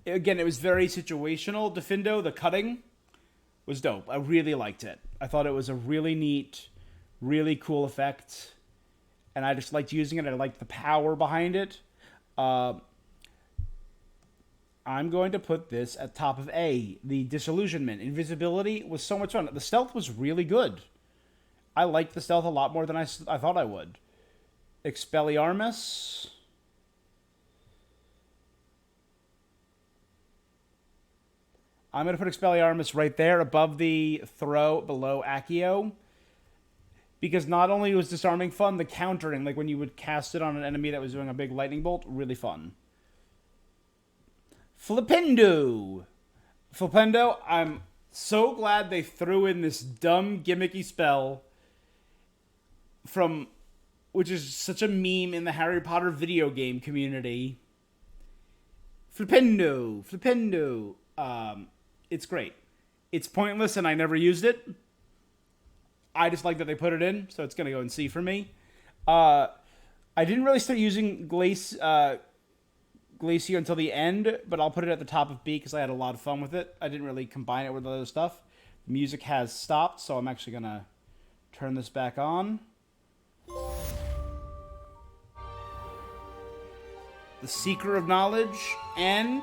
Speaker 1: Again, it was very situational. Defendo, the cutting, was dope. I really liked it. I thought it was a really neat, really cool effect. And I just liked using it. I liked the power behind it. I'm going to put this at top of A. The Disillusionment. Invisibility was so much fun. The stealth was really good. I liked the stealth a lot more than I thought I would. Expelliarmus. I'm going to put Expelliarmus right there above the throw, below Accio. Because not only was disarming fun, the countering, like when you would cast it on an enemy that was doing a big lightning bolt, really fun. Flipendo. Flipendo, I'm so glad they threw in this dumb, gimmicky spell from, which is such a meme in the Harry Potter video game community. Flipendo. Flipendo. It's great. It's pointless and I never used it. I just like that they put it in, so it's going to go in C for me. I didn't really start using Glacier until the end, but I'll put it at the top of B because I had a lot of fun with it. I didn't really combine it with other stuff. The music has stopped, so I'm actually going to turn this back on. The Seeker of Knowledge and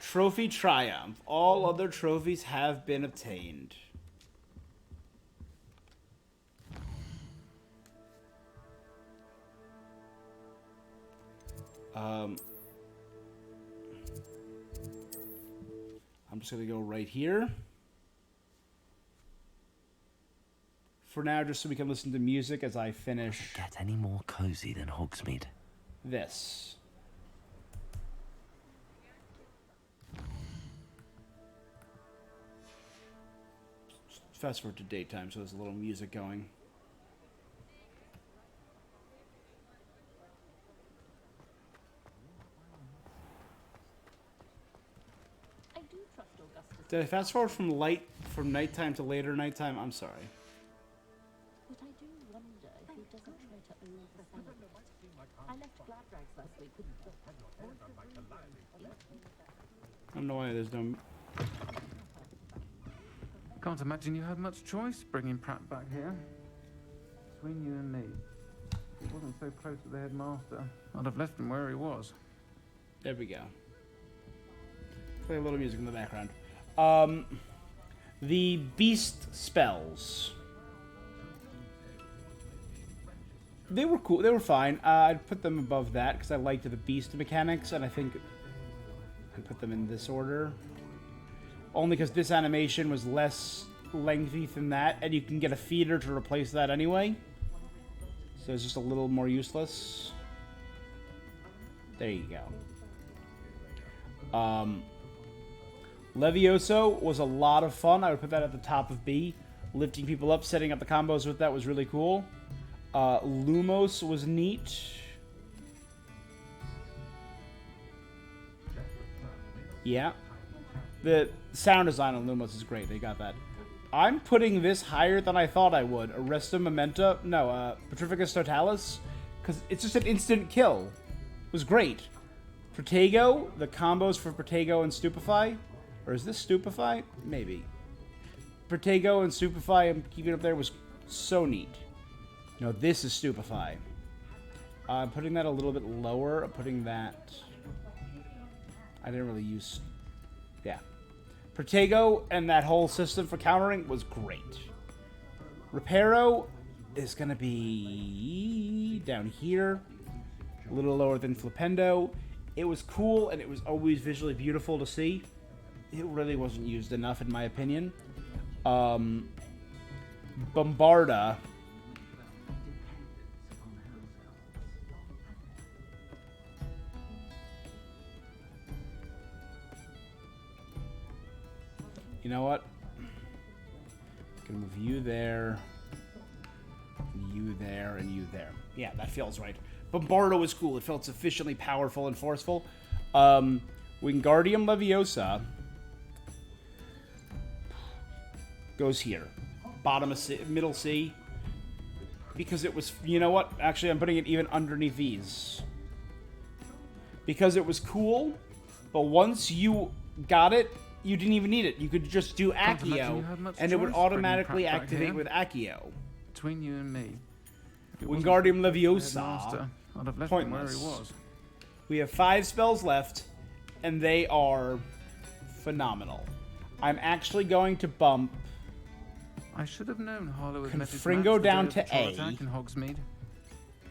Speaker 1: Trophy Triumph. All other trophies have been obtained. I'm just going to go right here. For now, just so we can listen to music as I finish.
Speaker 17: Get any more cozy than Hogsmeade?
Speaker 1: This. Fast forward to daytime, so there's a little music going.
Speaker 22: I do trust Augustus.
Speaker 1: Did I fast forward from nighttime to later nighttime? I'm sorry.
Speaker 22: But I do wonder if he doesn't try to oversell it. I left Glad Rags last week with
Speaker 1: I don't know why there's no...
Speaker 4: Can't imagine you had much choice bringing Pratt back here. Between you and me, if he wasn't so close to the headmaster, I'd have left him where he was.
Speaker 1: There we go. Play a little music in the background. The beast spells. They were cool. They were fine. I'd put them above that because I liked the beast mechanics, and I think I'd put them in this order. Only because this animation was less lengthy than that, and you can get a feeder to replace that anyway. So it's just a little more useless. There you go. Levioso was a lot of fun. I would put that at the top of B. Lifting people up, setting up the combos with that was really cool. Lumos was neat. Yeah. The sound design on Lumos is great. They got that. I'm putting this higher than I thought I would. Arresta Mementa. No, Petrificus Totalis. Because it's just an instant kill. It was great. Protego. The combos for Protego and Stupefy. Or is this Stupefy? Maybe. Protego and Stupefy and keeping it up there was so neat. No, this is Stupefy. I'm putting that a little bit lower. I'm putting that... I didn't really use... Yeah. Protego and that whole system for countering was great. Reparo is going to be down here. A little lower than Flipendo. It was cool, and it was always visually beautiful to see. It really wasn't used enough, in my opinion. Bombarda. You know what? Gonna move you there, and you there, and you there. Yeah, that feels right. Bombardo was cool. It felt sufficiently powerful and forceful. Wingardium Leviosa goes here. Bottom of C, middle C. Because it was, you know what? Actually, I'm putting it even underneath these. Because it was cool, but once you got it, you didn't even need it. You could just do Accio, and it would automatically activate with Accio.
Speaker 4: Between you and me,
Speaker 1: Wingardium Leviosa.
Speaker 4: I'd have left him where he
Speaker 1: Pointless.
Speaker 4: was.
Speaker 1: We have 5 spells left, and they are phenomenal. I'm actually going to bump
Speaker 4: I should have known Harlow had met his
Speaker 1: Confringo
Speaker 4: match the
Speaker 1: down
Speaker 4: day of the
Speaker 1: to
Speaker 4: troll
Speaker 1: A.
Speaker 4: attack in Hogsmeade.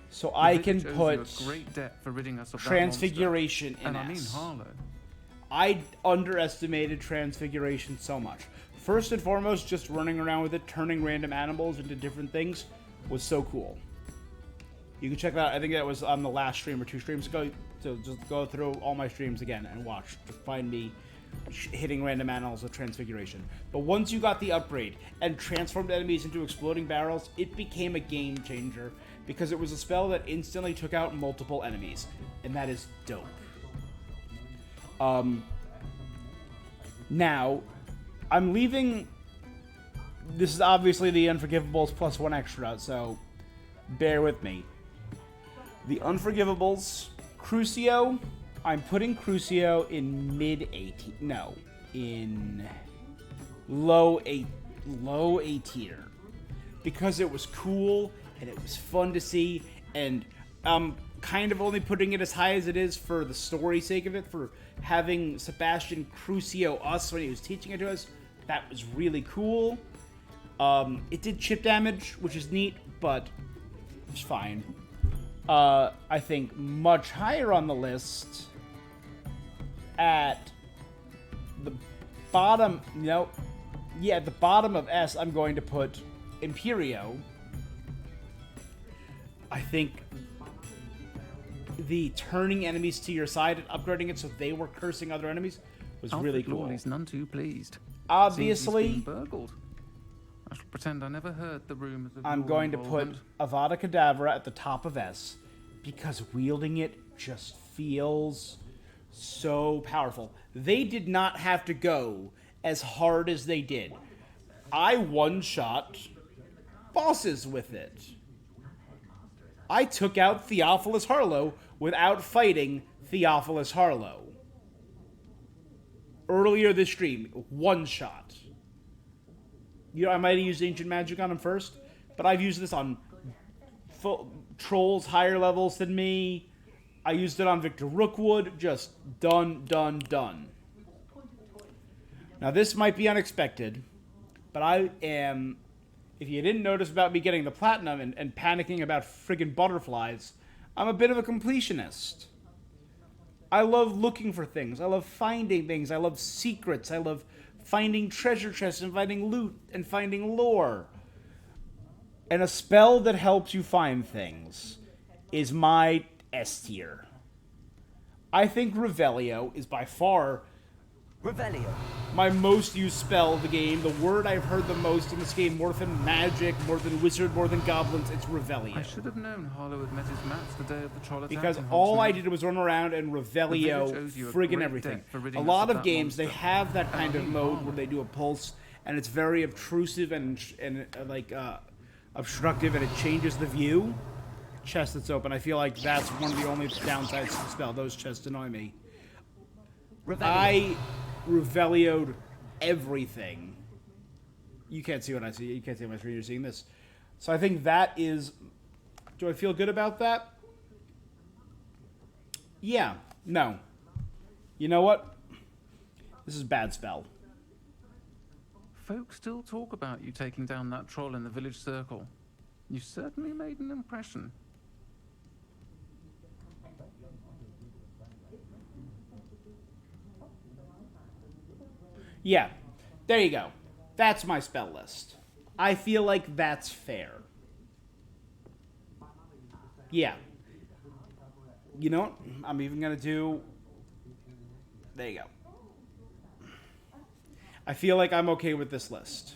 Speaker 1: so
Speaker 4: The
Speaker 1: I
Speaker 4: village
Speaker 1: can
Speaker 4: owes you
Speaker 1: put
Speaker 4: a great debt for ridding us of that
Speaker 1: Transfiguration
Speaker 4: monster.
Speaker 1: in
Speaker 4: And I mean
Speaker 1: S.
Speaker 4: Harlow.
Speaker 1: I underestimated Transfiguration so much. First and foremost, just running around with it, turning random animals into different things, was so cool. You can check that out. I think that was on the last stream or 2 streams ago. So just go through all my streams again and watch to find me hitting random animals with Transfiguration. But once you got the upgrade and transformed enemies into exploding barrels, it became a game changer because it was a spell that instantly took out multiple enemies. And that is dope. Now, I'm leaving... This is obviously the Unforgivables plus 1 extra, so bear with me. The Unforgivables, Crucio, I'm putting Crucio in mid-A... No, in low A tier. Because it was cool, and it was fun to see, and I'm kind of only putting it as high as it is for the story sake of it, for having Sebastian Crucio us when he was teaching it to us. That was really cool. It did chip damage, which is neat, but it's fine. I think much higher on the list at the bottom, at the bottom of S, I'm going to put Imperio. I think the turning enemies to your side and upgrading it so they were cursing other enemies was really cool.
Speaker 4: He's none too pleased.
Speaker 1: Obviously,
Speaker 4: Seems he's been burgled. I shall pretend I never heard the rumors of
Speaker 1: I'm
Speaker 4: your
Speaker 1: going to put
Speaker 4: involvement.
Speaker 1: Avada Kedavra at the top of S because wielding it just feels so powerful. They did not have to go as hard as they did. I one-shot bosses with it. I took out Theophilus Harlow without fighting Theophilus Harlow. Earlier this stream, one-shot. I might have used Ancient Magic on him first, but I've used this on trolls higher levels than me. I used it on Victor Rookwood. Just done, done, done. Now, this might be unexpected, but I am... If you didn't notice about me getting the platinum and panicking about friggin' butterflies, I'm a bit of a completionist. I love looking for things. I love finding things. I love secrets. I love finding treasure chests and finding loot and finding lore. And a spell that helps you find things is my S tier. I think Revelio is by far my most used spell of the game. The word I've heard the most in this game, more than magic, more than wizard, more than goblins, it's Revelio.
Speaker 4: I should have known Harlow had met his match the day of the troll attack.
Speaker 1: Because
Speaker 4: in
Speaker 1: all
Speaker 4: Hogsmeade.
Speaker 1: I did was run around and Revelio friggin' everything. A lot of games, they have that kind of mode where they do a pulse, and it's very obtrusive and obstructive, and it changes the view. Chest that's open. I feel like that's one of the only downsides to the spell. Those chests annoy me. I Revelio'd everything. You can't see what I see. You can't see my screen. You're seeing this. So I think that is... Do I feel good about that? Yeah. No. You know what? This is a bad spell.
Speaker 4: Folk still talk about you taking down that troll in the village circle. You certainly made an impression.
Speaker 1: Yeah, there you go. That's my spell list. I feel like that's fair. Yeah. You know what? I'm even going to do... There you go. I feel like I'm okay with this list.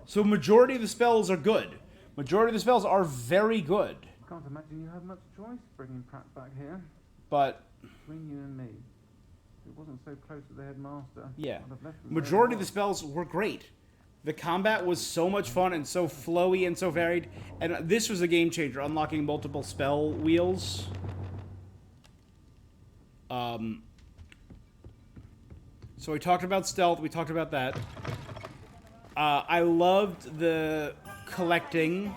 Speaker 1: So majority of the spells are good. Majority of the spells are very good.
Speaker 4: Can't imagine you had much choice bringing Pratt back here.
Speaker 1: But...
Speaker 4: Between you and me. If it wasn't so close to the headmaster.
Speaker 1: Yeah.
Speaker 4: I'd have left him
Speaker 1: Majority of the spells were great. The combat was so much fun and so flowy and so varied. And this was a game changer, unlocking multiple spell wheels. So we talked about stealth. We talked about that. I loved the collecting.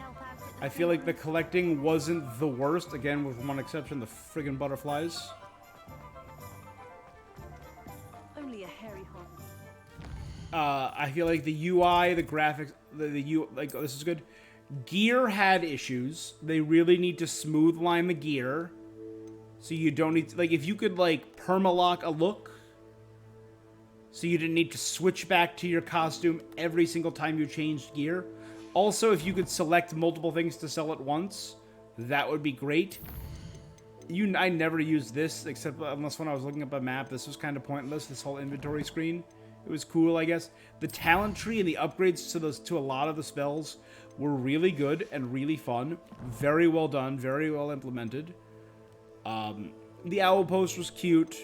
Speaker 1: I feel like the collecting wasn't the worst. Again, with one exception, the friggin' butterflies.
Speaker 8: Only a hairy horn.
Speaker 1: I feel like the UI, the graphics, this is good. Gear had issues. They really need to smooth line the gear. So you don't need to, if you could, permalock a look. So you didn't need to switch back to your costume every single time you changed gear. Also, if you could select multiple things to sell at once, that would be great. I never used this, except unless when I was looking up a map. This was kind of pointless, this whole inventory screen. It was cool, I guess. The talent tree and the upgrades to a lot of the spells were really good and really fun. Very well done, very well implemented. The owl post was cute.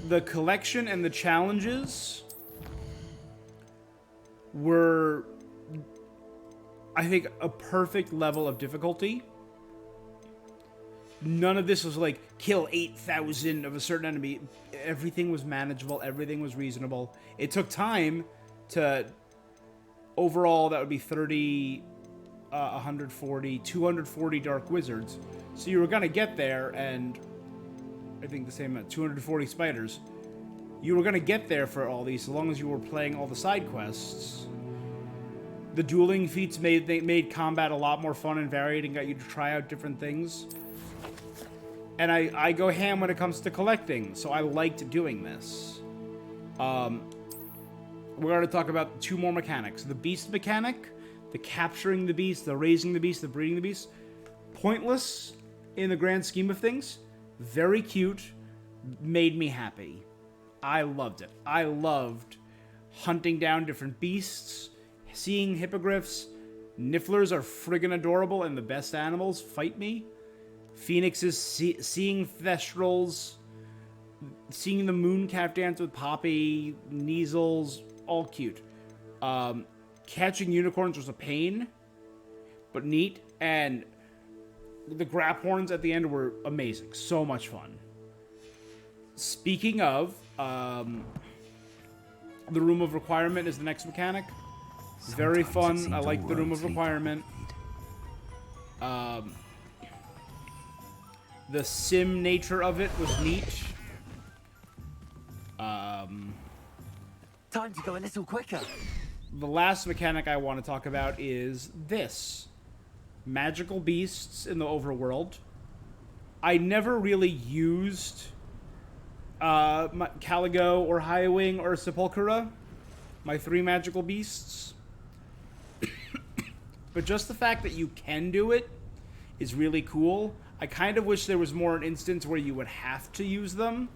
Speaker 1: The collection and the challenges were, I think, a perfect level of difficulty. None of this was kill 8,000 of a certain enemy. Everything was manageable. Everything was reasonable. It took time to... Overall, that would be 30, 140, 240 Dark Wizards. So you were going to get there, and I think the same amount, 240 spiders. You were going to get there for all these, so long as you were playing all the side quests. The dueling feats made combat a lot more fun and varied and got you to try out different things. And I go ham when it comes to collecting, so I liked doing this. We're going to talk about 2 more mechanics. The beast mechanic, the capturing the beast, the raising the beast, the breeding the beast. Pointless in the grand scheme of things. Very cute. Made me happy. I loved it. I loved hunting down different beasts, seeing hippogriffs. Nifflers are friggin' adorable and the best animals. Fight me. Phoenixes, seeing Thestrals, seeing the Mooncalf dance with Poppy, Kneasels, all cute. Catching unicorns was a pain, but neat. And the Graphorns at the end were amazing. So much fun. Speaking of, the Room of Requirement is the next mechanic. Very fun. I like the Room of Requirement. The sim nature of it was neat.
Speaker 2: Time to go a little quicker.
Speaker 1: The last mechanic I want to talk about is this. Magical beasts in the overworld. I never really used Caligo or Highwing or Sepulchra, my 3 magical beasts. But just the fact that you can do it is really cool. I kind of wish there was more an instance where you would have to use them.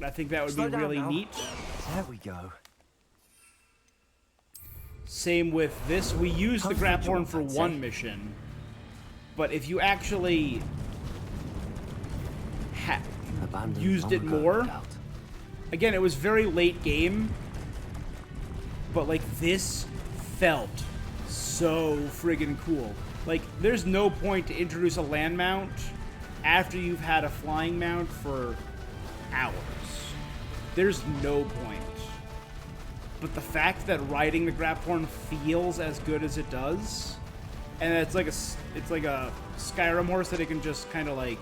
Speaker 1: I think that would be really neat.
Speaker 2: There we go.
Speaker 1: Same with this. We used the Graphorn for 1 mission. But if you actually used it more... Again, it was very late game. But, like, this felt so friggin' cool. Like, there's no point to introduce a land mount after you've had a flying mount for hours. There's no point. But the fact that riding the Graphorn feels as good as it does, and it's like a Skyrim horse that it can just kind of like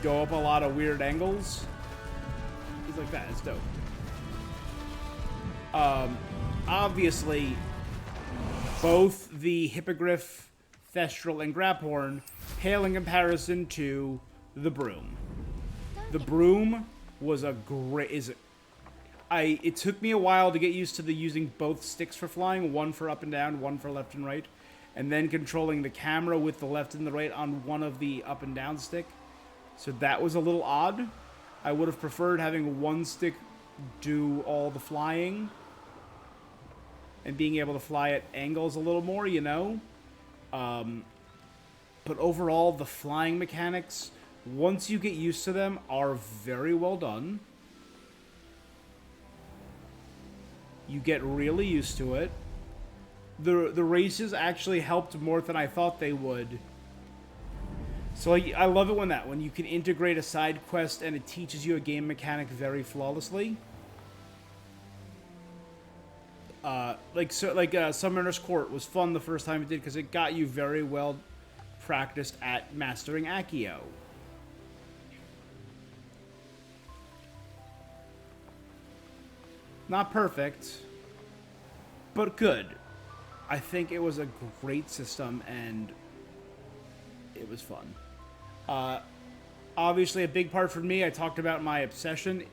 Speaker 1: go up a lot of weird angles. It's like that. It's dope. Obviously, both the Hippogriff, Thestral, and Graphorn pale in comparison to the Broom. The Broom was a great... It took me a while to get used to using both sticks for flying, one for up and down, one for left and right, and then controlling the camera with the left and the right on one of the up and down stick. So that was a little odd. I would have preferred having one stick do all the flying and being able to fly at angles a little more, you know? But overall, the flying mechanics, once you get used to them, are very well done. You get really used to it. The races actually helped more than I thought they would. So I love it when you can integrate a side quest and it teaches you a game mechanic very flawlessly. Summoner's Court was fun the first time it did because it got you very well practiced at mastering Accio. Not perfect, but good. I think it was a great system and it was fun. Obviously, a big part for me, I talked about my obsession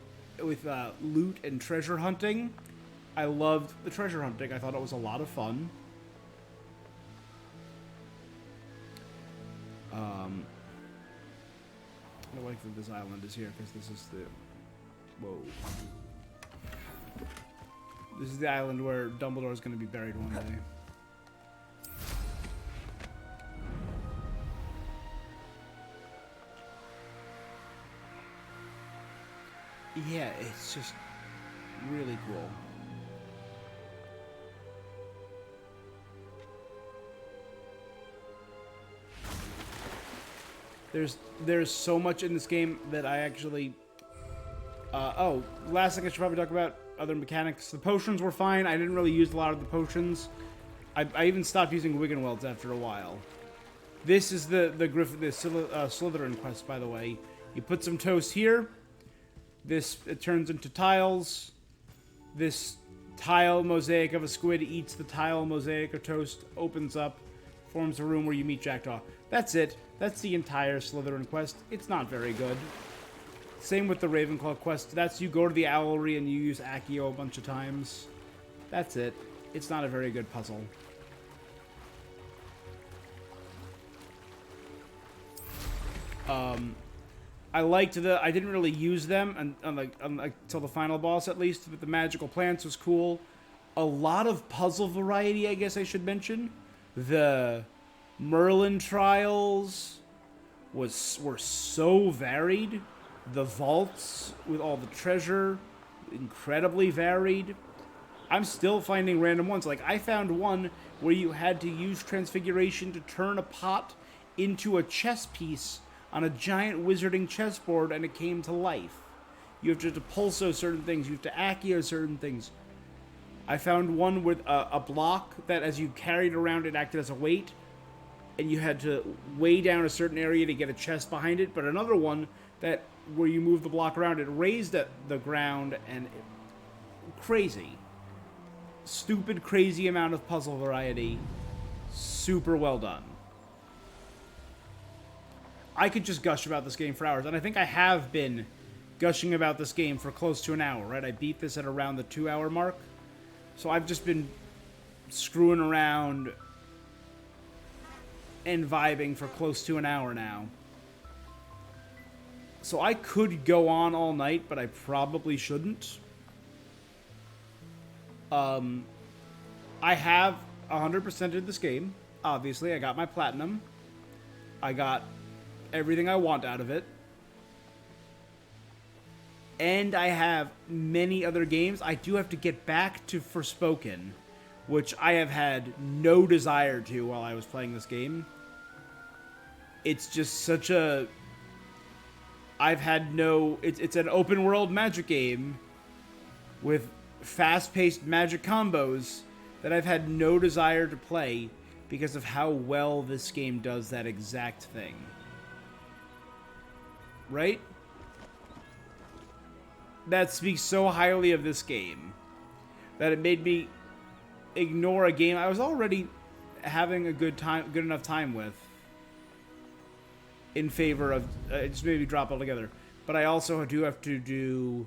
Speaker 1: with loot and treasure hunting. I loved the treasure hunting. I thought it was a lot of fun. I like that this island is here because this is the... Whoa. This is the island where Dumbledore is going to be buried one day. Yeah, it's just really cool. There's so much in this game that I actually... last thing I should probably talk about, other mechanics. The potions were fine. I didn't really use a lot of the potions. I even stopped using Wiggenwelds after a while. This is the Slytherin quest, by the way. You put some toast here. it turns into tiles. This tile mosaic of a squid eats the tile mosaic of toast, opens up, forms a room where you meet Jackdaw. That's it. That's the entire Slytherin quest. It's not very good. Same with the Ravenclaw quest. That's you go to the Owlry and you use Accio a bunch of times. That's it. It's not a very good puzzle. I liked I didn't really use them until the final boss, at least, but the magical plants was cool. A lot of puzzle variety, I guess I should mention. The Merlin trials were so varied. The vaults with all the treasure, incredibly varied. I'm still finding random ones. Like, I found one where you had to use Transfiguration to turn a pot into a chess piece on a giant wizarding chessboard, and it came to life. You have to pulso certain things. You have to Accio certain things. I found one with a block that, as you carried around, it acted as a weight, and you had to weigh down a certain area to get a chest behind it. But another one that, where you move the block around, it raised at the ground, and crazy. Stupid, crazy amount of puzzle variety. Super well done. I could just gush about this game for hours, and I think I have been gushing about this game for close to an hour, right? I beat this at around the 2-hour mark. So I've just been screwing around and vibing for close to an hour now. So I could go on all night, but I probably shouldn't. I have 100%ed this game. Obviously, I got my platinum. I got everything I want out of it. And I have many other games. I do have to get back to Forspoken, which I have had no desire to while I was playing this game. It's just such a... I've had no... It's an open world magic game with fast-paced magic combos that I've had no desire to play because of how well this game does that exact thing. Right? That speaks so highly of this game that it made me ignore a game I was already having a good enough time with in favor of just maybe drop altogether. But I also do have to do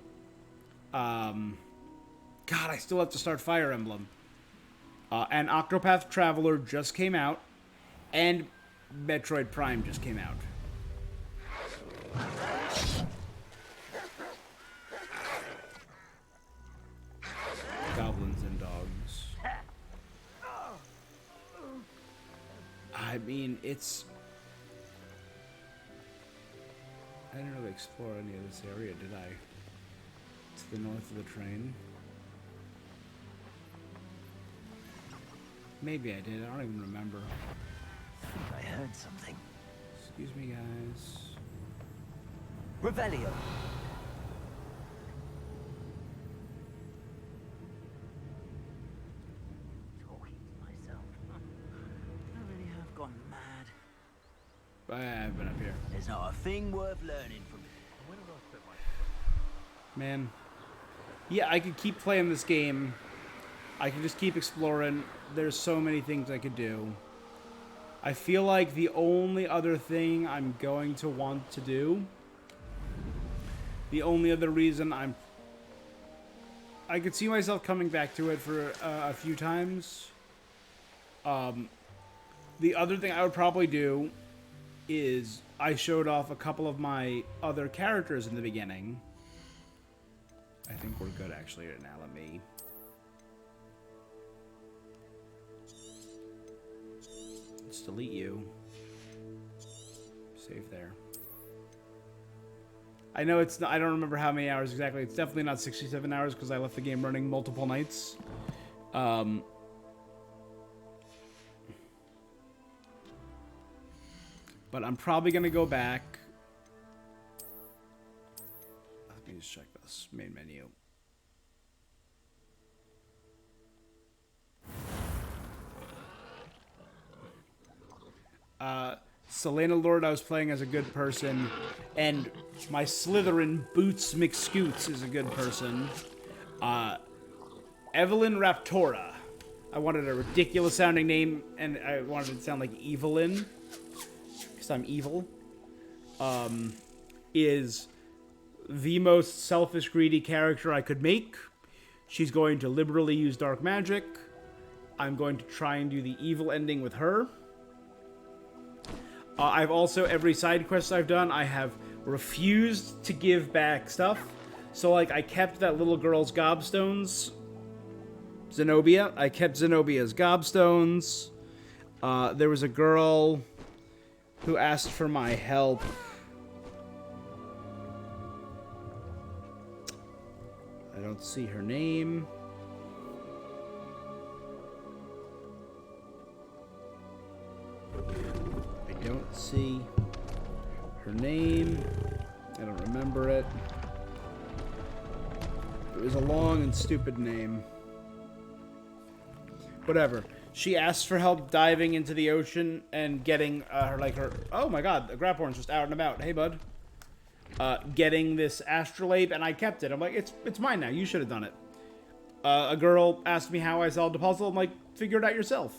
Speaker 1: God, I still have to start Fire Emblem. And Octopath Traveler just came out, and Metroid Prime just came out. Goblins and dogs. I mean, it's... I didn't really explore any of this area, did I? To the north of the train. Maybe I did. I don't even remember.
Speaker 2: I think I heard something.
Speaker 1: Excuse me, guys.
Speaker 2: Revelio.
Speaker 3: Talking to myself. I really have gone mad.
Speaker 1: I've been up here.
Speaker 3: There's not a thing worth learning from it.
Speaker 1: Man. Yeah, I could keep playing this game. I could just keep exploring. There's so many things I could do. I feel like the only other thing I'm going to want to do, the only other reason I could see myself coming back to it for a few times. The other thing I would probably do is I showed off a couple of my other characters in the beginning. I think we're good actually right now. Let me... Let's delete you. Save there. I know it's not, I don't remember how many hours exactly. It's definitely not 67 hours because I left the game running multiple nights. But I'm probably going to go back. Let me just check this main menu. Selena Lord I was playing as a good person, and my Slytherin Boots McScoots is a good person. Evelyn Raptora. I wanted a ridiculous sounding name, and I wanted it to sound like Evelyn, because I'm evil. Is the most selfish, greedy character I could make. She's going to liberally use dark magic. I'm going to try and do the evil ending with her. I've also, every side quest I've done, I have refused to give back stuff. So, like, I kept that little girl's gobstones. Zenobia. I kept Zenobia's gobstones. There was a girl who asked for my help. I don't see her name. I don't see her name. I don't remember it. It was a long and stupid name. Whatever. She asked for help diving into the ocean and getting her. Oh my god, the Graphorn's just out and about. Hey, bud. Getting this astrolabe, and I kept it. I'm like, it's mine now. You should have done it. A girl asked me how I solved the puzzle. I'm like, figure it out yourself.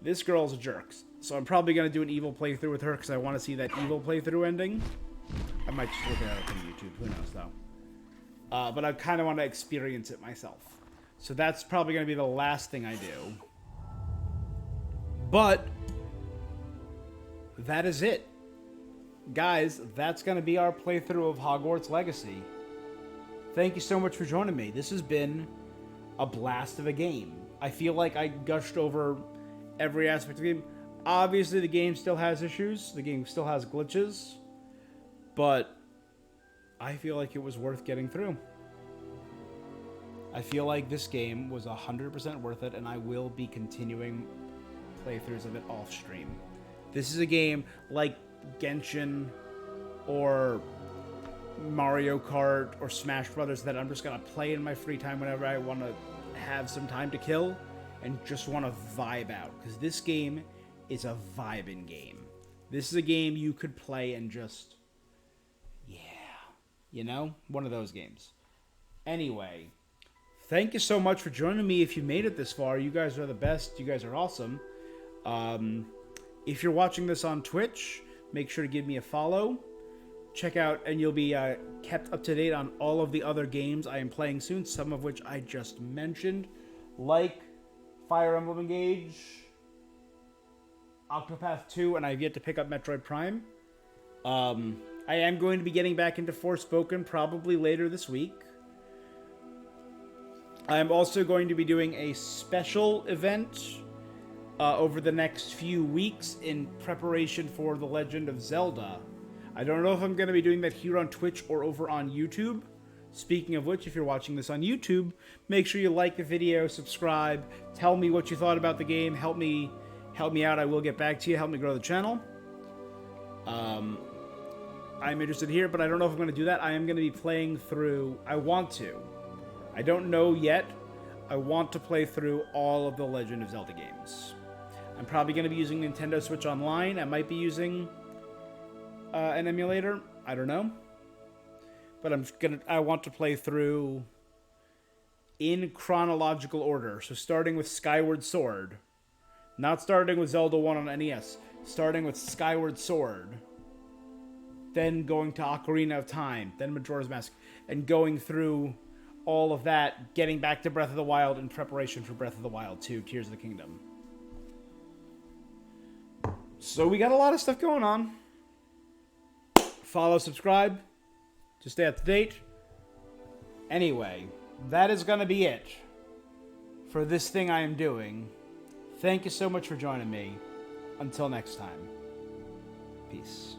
Speaker 1: This girl's a jerk, so I'm probably gonna do an evil playthrough with her because I want to see that evil playthrough ending. I might just look at it on YouTube. Who knows though? But I kind of want to experience it myself. So that's probably gonna be the last thing I do. But that is it. Guys, that's going to be our playthrough of Hogwarts Legacy. Thank you so much for joining me. This has been a blast of a game. I feel like I gushed over every aspect of the game. Obviously, the game still has issues. The game still has glitches. But I feel like it was worth getting through. I feel like this game was 100% worth it, and I will be continuing playthroughs of it off stream. This is a game like Genshin or Mario Kart or Smash Brothers that I'm just gonna play in my free time whenever I want to have some time to kill and just want to vibe out, because this game is a vibing game. This is a game you could play and just, yeah, you know, one of those games. Anyway, thank you so much for joining me. If you made it this far, you guys are the best. You guys are awesome. If you're watching this on Twitch, make sure to give me a follow. Check out, and you'll be kept up to date on all of the other games I am playing soon, some of which I just mentioned, like Fire Emblem Engage, Octopath 2, and I've yet to pick up Metroid Prime. I am going to be getting back into Forspoken probably later this week. I'm also going to be doing a special event over the next few weeks in preparation for The Legend of Zelda. I don't know if I'm going to be doing that here on Twitch or over on YouTube. Speaking of which, if you're watching this on YouTube, make sure you like the video, subscribe, tell me what you thought about the game, help me out, I will get back to you, help me grow the channel. I'm interested here, but I don't know if I'm going to do that. I am going to be playing through, I want to. I don't know yet. I want to play through all of the Legend of Zelda games. I'm probably going to be using Nintendo Switch Online. I might be using an emulator. I don't know. But I want to play through in chronological order. So starting with Skyward Sword. Not starting with Zelda 1 on NES. Starting with Skyward Sword. Then going to Ocarina of Time. Then Majora's Mask. And going through all of that. Getting back to Breath of the Wild in preparation for Breath of the Wild 2. Tears of the Kingdom. So we got a lot of stuff going on. Follow, subscribe to stay up to date. Anyway, that is going to be it for this thing I am doing. Thank you so much for joining me. Until next time. Peace.